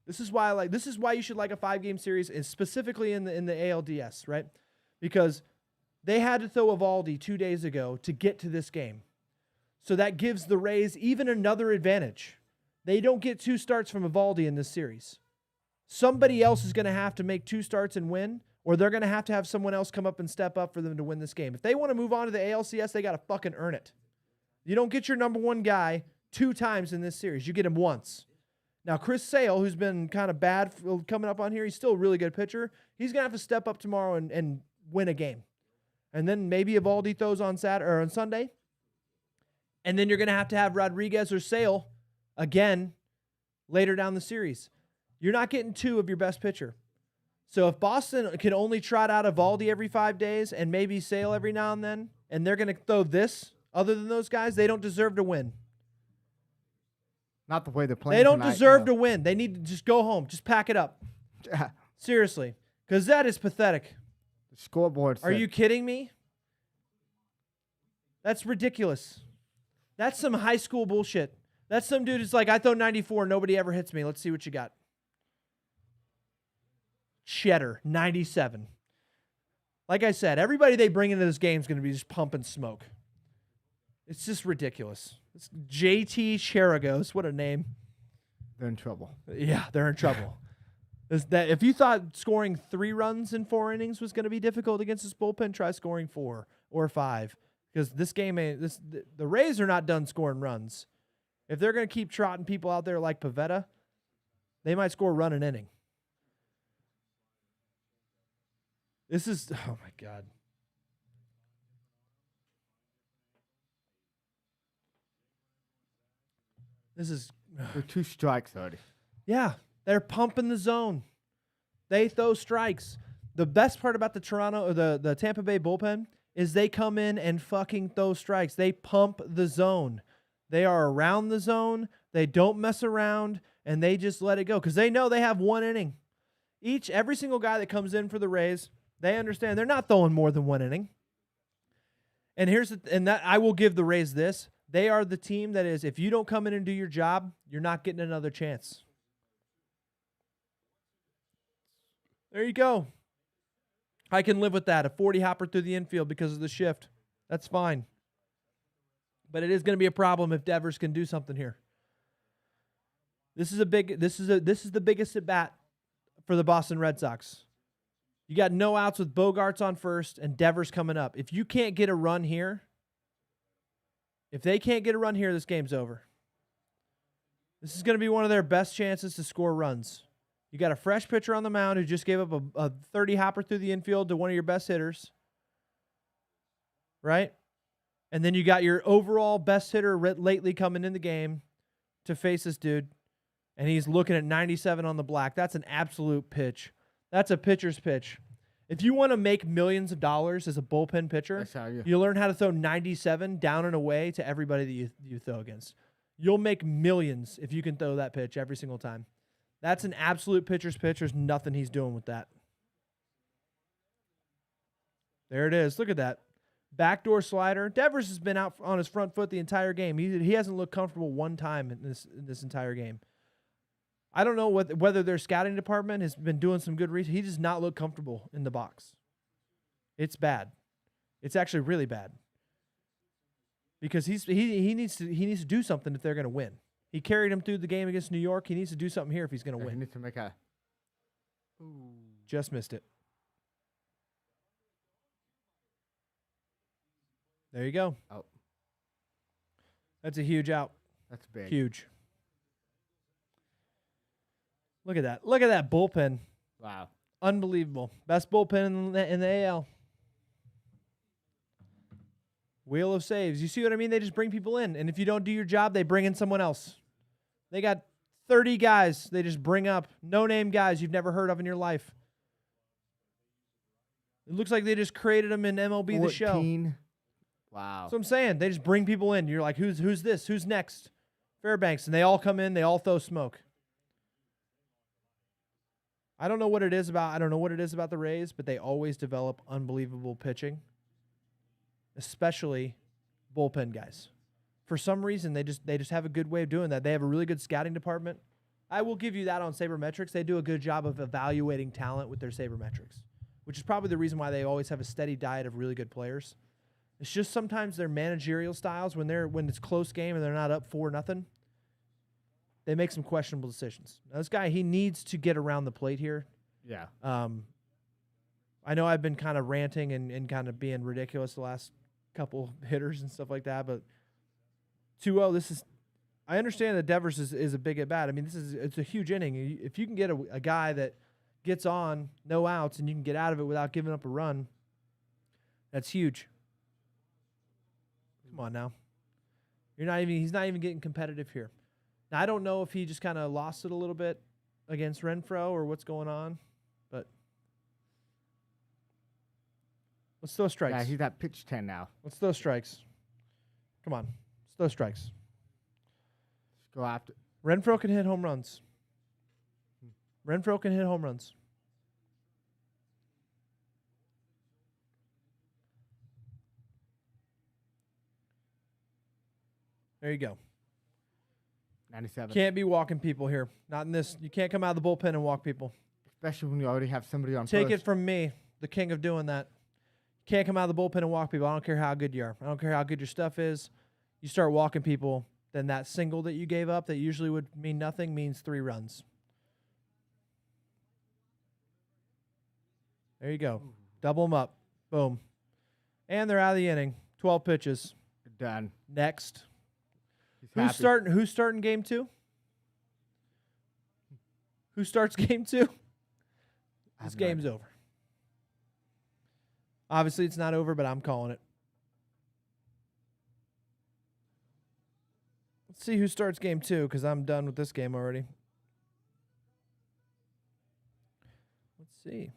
This is why you should like a 5-game series, and specifically in the ALDS, right? Because they had to throw Evaldi 2 days ago to get to this game. So that gives the Rays even another advantage. They don't get 2 starts from Evaldi in this series. Somebody else is going to have to make 2 starts and win, or they're going to have someone else come up and step up for them to win this game. If they want to move on to the ALCS, they got to fucking earn it. You don't get your number 1 guy 2 times in this series. You get him once. Now, Chris Sale, who's been kind of bad coming up on here, he's still a really good pitcher. He's going to have to step up tomorrow and win a game. And then maybe Evaldi throws on Saturday or on Sunday. And then you're going to have Rodriguez or Sale again later down the series. You're not getting 2 of your best pitcher. So if Boston can only trot out Evaldi every 5 days and maybe Sale every now and then, and they're going to throw this other than those guys, they don't deserve to win. Not the way they're playing. They don't tonight, deserve to win. They need to just go home. Just pack it up. Seriously. Because that is pathetic. The scoreboard said, Are you kidding me? That's ridiculous. That's some high school bullshit. That's some dude who's like, I throw 94, nobody ever hits me. Let's see what you got. Cheddar, 97. Like I said, everybody they bring into this game is going to be just pumping smoke. It's just ridiculous. It's JT Cheragos. What a name. They're in trouble. Yeah, they're in trouble. If you thought scoring 3 runs in 4 innings was going to be difficult against this bullpen, try scoring 4 or 5. Because this game, the Rays are not done scoring runs. If they're going to keep trotting people out there like Pivetta, they might score a run an inning. This is, oh my God. This is. They're 2 strikes already. Yeah, they're pumping the zone. They throw strikes. The best part about the Toronto or the Tampa Bay bullpen is they come in and fucking throw strikes. They pump the zone. They are around the zone. They don't mess around, and they just let it go because they know they have 1 inning. Every single guy that comes in for the Rays, they understand they're not throwing more than 1 inning. And I will give the Rays this. They are the team that is, if you don't come in and do your job, you're not getting another chance. There you go. I can live with that. A 40 hopper through the infield because of the shift. That's fine. But it is going to be a problem if Devers can do something here. This is the biggest at bat for the Boston Red Sox. You got no outs with Bogarts on first and Devers coming up. If you can't get a run here, if they can't get a run here, this game's over. This is going to be one of their best chances to score runs. You got a fresh pitcher on the mound who just gave up a 30 hopper through the infield to one of your best hitters. Right? And then you got your overall best hitter lately coming in the game to face this dude. And he's looking at 97 on the black. That's an absolute pitch. That's a pitcher's pitch. If you want to make millions of dollars as a bullpen pitcher, you learn how to throw 97 down and away to everybody that you throw against. You'll make millions if you can throw that pitch every single time. That's an absolute pitcher's pitch. There's nothing he's doing with that. There it is. Look at that. Backdoor slider. Devers has been out on his front foot the entire game. He hasn't looked comfortable one time in this entire game. I don't know whether their scouting department has been doing some good research. He does not look comfortable in the box. It's bad. It's actually really bad. Because he needs to do something if they're going to win. He carried him through the game against New York. He needs to do something here if he's going to win. He needs to make a. Ooh. Just missed it. There you go. Oh. That's a huge out. That's big. Huge. Look at that. Look at that bullpen. Wow. Unbelievable. Best bullpen in the AL. Wheel of saves. You see what I mean? They just bring people in. And if you don't do your job, they bring in someone else. They got 30 guys they just bring up. No-name guys you've never heard of in your life. It looks like they just created them in MLB 14. The Show. Wow. That's what I'm saying. They just bring people in. You're like, who's this? Who's next? Fairbanks. And they all come in. They all throw smoke. I don't know what it is about the Rays, but they always develop unbelievable pitching, especially bullpen guys. For some reason, they just have a good way of doing that. They have a really good scouting department. I will give you that on sabermetrics. They do a good job of evaluating talent with their sabermetrics, which is probably the reason why they always have a steady diet of really good players. It's just sometimes their managerial styles when it's close game and they're not up 4-0, they make some questionable decisions. Now, this guy, he needs to get around the plate here. Yeah. I know I've been kind of ranting and kind of being ridiculous the last couple hitters and stuff like that, but 2-0, I understand that Devers is a big at bat. I mean, it's a huge inning. If you can get a guy that gets on, no outs, and you can get out of it without giving up a run, that's huge. Come on now. He's not even getting competitive here. Now, I don't know if he just kind of lost it a little bit against Renfroe or what's going on, but let's throw strikes. Yeah, he's at pitch 10 now. Let's throw strikes. Come on. Let's throw strikes. Let's go after. Renfroe can hit home runs. Renfroe can hit home runs. There you go. 97. Can't be walking people here. Not in this. You can't come out of the bullpen and walk people. Especially when you already have somebody on Take first. it from me, the king of doing that. You can't come out of the bullpen and walk people. I don't care how good you are. I don't care how good your stuff is. You start walking people, then that single that you gave up that usually would mean nothing means 3 runs. There you go. Double them up. Boom. And they're out of the inning. 12 pitches. Done. Next. He's Who's starting game 2? Who starts game 2? This game's over. Obviously, it's not over, but I'm calling it. Let's see who starts game 2, because I'm done with this game already. Let's see.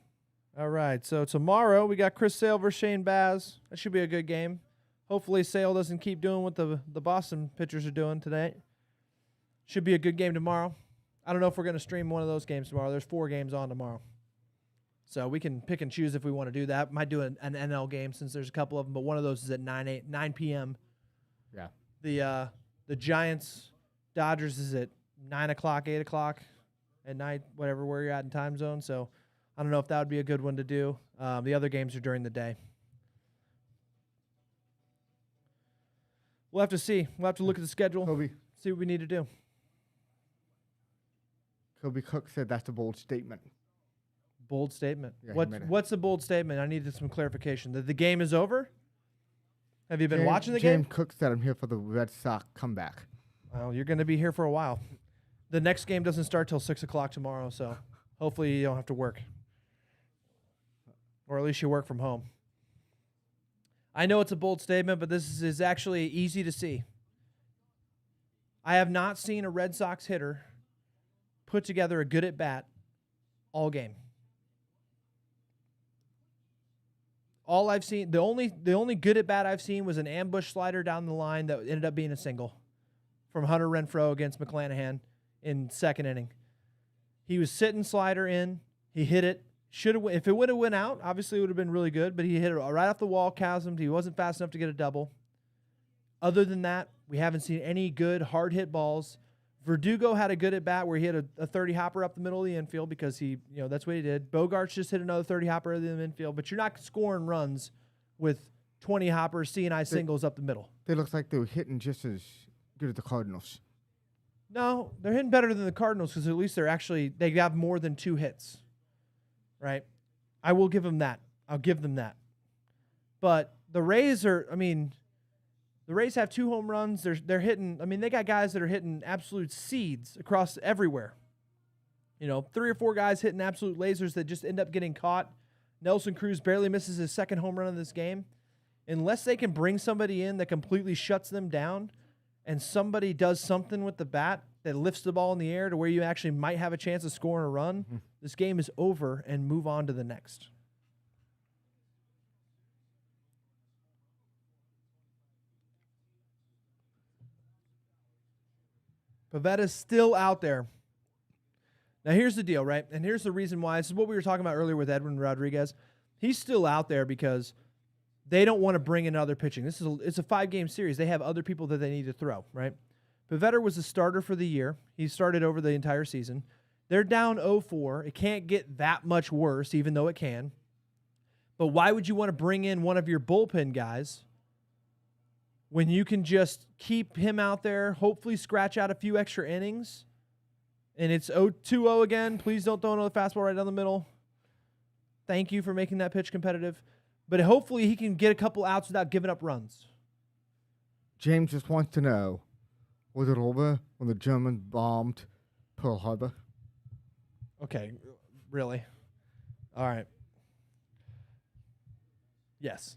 All right, so tomorrow we got Chris Sale versus Shane Baz. That should be a good game. Hopefully Sale doesn't keep doing what the Boston pitchers are doing today. Should be a good game tomorrow. I don't know if we're going to stream one of those games tomorrow. There's 4 games on tomorrow. So we can pick and choose if we want to do that. Might do an NL game since there's a couple of them, but one of those is at 9 p.m. Yeah. The Giants Dodgers is at 9 o'clock, 8 o'clock at night, whatever where you're at in time zone. So I don't know if that would be a good one to do. The other games are during the day. We'll have to see. We'll have to look at the schedule, see what we need to do. Kobe Cook said that's a bold statement. Bold statement. Yeah, What's a bold statement? I needed some clarification. That the game is over? Have you been watching the game? James Cook said I'm here for the Red Sox comeback. Well, you're going to be here for a while. The next game doesn't start till 6 o'clock tomorrow, so hopefully you don't have to work. Or at least you work from home. I know it's a bold statement, but this is actually easy to see. I have not seen a Red Sox hitter put together a good at bat all game. All I've seen, the only good at bat I've seen was an ambush slider down the line that ended up being a single from Hunter Renfroe against McClanahan in second inning. He was sitting slider in. He hit it. If it would have went out, obviously it would have been really good, but he hit it right off the wall, chasmed. He wasn't fast enough to get a double. Other than that, we haven't seen any good hard hit balls. Verdugo had a good at bat where he hit a 30 hopper up the middle of the infield because that's what he did. Bogarts just hit another 30 hopper in the infield, but you're not scoring runs with 20 hoppers, C&I singles up the middle. They look like they were hitting just as good as the Cardinals. No, they're hitting better than the Cardinals because at least they have more than 2 hits, right? I will give them that. I'll give them that. But the Rays the Rays have 2 home runs. They're hitting. They got guys that are hitting absolute seeds across everywhere. 3 or 4 guys hitting absolute lasers that just end up getting caught. Nelson Cruz barely misses his second home run of this game. Unless they can bring somebody in that completely shuts them down and somebody does something with the bat that lifts the ball in the air to where you actually might have a chance of scoring a run, this game is over and move on to the next. Pavetta's still out there. Now, here's the deal, right? And here's the reason why. This is what we were talking about earlier with Edwin Rodriguez. He's still out there because they don't want to bring in other pitching. It's a 5-game series. They have other people that they need to throw, right? Pavetta was the starter for the year. He started over the entire season. They're down 0-4. It can't get that much worse, even though it can. But why would you want to bring in one of your bullpen guys when you can just keep him out there, hopefully scratch out a few extra innings, and it's 2-0 again? Please don't throw another fastball right down the middle. Thank you for making that pitch competitive. But hopefully he can get a couple outs without giving up runs. James just wants to know, was it over when the Germans bombed Pearl Harbor? Okay, really? All right. Yes.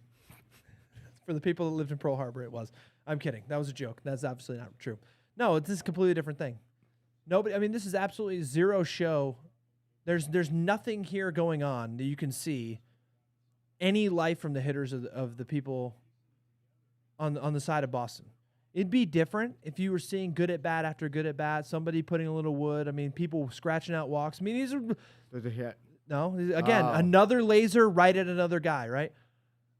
For the people that lived in Pearl Harbor, it was. I'm kidding. That was a joke. That's obviously not true. No, this is a completely different thing. Nobody. This is absolutely zero show. There's nothing here going on that you can see any life from the hitters of the people on the side of Boston. It'd be different if you were seeing good at bat after good at bat, somebody putting a little wood. People scratching out walks. These are. There's a hit. No, again, another laser right at another guy, right?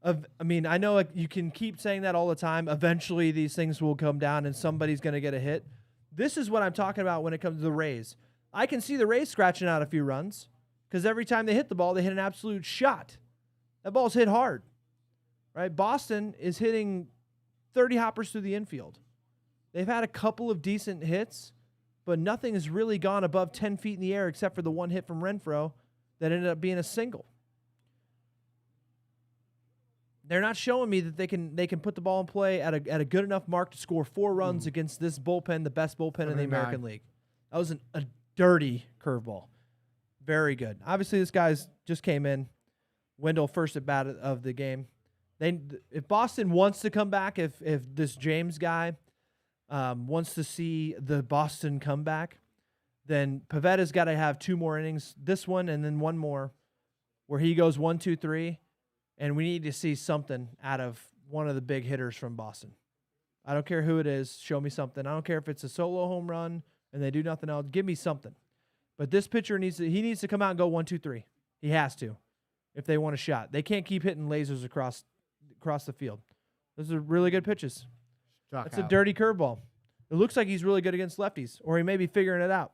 I know you can keep saying that all the time. Eventually, these things will come down and somebody's going to get a hit. This is what I'm talking about when it comes to the Rays. I can see the Rays scratching out a few runs because every time they hit the ball, they hit an absolute shot. That ball's hit hard, right? Boston is hitting 30 hoppers through the infield. They've had a couple of decent hits, but nothing has really gone above 10 feet in the air except for the one hit from Renfroe that ended up being a single. They're not showing me that they can put the ball in play at a good enough mark to score 4 runs against this bullpen, the best bullpen in the American League. That was a dirty curveball. Very good. Obviously, this guy's just came in. Wendell first at bat of the game. If Boston wants to come back, if this James guy wants to see the Boston comeback, then Pavetta's got to have 2 more innings. This one and then 1 more where he goes 1, 2, 3. And we need to see something out of one of the big hitters from Boston. I don't care who it is. Show me something. I don't care if it's a solo home run and they do nothing else. Give me something. But this pitcher needs to come out and go 1, 2, 3. He has to if they want a shot. They can't keep hitting lasers across the field. Those are really good pitches. That's a dirty curveball. It looks like he's really good against lefties, or he may be figuring it out.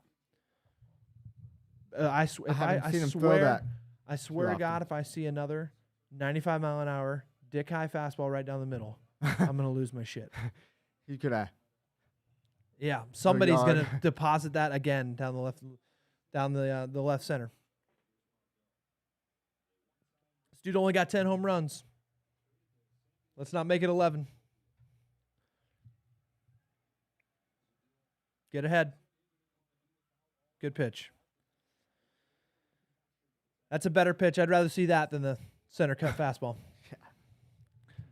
I haven't seen him throw that. I swear to God, if I see another 95-mile-an-hour, dick-high fastball right down the middle, I'm going to lose my shit. He could have. Yeah, somebody's going to deposit that again down the left center. This dude only got 10 home runs. Let's not make it 11. Get ahead. Good pitch. That's a better pitch. I'd rather see that than the center cut fastball.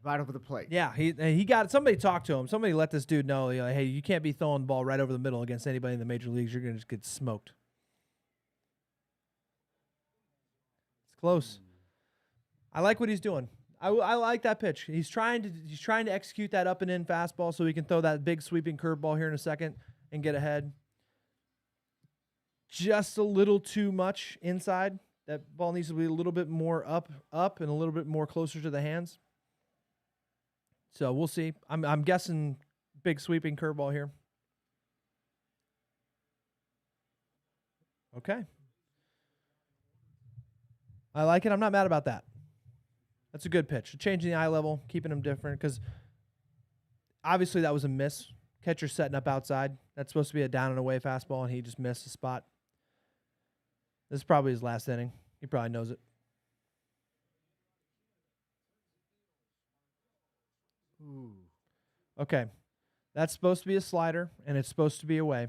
Right over the plate. Yeah, he got somebody talked to him. Somebody let this dude know, hey, you can't be throwing the ball right over the middle against anybody in the major leagues. You're going to just get smoked. It's close. I like what he's doing. I like that pitch. He's trying to execute that up and in fastball so he can throw that big sweeping curveball here in a second and get ahead. Just a little too much inside. That ball needs to be a little bit more up and a little bit more closer to the hands. So we'll see. I'm guessing big sweeping curveball here. Okay. I like it. I'm not mad about that. That's a good pitch. Changing the eye level, keeping them different, because obviously that was a miss. Catcher setting up outside. That's supposed to be a down and away fastball, and he just missed the spot. This is probably his last inning. He probably knows it. Ooh. Okay. That's supposed to be a slider, and it's supposed to be away.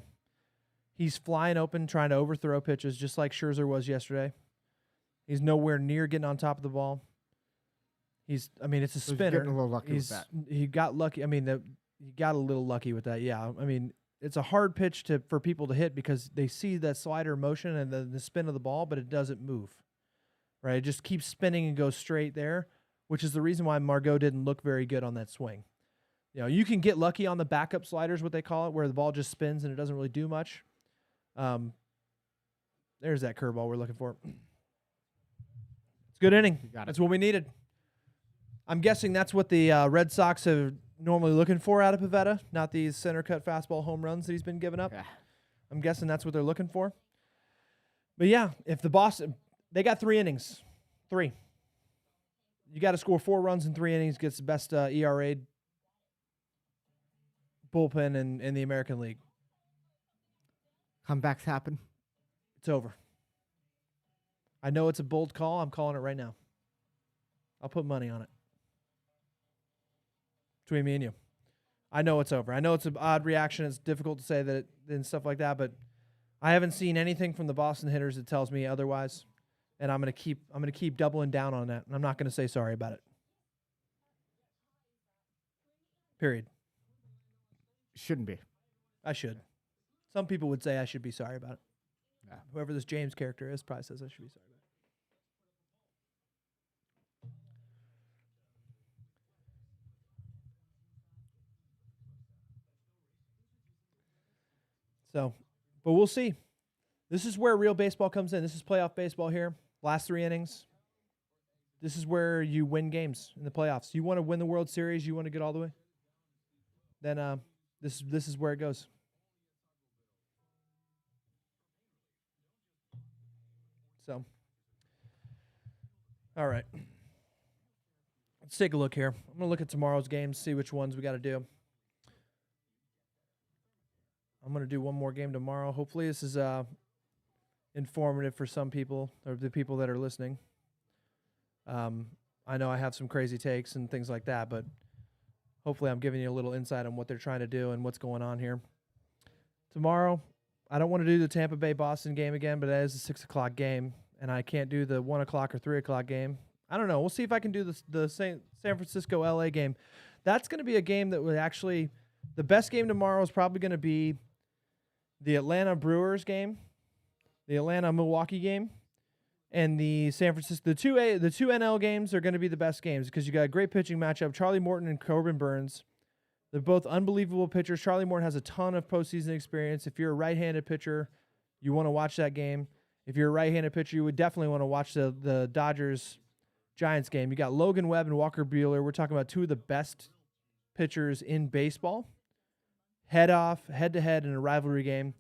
He's flying open, trying to overthrow pitches, just like Scherzer was yesterday. He's nowhere near getting on top of the ball. It's a spinner. He's getting a little lucky with that. He got lucky. He got a little lucky with that. Yeah. It's a hard pitch for people to hit because they see that slider motion and the spin of the ball, but it doesn't move. Right? It just keeps spinning and goes straight there, which is the reason why Margot didn't look very good on that swing. You can get lucky on the backup sliders, what they call it, where the ball just spins and it doesn't really do much. There's that curveball we're looking for. It's a good inning. That's what we needed. I'm guessing that's what the Red Sox are normally looking for out of Pivetta, not these center cut fastball home runs that he's been giving up. Yeah. I'm guessing that's what they're looking for. But yeah, if the Boston, they got 3 innings. 3. You got to score 4 runs in 3 innings, gets the best ERA bullpen in the American League. Comebacks happen. It's over. I know it's a bold call. I'm calling it right now. I'll put money on it. Between me and you. I know it's over. I know it's an odd reaction. It's difficult to say that and stuff like that, but I haven't seen anything from the Boston hitters that tells me otherwise, and I'm going to keep doubling down on that, and I'm not going to say sorry about it. Period. Shouldn't be. I should. Some people would say I should be sorry about it. Yeah. Whoever this James character is probably says I should be sorry about it. So, but we'll see. This is where real baseball comes in. This is playoff baseball here. Last 3 innings. This is where you win games in the playoffs. You want to win the World Series, you want to get all the way, then this is where it goes. So, all right. Let's take a look here. I'm going to look at tomorrow's games, see which ones we got to do. I'm going to do one more game tomorrow. Hopefully this is informative for some people, or the people that are listening. I know I have some crazy takes and things like that, but hopefully I'm giving you a little insight on what they're trying to do and what's going on here. Tomorrow, I don't want to do the Tampa Bay-Boston game again, but that is a 6 o'clock game, and I can't do the 1 o'clock or 3 o'clock game. I don't know. We'll see if I can do the San Francisco-LA game. That's going to be a game that would actually – the best game tomorrow is probably going to be the Atlanta Brewers game, the Atlanta Milwaukee game, and the San Francisco. The two NL games are going to be the best games because you got a great pitching matchup. Charlie Morton and Corbin Burns. They're both unbelievable pitchers. Charlie Morton has a ton of postseason experience. If you're a right-handed pitcher, you want to watch that game. If you're a right-handed pitcher, you would definitely want to watch the Dodgers-Giants game. You got Logan Webb and Walker Buehler. We're talking about 2 of the best pitchers in baseball. Head-to-head in a rivalry game.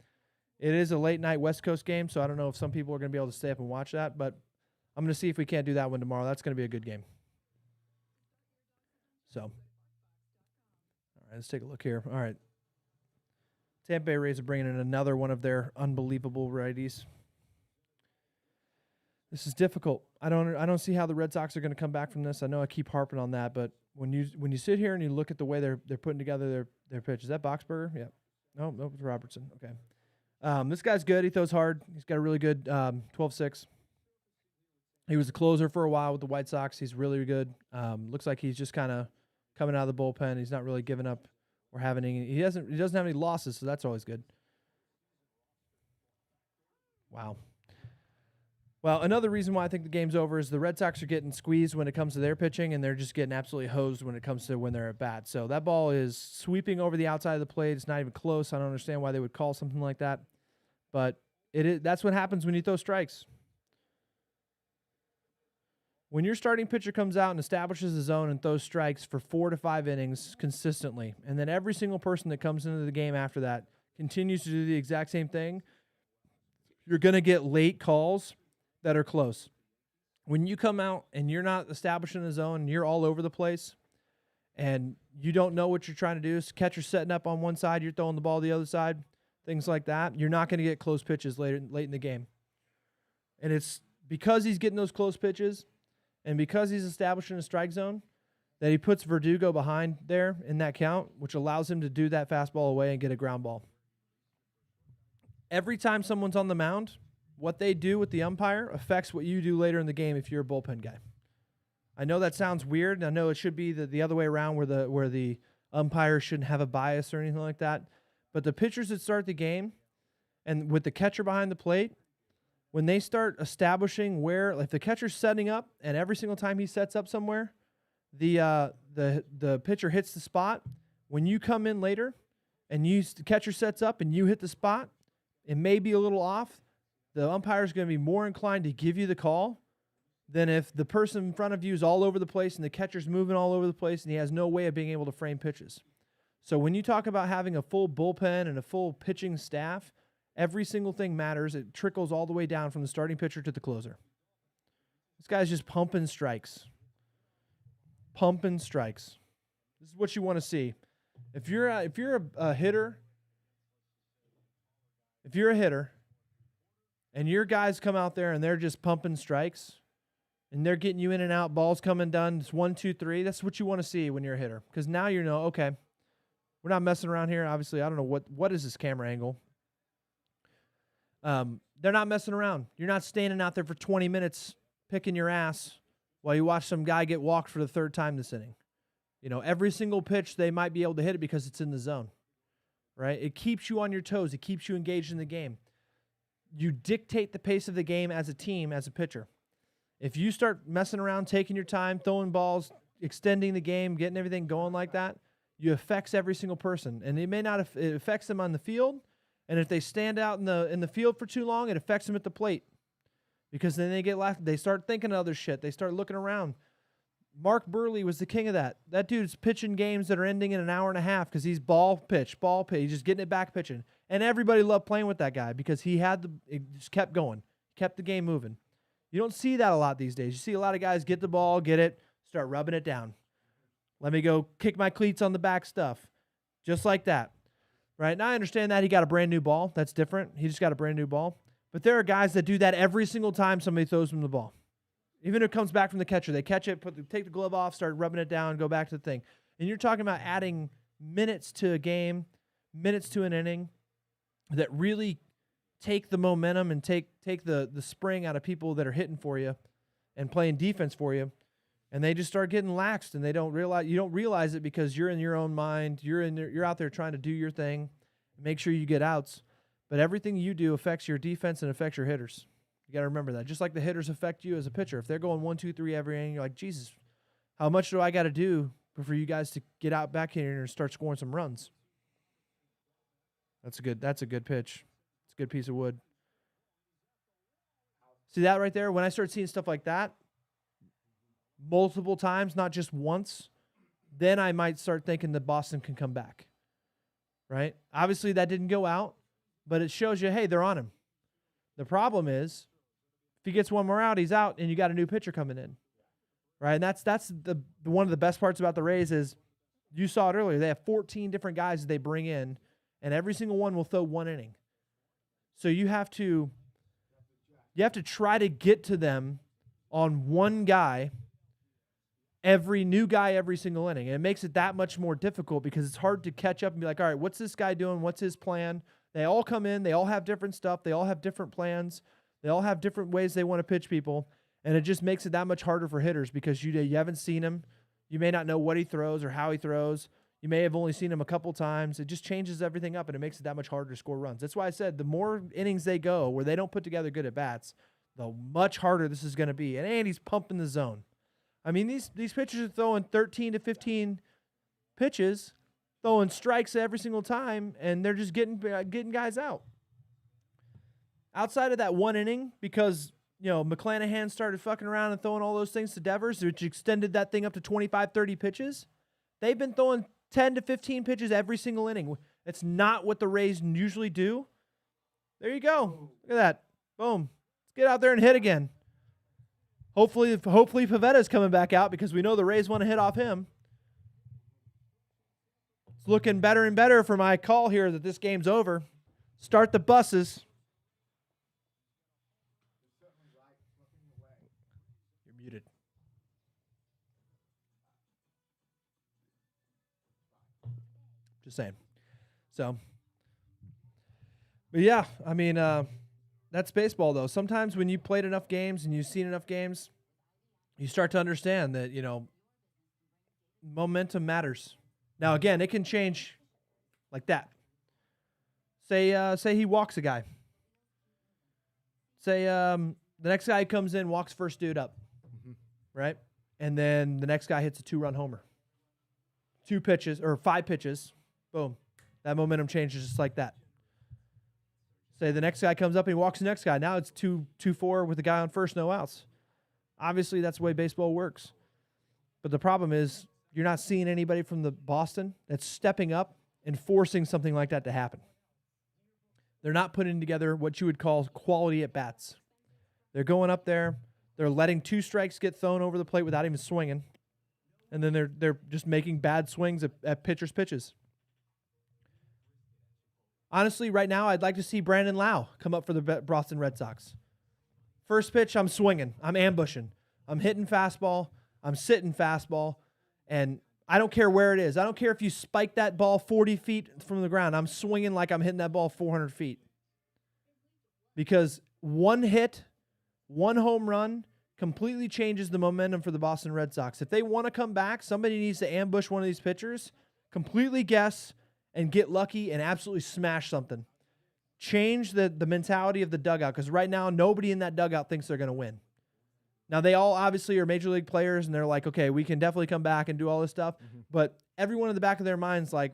It is a late-night West Coast game, so I don't know if some people are going to be able to stay up and watch that, but I'm going to see if we can't do that one tomorrow. That's going to be a good game. So, all right, let's take a look here. All right. Tampa Bay Rays are bringing in another one of their unbelievable righties. This is difficult. I don't see how the Red Sox are going to come back from this. I know I keep harping on that, but when you sit here and you look at the way they're putting together their pitch, is that Boxberger? Yeah. No, it's Robertson. Okay. This guy's good. He throws hard. He's got a really good 12-6. He was a closer for a while with the White Sox. He's really good. Looks like he's just kind of coming out of the bullpen. He's not really giving up or having any. He doesn't have any losses, so that's always good. Wow. Well, another reason why I think the game's over is the Red Sox are getting squeezed when it comes to their pitching, and they're just getting absolutely hosed when it comes to when they're at bat. So that ball is sweeping over the outside of the plate. It's not even close. I don't understand why they would call something like that. But that's what happens when you throw strikes. When your starting pitcher comes out and establishes a zone and throws strikes for 4 to 5 innings consistently, and then every single person that comes into the game after that continues to do the exact same thing, you're going to get late calls that are close. When you come out and you're not establishing a zone and you're all over the place and you don't know what you're trying to do, catcher setting up on one side, you're throwing the ball the other side, things like that, you're not going to get close pitches late in the game. And it's because he's getting those close pitches and because he's establishing a strike zone that he puts Verdugo behind there in that count, which allows him to do that fastball away and get a ground ball. Every time someone's on the mound, what they do with the umpire affects what you do later in the game if you're a bullpen guy. I know that sounds weird, and I know it should be the other way around where the umpire shouldn't have a bias or anything like that. But the pitchers that start the game, and with the catcher behind the plate, when they start establishing where, if the catcher's setting up, and every single time he sets up somewhere, the pitcher hits the spot. When you come in later, and the catcher sets up and you hit the spot, it may be a little off. The umpire is going to be more inclined to give you the call than if the person in front of you is all over the place and the catcher's moving all over the place and he has no way of being able to frame pitches. So when you talk about having a full bullpen and a full pitching staff, every single thing matters. It trickles all the way down from the starting pitcher to the closer. This guy's just pumping strikes. Pumping strikes. This is what you want to see. If you're a hitter, and your guys come out there and they're just pumping strikes and they're getting you in and out, balls coming done, it's 1, 2, 3. That's what you want to see when you're a hitter. Because now you know, okay, we're not messing around here. Obviously, I don't know what is this camera angle. They're not messing around. You're not standing out there for 20 minutes picking your ass while you watch some guy get walked for the 3rd time this inning. You know, every single pitch they might be able to hit it because it's in the zone, right? It keeps you on your toes. It keeps you engaged in the game. You dictate the pace of the game as a team, as a pitcher. If you start messing around, taking your time, throwing balls, extending the game, getting everything going like that, you affects every single person. And it may not, it affects them on the field. And if they stand out in the field for too long, it affects them at the plate. Because then they start thinking of other shit. They start looking around. Mark Burley was the king of that. That dude's pitching games that are ending in an hour and a half because he's ball pitch. He's just getting it back pitching. And everybody loved playing with that guy because it just kept going, kept the game moving. You don't see that a lot these days. You see a lot of guys get the ball, get it, start rubbing it down. Let me go kick my cleats on the back stuff. Just like that. Right? Now I understand that he got a brand new ball. That's different. He just got a brand new ball. But there are guys that do that every single time somebody throws them the ball. Even if it comes back from the catcher, they catch it, take the glove off, start rubbing it down, go back to the thing. And you're talking about adding minutes to a game, minutes to an inning that really take the momentum and take the spring out of people that are hitting for you and playing defense for you. And they just start getting laxed, and you don't realize it because you're in your own mind. You're out there trying to do your thing, make sure you get outs. But everything you do affects your defense and affects your hitters. You got to remember that. Just like the hitters affect you as a pitcher. If they're going 1, 2, 3 every inning, you're like, Jesus, how much do I got to do for you guys to get out back here and start scoring some runs? That's a good pitch. It's a good piece of wood. See that right there? When I start seeing stuff like that multiple times, not just once, then I might start thinking that Boston can come back. Right? Obviously, that didn't go out, but it shows you, hey, they're on him. The problem is he gets one more out, he's out, and you got a new pitcher coming in, right? And that's the one of the best parts about the Rays is you saw it earlier. They have 14 different guys that they bring in, and every single one will throw 1 inning. So you have to try to get to them on one guy, every new guy, every single inning. And it makes it that much more difficult because it's hard to catch up and be like, all right, what's this guy doing? What's his plan? They all come in. They all have different stuff. They all have different plans. They all have different ways they want to pitch people. And it just makes it that much harder for hitters because you haven't seen him. You may not know what he throws or how he throws. You may have only seen him a couple times. It just changes everything up, and it makes it that much harder to score runs. That's why I said the more innings they go where they don't put together good at-bats, the much harder this is going to be. And Andy's pumping the zone. I mean, these pitchers are throwing 13 to 15 pitches, throwing strikes every single time, and they're just getting guys out. Outside of that 1 inning, because McClanahan started fucking around and throwing all those things to Devers, which extended that thing up to 25, 30 pitches, they've been throwing 10 to 15 pitches every single inning. It's not what the Rays usually do. There you go. Look at that. Boom. Let's get out there and hit again. Hopefully Pavetta's coming back out because we know the Rays want to hit off him. It's looking better and better for my call here that this game's over. Start the buses. You're muted. Just saying. So, but yeah, I mean, that's baseball, though. Sometimes when you played enough games and you've seen enough games, you start to understand that, momentum matters. Now, again, it can change like that. Say he walks a guy. Say the next guy comes in, walks first dude up, right? And then the next guy hits a 2-run homer. 2 pitches or 5 pitches. Boom. That momentum changes just like that. Say the next guy comes up and he walks the next guy. Now it's 2-4 with the guy on first, no outs. Obviously, that's the way baseball works. But the problem is you're not seeing anybody from the Boston that's stepping up and forcing something like that to happen. They're not putting together what you would call quality at-bats. They're going up there. They're letting 2 strikes get thrown over the plate without even swinging. And then they're just making bad swings at pitchers' pitches. Honestly, right now, I'd like to see Brandon Lau come up for the Boston Red Sox. First pitch, I'm swinging. I'm ambushing. I'm hitting fastball. I'm sitting fastball. And I don't care where it is. I don't care if you spike that ball 40 feet from the ground. I'm swinging like I'm hitting that ball 400 feet. Because one hit, one home run completely changes the momentum for the Boston Red Sox. If they want to come back, somebody needs to ambush one of these pitchers, completely guess, and get lucky and absolutely smash something. Change the mentality of the dugout, because right now nobody in that dugout thinks they're going to win. Now, they all obviously are major league players, and they're like, okay, we can definitely come back and do all this stuff. But everyone in the back of their mind's like,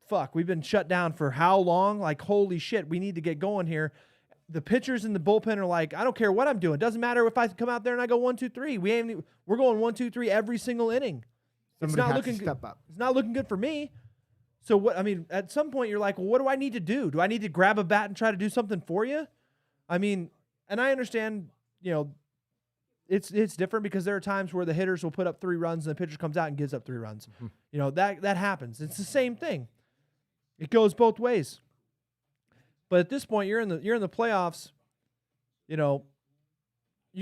fuck, we've been shut down for how long? Like, holy shit, we need to get going here. The pitchers in the bullpen are like, I don't care what I'm doing. Doesn't matter if I come out there and I go 1, 2, 3. We're going 1, 2, 3 every single inning. Somebody it's not has looking to step up. It's not looking good for me. So what? I mean, at some point you're like, well, what do I need to do? Do I need to grab a bat and try to do something for you? I mean, and I understand, it's different because there are times where the hitters will put up 3 runs and the pitcher comes out and gives up 3 runs. That happens. It's the same thing. It goes both ways. But at this point, you're in the playoffs. You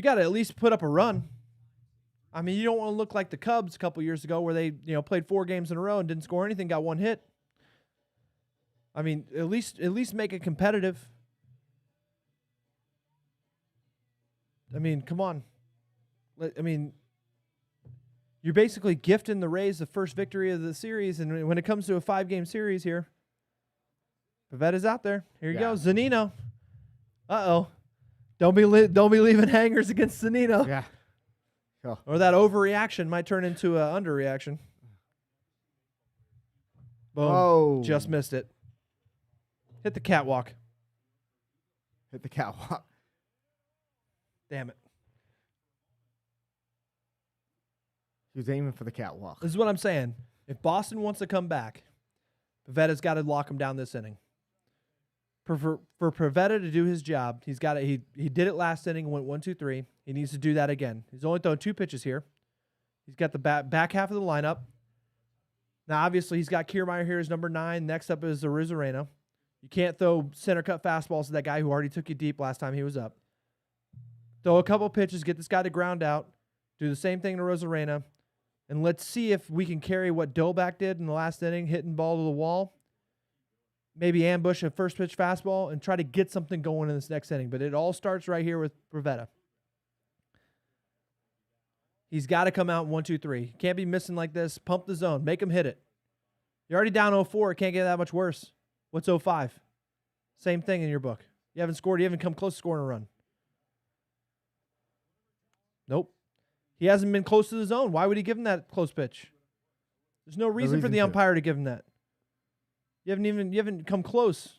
got to at least put up a run. I mean, you don't want to look like the Cubs a couple years ago where they played 4 games in a row and didn't score anything, got 1 hit. I mean, at least make it competitive. I mean, come on. I mean, you're basically gifting the Rays the first victory of the series, and when it comes to a 5-game series here, Pavetta's out there. Here you go, Zunino. Uh-oh. Don't be leaving hangers against Zunino. Yeah. Sure. Or that overreaction might turn into an underreaction. Boom. Oh. Just missed it. Hit the catwalk. Hit the catwalk. Damn it. He was aiming for the catwalk. This is what I'm saying. If Boston wants to come back, Pavetta's got to lock him down this inning. For Pivetta to do his job, he's got he did it last inning, went 1-2-3. He needs to do that again. He's only thrown 2 pitches here. He's got the back half of the lineup. Now, obviously, he's got Kiermaier here as number 9. Next up is Arozarena. You can't throw center cut fastballs to that guy who already took you deep last time he was up. Throw a couple pitches, get this guy to ground out. Do the same thing to Arozarena. And let's see if we can carry what Dolbach did in the last inning, hitting ball to the wall. Maybe ambush a first pitch fastball and try to get something going in this next inning. But it all starts right here with Pivetta. He's got to come out in 1-2-3. Can't be missing like this. Pump the zone. Make him hit it. You're already down 0-4. It can't get that much worse. What's 0-5? Same thing in your book. You haven't scored. You haven't come close to scoring a run. Nope. He hasn't been close to the zone. Why would he give him that close pitch? There's no reason for the umpire to give him that. You haven't come close.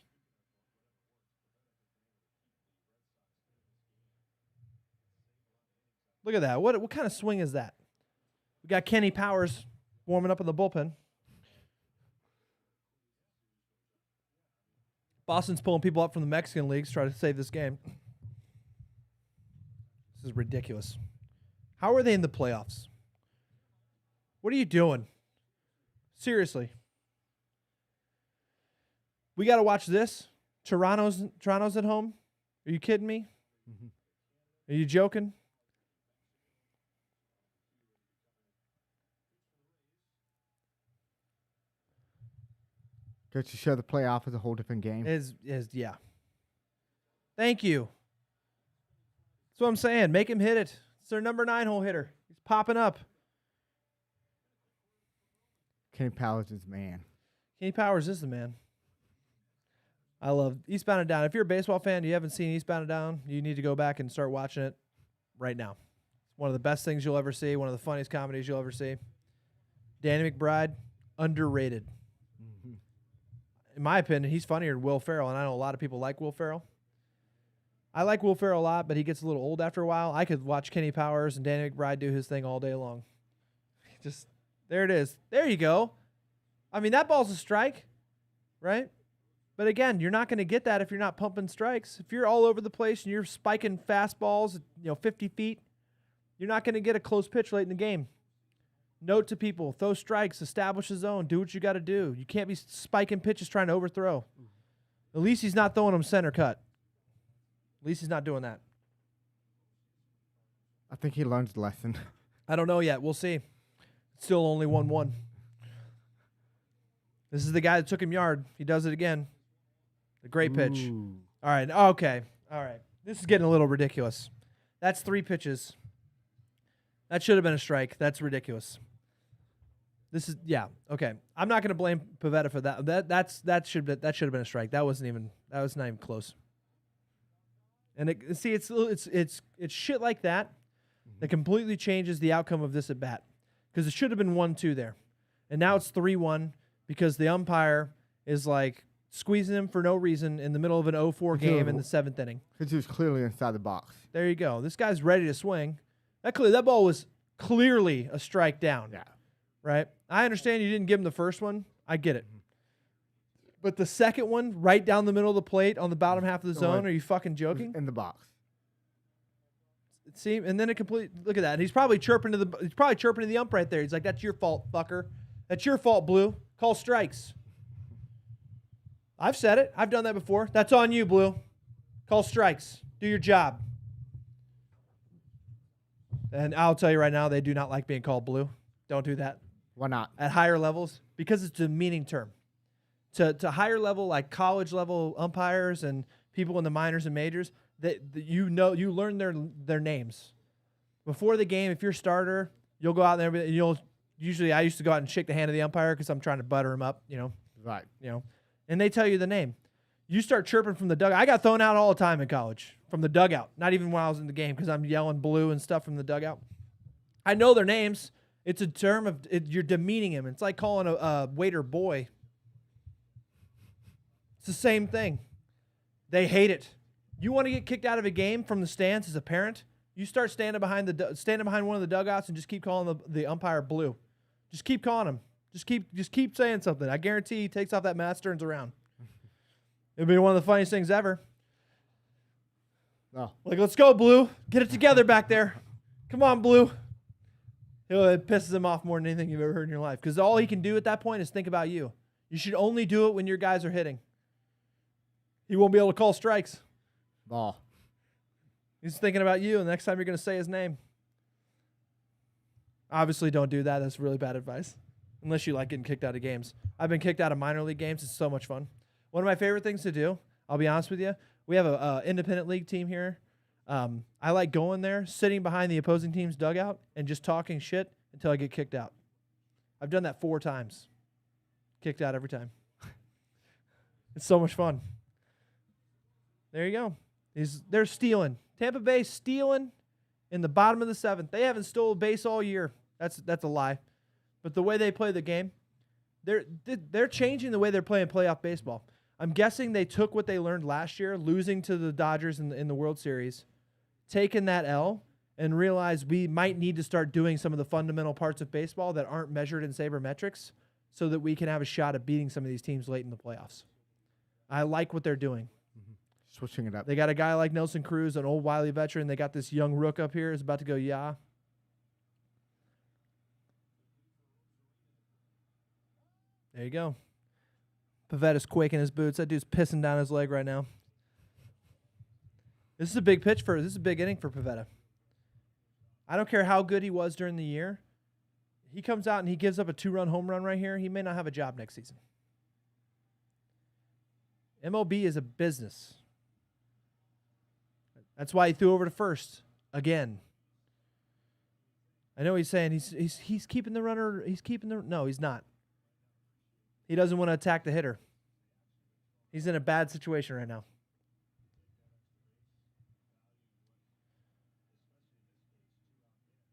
Look at that. What kind of swing is that? We got Kenny Powers warming up in the bullpen. Boston's pulling people up from the Mexican leagues to try to save this game. This is ridiculous. How are they in the playoffs? What are you doing? Seriously. We got to watch this. Toronto's at home. Are you kidding me? Mm-hmm. Are you joking? Goes to show the playoff is a whole different game. Yeah. Thank you. That's what I'm saying. Make him hit it. It's their number 9 hole hitter. He's popping up. Kenny Powers is the man. Kenny Powers is the man. I love Eastbound and Down. If you're a baseball fan and you haven't seen Eastbound and Down, you need to go back and start watching it right now. It's one of the best things you'll ever see, one of the funniest comedies you'll ever see. Danny McBride, underrated. Mm-hmm. In my opinion, he's funnier than Will Ferrell, and I know a lot of people like Will Ferrell. I like Will Ferrell a lot, but he gets a little old after a while. I could watch Kenny Powers and Danny McBride do his thing all day long. Just, there it is. There you go. I mean, that ball's a strike, right? But again, you're not going to get that if you're not pumping strikes. If you're all over the place and you're spiking fastballs, 50 feet, you're not going to get a close pitch late in the game. Note to people, throw strikes, establish a zone, do what you got to do. You can't be spiking pitches trying to overthrow. At least he's not throwing them center cut. At least he's not doing that. I think he learned the lesson. I don't know yet. We'll see. It's still only 1-1. This is the guy that took him yard. He does it again. A great pitch. Ooh. All right. Okay. All right. This is getting a little ridiculous. That's 3 pitches. That should have been a strike. That's ridiculous. This is okay. I'm not going to blame Pivetta for that. That should have been a strike. That was not even close. And it's shit like that that completely changes the outcome of this at bat, because it should have been 1-2 there, and now it's 3-1 because the umpire is like squeezing him for no reason in the middle of an 0-4 game in the 7th inning. Because he was clearly inside the box. There you go. This guy's ready to swing. That ball was clearly a strike down. Yeah. Right? I understand you didn't give him the first one. I get it. But the second one, right down the middle of the plate on the bottom half of the zone, are you fucking joking? In the box. See, and then look at that. He's probably chirping to the ump right there. He's like, "That's your fault, fucker. That's your fault, Blue. Call strikes." I've said it. I've done that before. That's on you, Blue. Call strikes. Do your job. And I'll tell you right now, they do not like being called Blue. Don't do that. Why not? At higher levels, because it's a demeaning term. To higher level, like college level umpires and people in the minors and majors, you learn their names before the game. If you're a starter, you'll go out there and usually I used to go out and shake the hand of the umpire because I'm trying to butter him up, Right. And they tell you the name. You start chirping from the dugout. I got thrown out all the time in college from the dugout. Not even when I was in the game, because I'm yelling Blue and stuff from the dugout. I know their names. It's a term of you're demeaning him. It's like calling a waiter boy. It's the same thing. They hate it. You want to get kicked out of a game from the stands as a parent? You start standing behind one of the dugouts and just keep calling the umpire Blue. Just keep calling him. Just keep saying something. I guarantee he takes off that mask, turns around. It'd be one of the funniest things ever. Oh, Like, let's go, Blue. Get it together back there. Come on, Blue. It pisses him off more than anything you've ever heard in your life. Because all he can do at that point is think about you. You should only do it when your guys are hitting. He won't be able to call strikes. ball. He's thinking about you, and the next time you're going to say his name. Obviously, don't do that. That's really bad advice. Unless you like getting kicked out of games. I've been kicked out of minor league games. It's so much fun. One of my favorite things to do, I'll be honest with you, we have a independent league team here. I like going there, sitting behind the opposing team's dugout, and just talking shit until I get kicked out. I've done that 4 times. Kicked out every time. It's so much fun. There you go. They're stealing. Tampa Bay stealing in the bottom of the 7th. They haven't stolen a base all year. That's a lie. But the way they play the game, they're changing the way they're playing playoff baseball. I'm guessing they took what they learned last year, losing to the Dodgers in the World Series, taking that L, and realized we might need to start doing some of the fundamental parts of baseball that aren't measured in sabermetrics so that we can have a shot at beating some of these teams late in the playoffs. I like what they're doing. Switching it up. They got a guy like Nelson Cruz, an old wily veteran. They got this young rook up here who's about to go, yeah. There you go. Pavetta's quaking his boots. That dude's pissing down his leg right now. This is a big this is a big inning for Pavetta. I don't care how good he was during the year. He comes out and he gives up a 2-run home run right here. He may not have a job next season. MLB is a business. That's why he threw over to first again. I know he's saying he's keeping the runner. No, he's not. He doesn't want to attack the hitter. He's in a bad situation right now.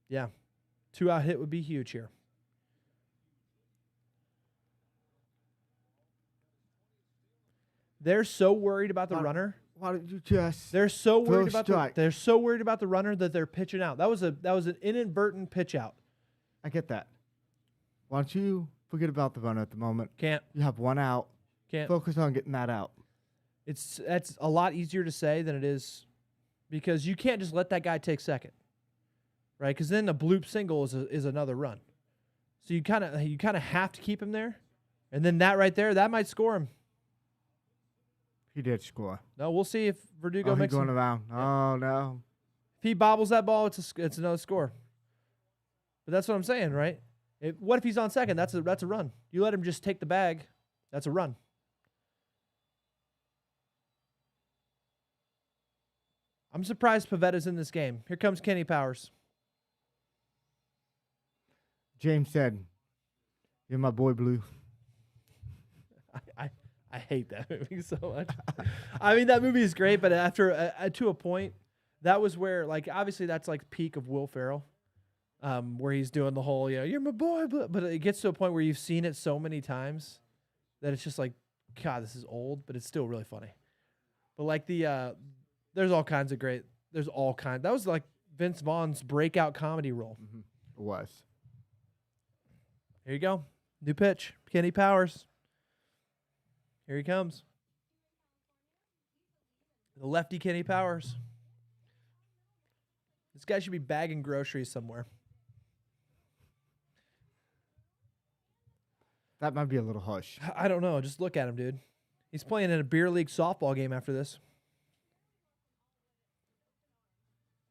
Yeah. 2-out hit would be huge here. They're so worried about the runner. Why don't you just? They're so worried throw a about strike? they're so worried about the runner that they're pitching out. That was an inadvertent pitch out. I get that. Why don't you forget about the runner at the moment? Can't. You have 1 out. Can't. Focus on getting that out. That's a lot easier to say than it is, because you can't just let that guy take second, right? Because then a bloop single is another run. So you kind of have to keep him there, and then that right there, that might score him. He did score. No, we'll see if Verdugo He's makes going him. around. Oh no! If he bobbles that ball, it's another score. But that's what I'm saying, right? What if he's on second? That's a run. You let him just take the bag, that's a run. I'm surprised Pavetta's in this game. Here comes Kenny Powers. James said, "You're my boy, Blue." I hate that movie so much. I mean, that movie is great, but after to a point, that was where, like, obviously that's like peak of Will Ferrell, where he's doing the whole, you're my boy, but it gets to a point where you've seen it so many times that it's just like, God, this is old, but it's still really funny. But like there's all kinds of great. That was like Vince Vaughn's breakout comedy role. Mm-hmm. It was. Here you go. New pitch. Kenny Powers. Here he comes. The lefty Kenny Powers. This guy should be bagging groceries somewhere. That might be a little harsh. I don't know. Just look at him, dude. He's playing in a beer league softball game after this.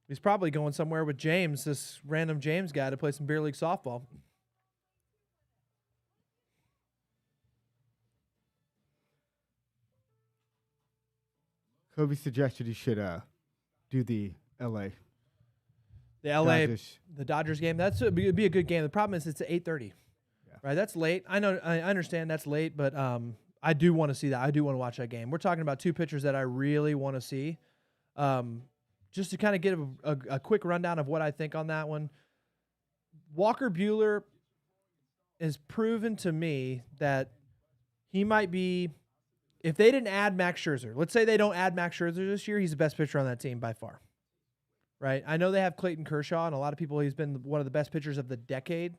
He's probably going somewhere with James, this random James guy, to play some beer league softball. Kobe suggested he should do the LA. The the Dodgers game. It'd be a good game. The problem is it's at 8:30. Yeah. Right? That's late. I understand that's late, but I do want to see that. I do want to watch that game. We're talking about 2 pitchers that I really want to see. Just to kind of give a quick rundown of what I think on that one. Walker Buehler has proven to me that he might be, if they didn't add Max Scherzer, let's say they don't add Max Scherzer this year, he's the best pitcher on that team by far. Right? I know they have Clayton Kershaw, and a lot of people, he's been one of the best pitchers of the decade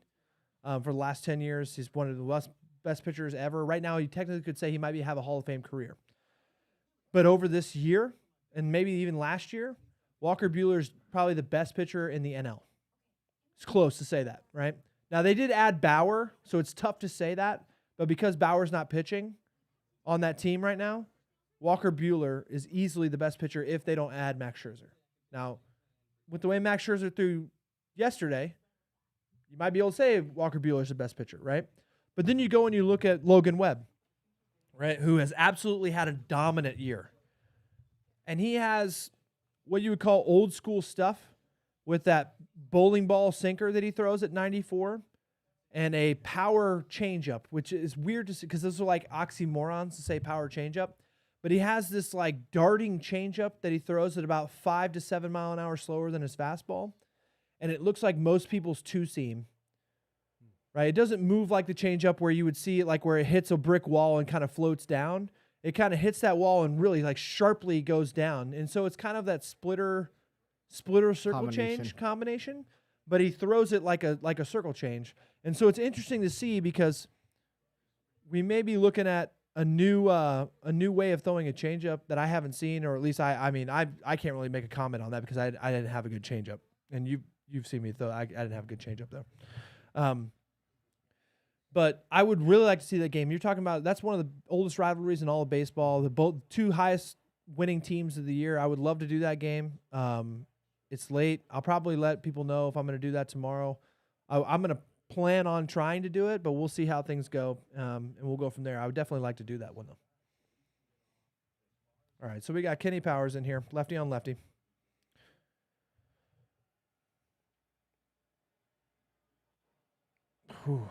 for the last 10 years. He's one of the best pitchers ever. Right now, you technically could say he might have a Hall of Fame career. But over this year, and maybe even last year, Walker Buehler's probably the best pitcher in the NL. It's close to say that, right? Now, they did add Bauer, so it's tough to say that. But because Bauer's not pitching on that team right now, Walker Buehler is easily the best pitcher if they don't add Max Scherzer. Now, with the way Max Scherzer threw yesterday, you might be able to say Walker Buehler's the best pitcher, right? But then you go and you look at Logan Webb, right, who has absolutely had a dominant year. And he has what you would call old school stuff with that bowling ball sinker that he throws at 94 and a power changeup, which is weird to see because those are like oxymorons to say power changeup. But he has this like darting changeup that he throws at about 5 to 7 mile an hour slower than his fastball. And it looks like most people's two-seam, right? It doesn't move like the changeup where you would see it like where it hits a brick wall and kind of floats down. It kind of hits that wall and really like sharply goes down. And so it's kind of that splitter circle change combination, but he throws it like a circle change. And so it's interesting to see because we may be looking at a new way of throwing a changeup that I haven't seen, or at least I can't really make a comment on that because I didn't have a good changeup. And you've seen me throw. I didn't have a good changeup though. But I would really like to see that game. You're talking about that's one of the oldest rivalries in all of baseball. The two highest winning teams of the year. I would love to do that game. It's late. I'll probably let people know if I'm going to do that tomorrow. I'm going to plan on trying to do it, but we'll see how things go, and we'll go from there. I would definitely like to do that one, though. All right, so we got Kenny Powers in here, lefty on lefty. Whew.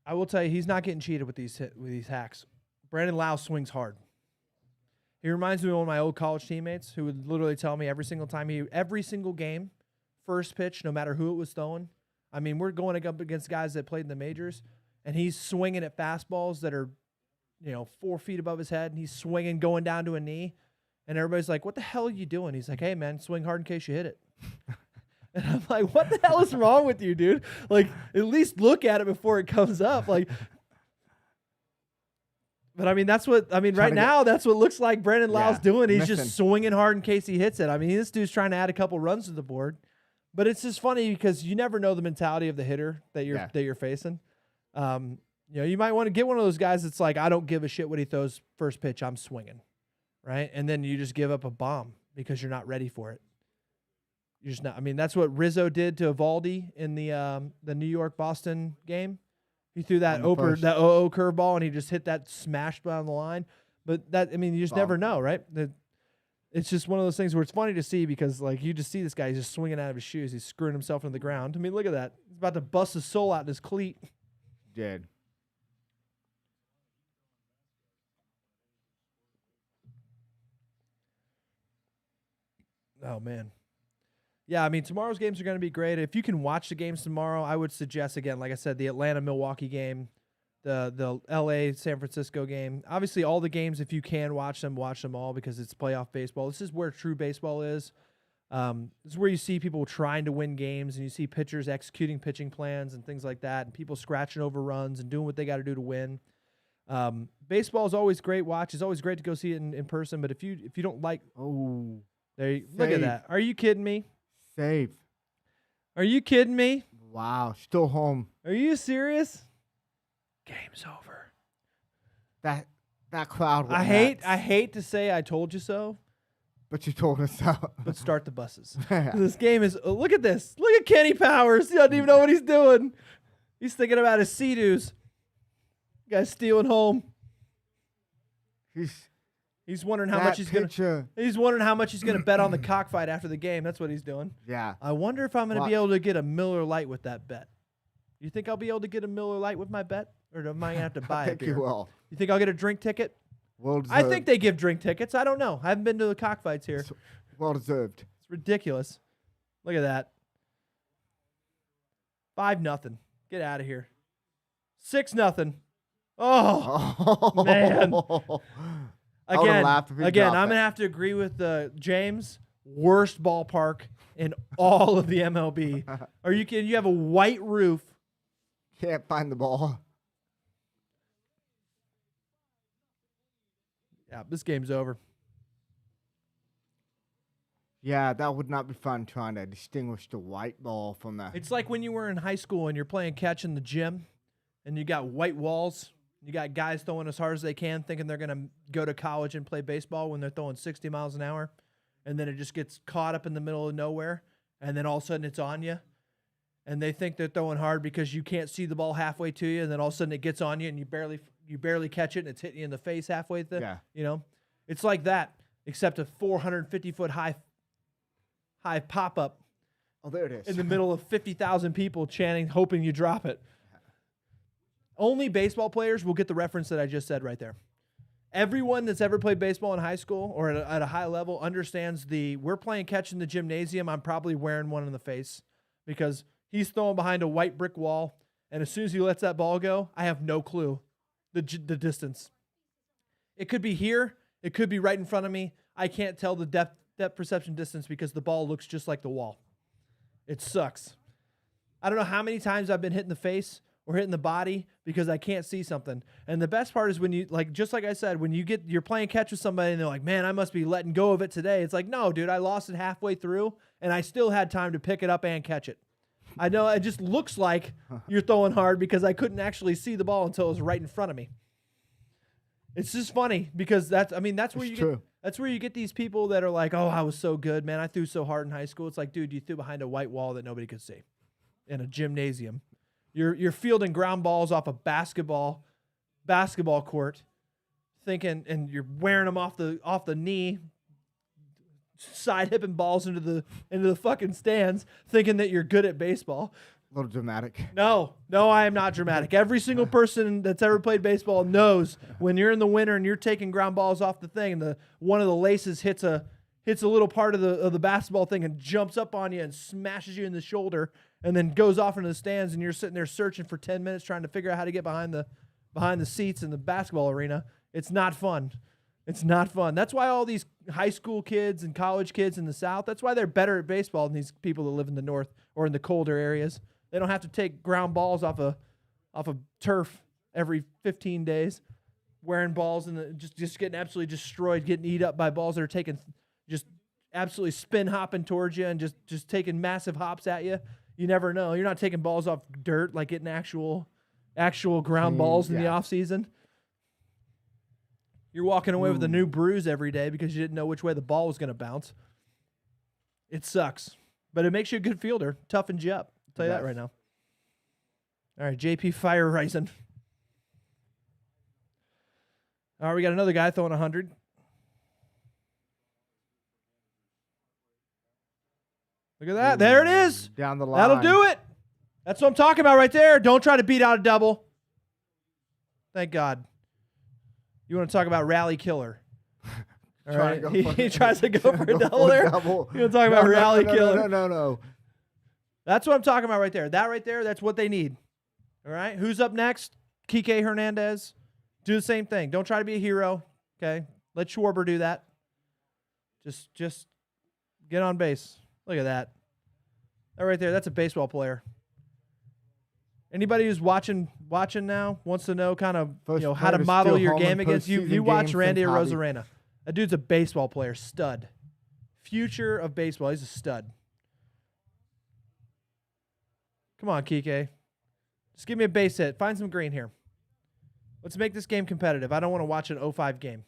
I will tell you, he's not getting cheated with these hacks. Brandon Lau swings hard. He reminds me of one of my old college teammates who would literally tell me every single game, first pitch, no matter who it was throwing. I mean, we're going up against guys that played in the majors, and he's swinging at fastballs that are, 4 feet above his head, and he's swinging going down to a knee, and everybody's like, "What the hell are you doing?" He's like, "Hey, man, swing hard in case you hit it." And I'm like, "What the hell is wrong with you, dude? Like, at least look at it before it comes up." Like, but I mean, that's what it looks like Brandon Lau's doing. He's just swinging hard in case he hits it. I mean, this dude's trying to add a couple runs to the board. But it's just funny because you never know the mentality of the hitter that you're facing. You might want to get one of those guys that's like, I don't give a shit what he throws first pitch, I'm swinging, right? And then you just give up a bomb because you're not ready for it. You're just not. I mean, that's what Rizzo did to Evaldi in the New York-Boston game. He threw that 0-0 curveball and he just hit that smash down the line. But you just never know, right? It's just one of those things where it's funny to see because, like, you just see this guy, he's just swinging out of his shoes. He's screwing himself into the ground. I mean, look at that. He's about to bust his soul out in his cleat. Dead. Oh, man. Yeah, I mean, tomorrow's games are going to be great. If you can watch the games tomorrow, I would suggest, again, like I said, the Atlanta-Milwaukee game, the L.A.-San Francisco game. Obviously, all the games, if you can watch them all because it's playoff baseball. This is where true baseball is. This is where you see people trying to win games and you see pitchers executing pitching plans and things like that and people scratching over runs and doing what they got to do to win. Baseball is always great watch. It's always great to go see it in person, but if you don't like... Oh, look at that. Are you kidding me? Save. Are you kidding me? Wow, still home. Are you serious? Game's over. That crowd. I hate to say I told you so. But you told us so. But start the buses. This game is. Look at this. Look at Kenny Powers. He doesn't even know what he's doing. He's thinking about his Sea-Doos. Guy's stealing home. He's wondering how much he's gonna. He's wondering how much he's gonna bet on the cockfight after the game. That's what he's doing. Yeah. I wonder if I'm gonna be able to get a Miller Lite with that bet. You think I'll be able to get a Miller Lite with my bet, or am I gonna have to buy I think you will. You think I'll get a drink ticket? Well deserved. I think they give drink tickets. I don't know. I haven't been to the cockfights here. Well deserved. It's ridiculous. Look at that. 5-0. Get out of here. 6-0. Oh man. Again, I'm going to have to agree with James. Worst ballpark in all of the MLB. Are you kidding? You have a white roof. Can't find the ball. Yeah, this game's over. Yeah, that would not be fun trying to distinguish the white ball from the. It's like when you were in high school and you're playing catch in the gym and you got white walls. You got guys throwing as hard as they can, thinking they're going to go to college and play baseball when they're throwing 60 miles an hour. And then it just gets caught up in the middle of nowhere. And then all of a sudden it's on you. And they think they're throwing hard because you can't see the ball halfway to you. And then all of a sudden it gets on you and you barely catch it and it's hitting you in the face halfway through. Yeah. You know, it's like that, except a 450-foot high pop-up Oh, there it is. in the middle of 50,000 people chanting, hoping you drop it. Only baseball players will get the reference that I just said right there. Everyone that's ever played baseball in high school or at a high level understands we're playing catch in the gymnasium. I'm probably wearing one in the face because he's throwing behind a white brick wall. And as soon as he lets that ball go, I have no clue the distance. It could be here. It could be right in front of me. I can't tell the depth perception distance because the ball looks just like the wall. It sucks. I don't know how many times I've been hit in the face or hit in the body because I can't see something. And the best part is when you, just like I said, when you're playing catch with somebody and they're like, man, I must be letting go of it today. It's like, no, dude, I lost it halfway through and I still had time to pick it up and catch it. I know it just looks like you're throwing hard because I couldn't actually see the ball until it was right in front of me. It's just funny because that's where you get these people that are like, oh, I was so good, man. I threw so hard in high school. It's like, dude, you threw behind a white wall that nobody could see in a gymnasium. You're fielding ground balls off a basketball court, thinking, and you're wearing them off the knee, side hipping balls into the fucking stands, thinking that you're good at baseball. A little dramatic. No, I am not dramatic. Every single person that's ever played baseball knows when you're in the winter and you're taking ground balls off the thing, and one of the laces hits a little part of the basketball thing and jumps up on you and smashes you in the shoulder, and then goes off into the stands, and you're sitting there searching for 10 minutes trying to figure out how to get behind the seats in the basketball arena. It's not fun. It's not fun. That's why all these high school kids and college kids in the South, that's why they're better at baseball than these people that live in the North or in the colder areas. They don't have to take ground balls off a turf every 15 days, wearing balls and just getting absolutely destroyed, getting eat up by balls that are taking just absolutely spin hopping towards you and just taking massive hops at you. You never know. You're not taking balls off dirt like getting actual ground balls in the off season. You're walking away with a new bruise every day because you didn't know which way the ball was going to bounce. It sucks, but it makes you a good fielder. Toughens you up. I'll tell you that right now. All right, JP Fire Rising. All right, we got another guy throwing 100. Look at that. There it is. Down the line. That'll do it. That's what I'm talking about right there. Don't try to beat out a double. Thank God. You want to talk about rally killer. All right. He tries to go for a double there. You want to talk about rally killer. No. That's what I'm talking about right there. That right there, that's what they need. All right. Who's up next? Kike Hernandez. Do the same thing. Don't try to be a hero. Okay. Let Schwarber do that. Just get on base. Look at that. That right there, that's a baseball player. Anybody who's watching now wants to know kind of how to model your game against you watch Randy Arozarena. That dude's a baseball player, stud. Future of baseball. He's a stud. Come on, Kike. Just give me a base hit. Find some green here. Let's make this game competitive. I don't want to watch an 0-5 game.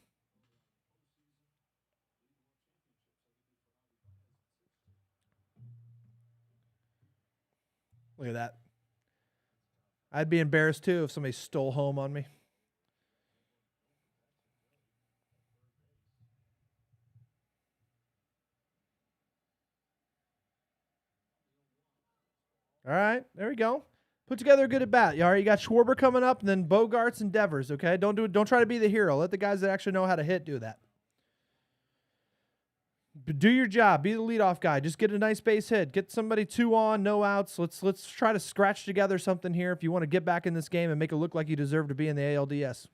Look at that. I'd be embarrassed too if somebody stole home on me. All right, there we go. Put together a good at bat. All right, you got Schwarber coming up, and then Bogarts and Devers. Okay, don't try to be the hero. Let the guys that actually know how to hit do that. Do your job. Be the leadoff guy. Just get a nice base hit. Get somebody 2 on, no outs. Let's try to scratch together something here if you want to get back in this game and make it look like you deserve to be in the ALDS.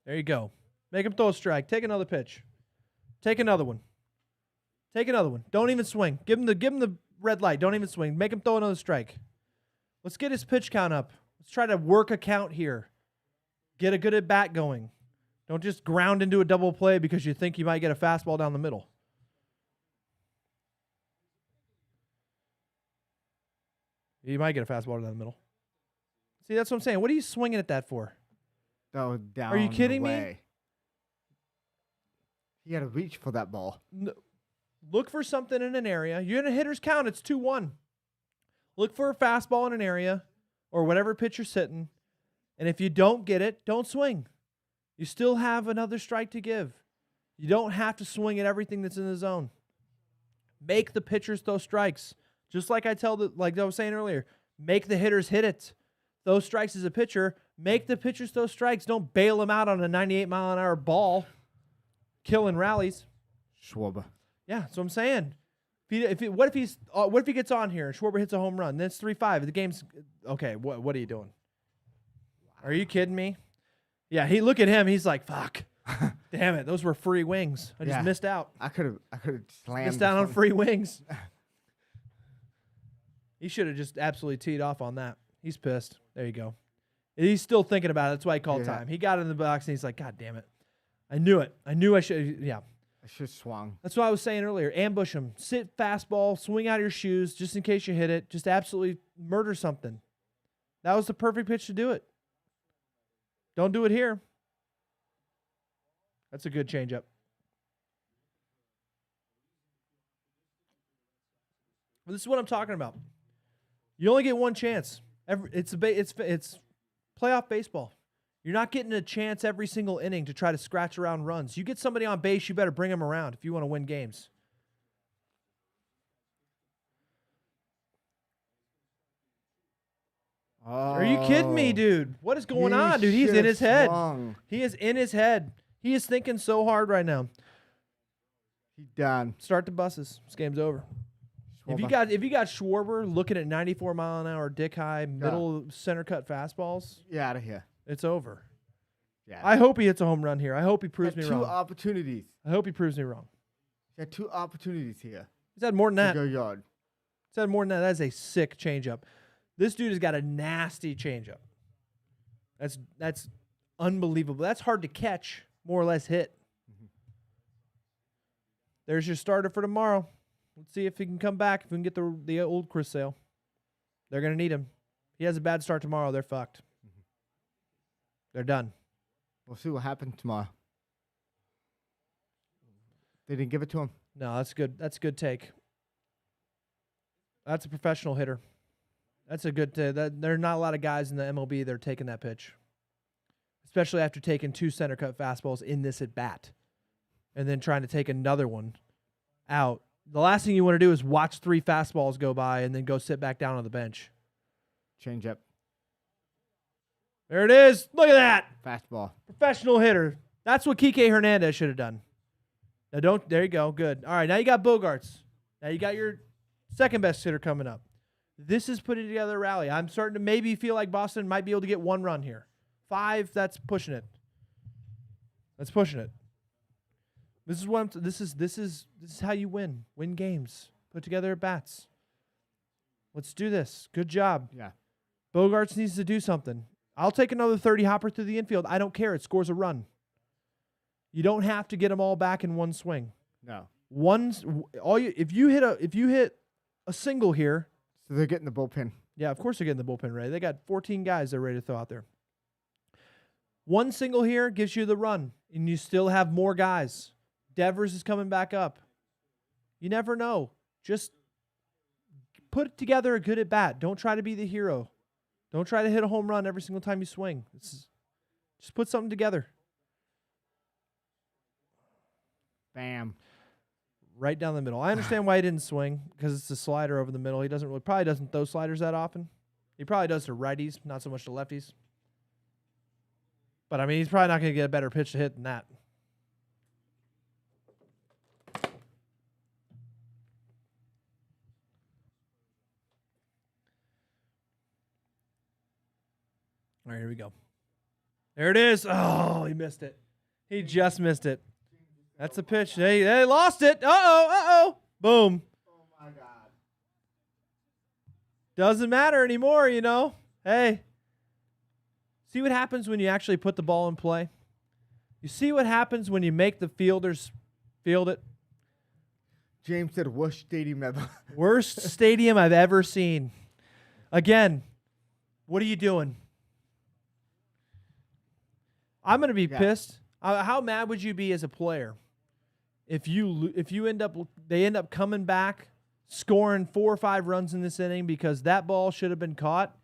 There you go. Make him throw a strike. Take another pitch. Take another one. Take another one. Don't even swing. Give him the red light. Don't even swing. Make him throw another strike. Let's get his pitch count up. Let's try to work a count here. Get a good at bat going. Don't just ground into a double play because you think you might get a fastball down the middle. You might get a fastball down the middle. See, that's what I'm saying. What are you swinging at that for? That was down. Are you kidding the me? way. He had to reach for that ball. Look for something in an area. You're in a hitter's count. It's 2-1. Look for a fastball in an area or whatever pitch you're sitting. And if you don't get it, don't swing. You still have another strike to give. You don't have to swing at everything that's in the zone. Make the pitchers throw strikes. Just like I was saying earlier, make the hitters hit it. Throw strikes as a pitcher. Make the pitchers throw strikes. Don't bail them out on a 98-mile-an-hour ball, killing rallies. Schwarber. Yeah, that's what I'm saying. What if he gets on here and Schwarber hits a home run? Then it's 3-5. The game's okay. What are you doing? Are you kidding me? Yeah, look at him. He's like, fuck. Damn it, those were free wings. I just missed out. I could have slammed. Missed out on free wings. He should have just absolutely teed off on that. He's pissed. There you go. He's still thinking about it. That's why he called time. He got in the box and he's like, God damn it. I knew it. I knew I should. Yeah. I should have swung. That's what I was saying earlier. Ambush him. Sit fastball. Swing out of your shoes just in case you hit it. Just absolutely murder something. That was the perfect pitch to do it. Don't do it here. That's a good changeup. Well, this is what I'm talking about. You only get one chance. It's playoff baseball. You're not getting a chance every single inning to try to scratch around runs. You get somebody on base, you better bring them around if you want to win games. Oh, Are you kidding me, dude? What is going on, dude? He's in his head. Swung. He is in his head. He is thinking so hard right now. He's done. Start the buses. This game's over. If you got Schwarber looking at 94-mile-an-hour dick high middle center cut fastballs, Get out of here. it's over. Yeah. I hope he hits a home run here. I hope he proves me Two wrong. opportunities. I hope he proves me wrong. He had 2 opportunities here. He's had more than that. To go yard. He's had more than that. That is a sick changeup. This dude has got a nasty changeup. That's unbelievable. That's hard to catch, more or less hit. Mm-hmm. There's your starter for tomorrow. Let's see if he can come back, if we can get the old Chris Sale. They're going to need him. He has a bad start tomorrow, they're fucked. Mm-hmm. They're done. We'll see what happens tomorrow. They didn't give it to him. No, that's good. That's a good take. That's a professional hitter. That's a good there are not a lot of guys in the MLB that are taking that pitch. Especially after taking 2 center cut fastballs in this at bat. And then trying to take another one out. The last thing you want to do is watch 3 fastballs go by and then go sit back down on the bench. Change up. There it is. Look at that. Fastball. Professional hitter. That's what Kike Hernandez should have done. Now there you go. Good. All right, now you got Bogarts. Now you got your second best hitter coming up. This is putting together a rally. I'm starting to maybe feel like Boston might be able to get 1 run here. 5, that's pushing it. That's pushing it. This is how you win. Win games. Put together bats. Let's do this. Good job. Yeah. Bogarts needs to do something. I'll take another 30 hopper through the infield. I don't care. It scores a run. You don't have to get them all back in one swing. No. If you hit a single here. So they're getting the bullpen. Yeah, of course they're getting the bullpen ready. They got 14 guys they're ready to throw out there. One single here gives you the run, and you still have more guys. Devers is coming back up. You never know. Just put together a good at bat. Don't try to be the hero. Don't try to hit a home run every single time you swing. Just put something together. Bam. Right down the middle. I understand why he didn't swing, because it's a slider over the middle. He probably doesn't throw sliders that often. He probably does to righties, not so much to lefties. But, I mean, he's probably not going to get a better pitch to hit than that. All right, here we go. There it is. Oh, he missed it. He just missed it. That's a pitch. They lost it. Uh-oh. Boom. Oh, my God. Doesn't matter anymore, you know. Hey. See what happens when you actually put the ball in play? You see what happens when you make the fielders field it? James said worst stadium ever. Worst stadium I've ever seen. Again, what are you doing? I'm going to be pissed. How mad would you be as a player if you end up coming back, scoring 4 or 5 runs in this inning because that ball should have been caught,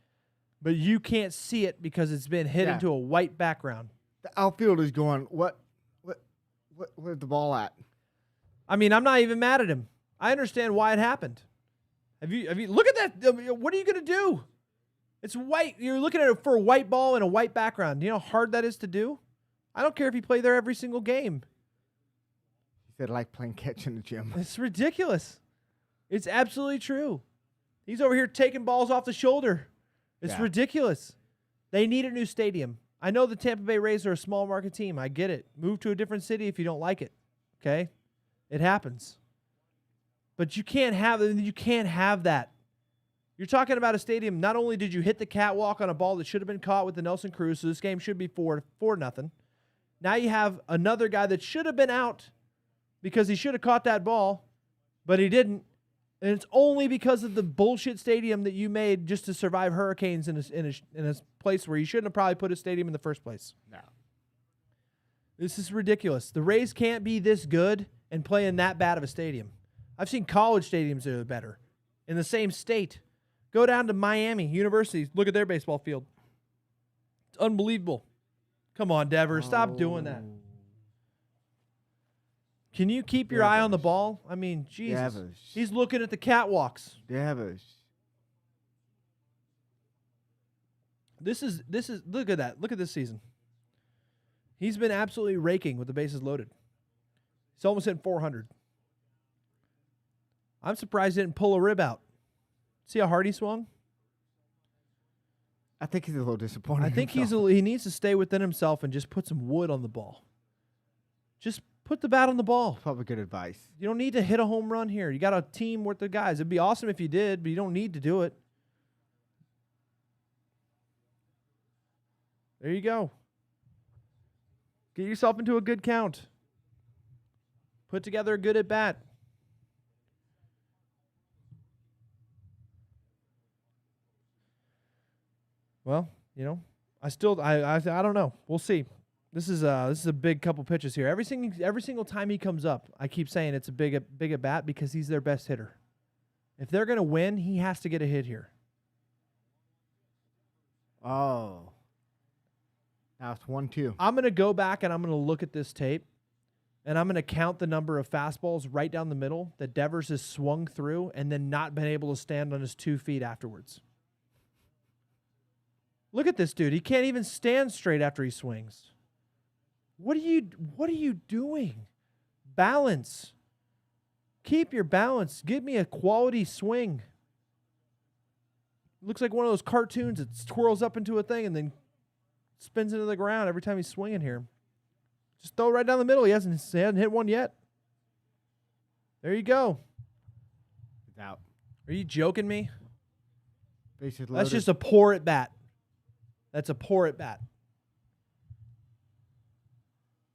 but you can't see it because it's been hit into a white background. The outfielder's going, where's the ball at? I mean, I'm not even mad at him. I understand why it happened. Have you look at that? What are you going to do? It's white. You're looking at it for a white ball in a white background. Do you know how hard that is to do? I don't care if you play there every single game. He said like playing catch in the gym. It's ridiculous. It's absolutely true. He's over here taking balls off the shoulder. It's ridiculous. They need a new stadium. I know the Tampa Bay Rays are a small market team. I get it. Move to a different city if you don't like it. Okay? It happens. But you can't have that. You're talking about a stadium. Not only did you hit the catwalk on a ball that should have been caught with the Nelson Cruz, so this game should be 4-0. Now you have another guy that should have been out because he should have caught that ball, but he didn't. And it's only because of the bullshit stadium that you made just to survive hurricanes in a place where you shouldn't have probably put a stadium in the first place. No. This is ridiculous. The Rays can't be this good and play in that bad of a stadium. I've seen college stadiums that are better in the same state. Go down to Miami University. Look at their baseball field. It's unbelievable. Come on, Devers. Stop doing that. Can you keep your eye on the ball? I mean, Jesus. Devers. He's looking at the catwalks. Devers. This is look at that. Look at this season. He's been absolutely raking with the bases loaded. He's almost hitting 400. I'm surprised he didn't pull a rib out. See how hard he swung? I think he's a little disappointed. I think he needs to stay within himself and just put some wood on the ball. Just put the bat on the ball. Probably good advice. You don't need to hit a home run here. You got a team worth of guys. It'd be awesome if you did, but you don't need to do it. There you go. Get yourself into a good count. Put together a good at bat. Well, you know, I don't know. We'll see. This is a big couple pitches here. Every single time he comes up, I keep saying it's a big at bat because he's their best hitter. If they're gonna win, he has to get a hit here. Oh. Now it's 1-2. I'm gonna go back and I'm gonna look at this tape, and I'm gonna count the number of fastballs right down the middle that Devers has swung through and then not been able to stand on his 2 feet afterwards. Look at this dude. He can't even stand straight after he swings. What are you doing? Balance. Keep your balance. Give me a quality swing. Looks like one of those cartoons that twirls up into a thing and then spins into the ground every time he's swinging here. Just throw it right down the middle. He hasn't hit one yet. There you go. It's out. Are you joking me? Bases loaded. That's just a poor at bat. That's a poor at bat.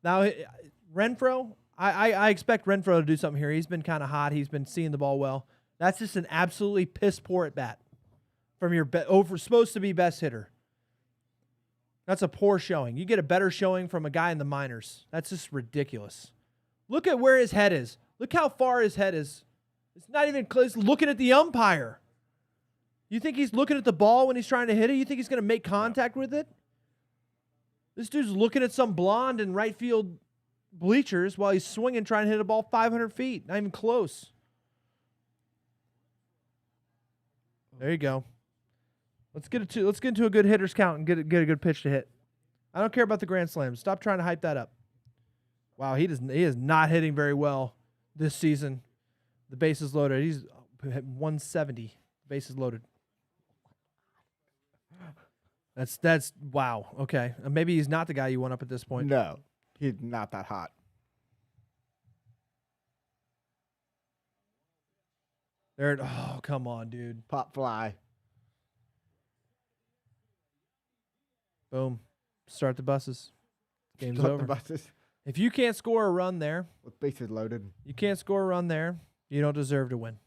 Now, Renfroe, I expect Renfroe to do something here. He's been kind of hot. He's been seeing the ball well. That's just an absolutely piss poor at bat from your supposed to be best hitter. That's a poor showing. You get a better showing from a guy in the minors. That's just ridiculous. Look at where his head is. Look how far his head is. It's not even close. Looking at the umpire. You think he's looking at the ball when he's trying to hit it? You think he's going to make contact with it? This dude's looking at some blonde in right field bleachers while he's swinging, trying to hit a ball 500 feet. Not even close. There you go. Let's get into a good hitter's count and get a good pitch to hit. I don't care about the grand slams. Stop trying to hype that up. Wow, he is not hitting very well this season. The bases loaded. He's at 170 bases loaded. That's wow. Okay, maybe he's not the guy you want up at this point. No, he's not that hot. Oh, come on, dude. Pop fly. Boom. Start the buses. Game's Drop over. the buses If you can't score a run there, with bases loaded. you can't score a run there, you don't deserve to win.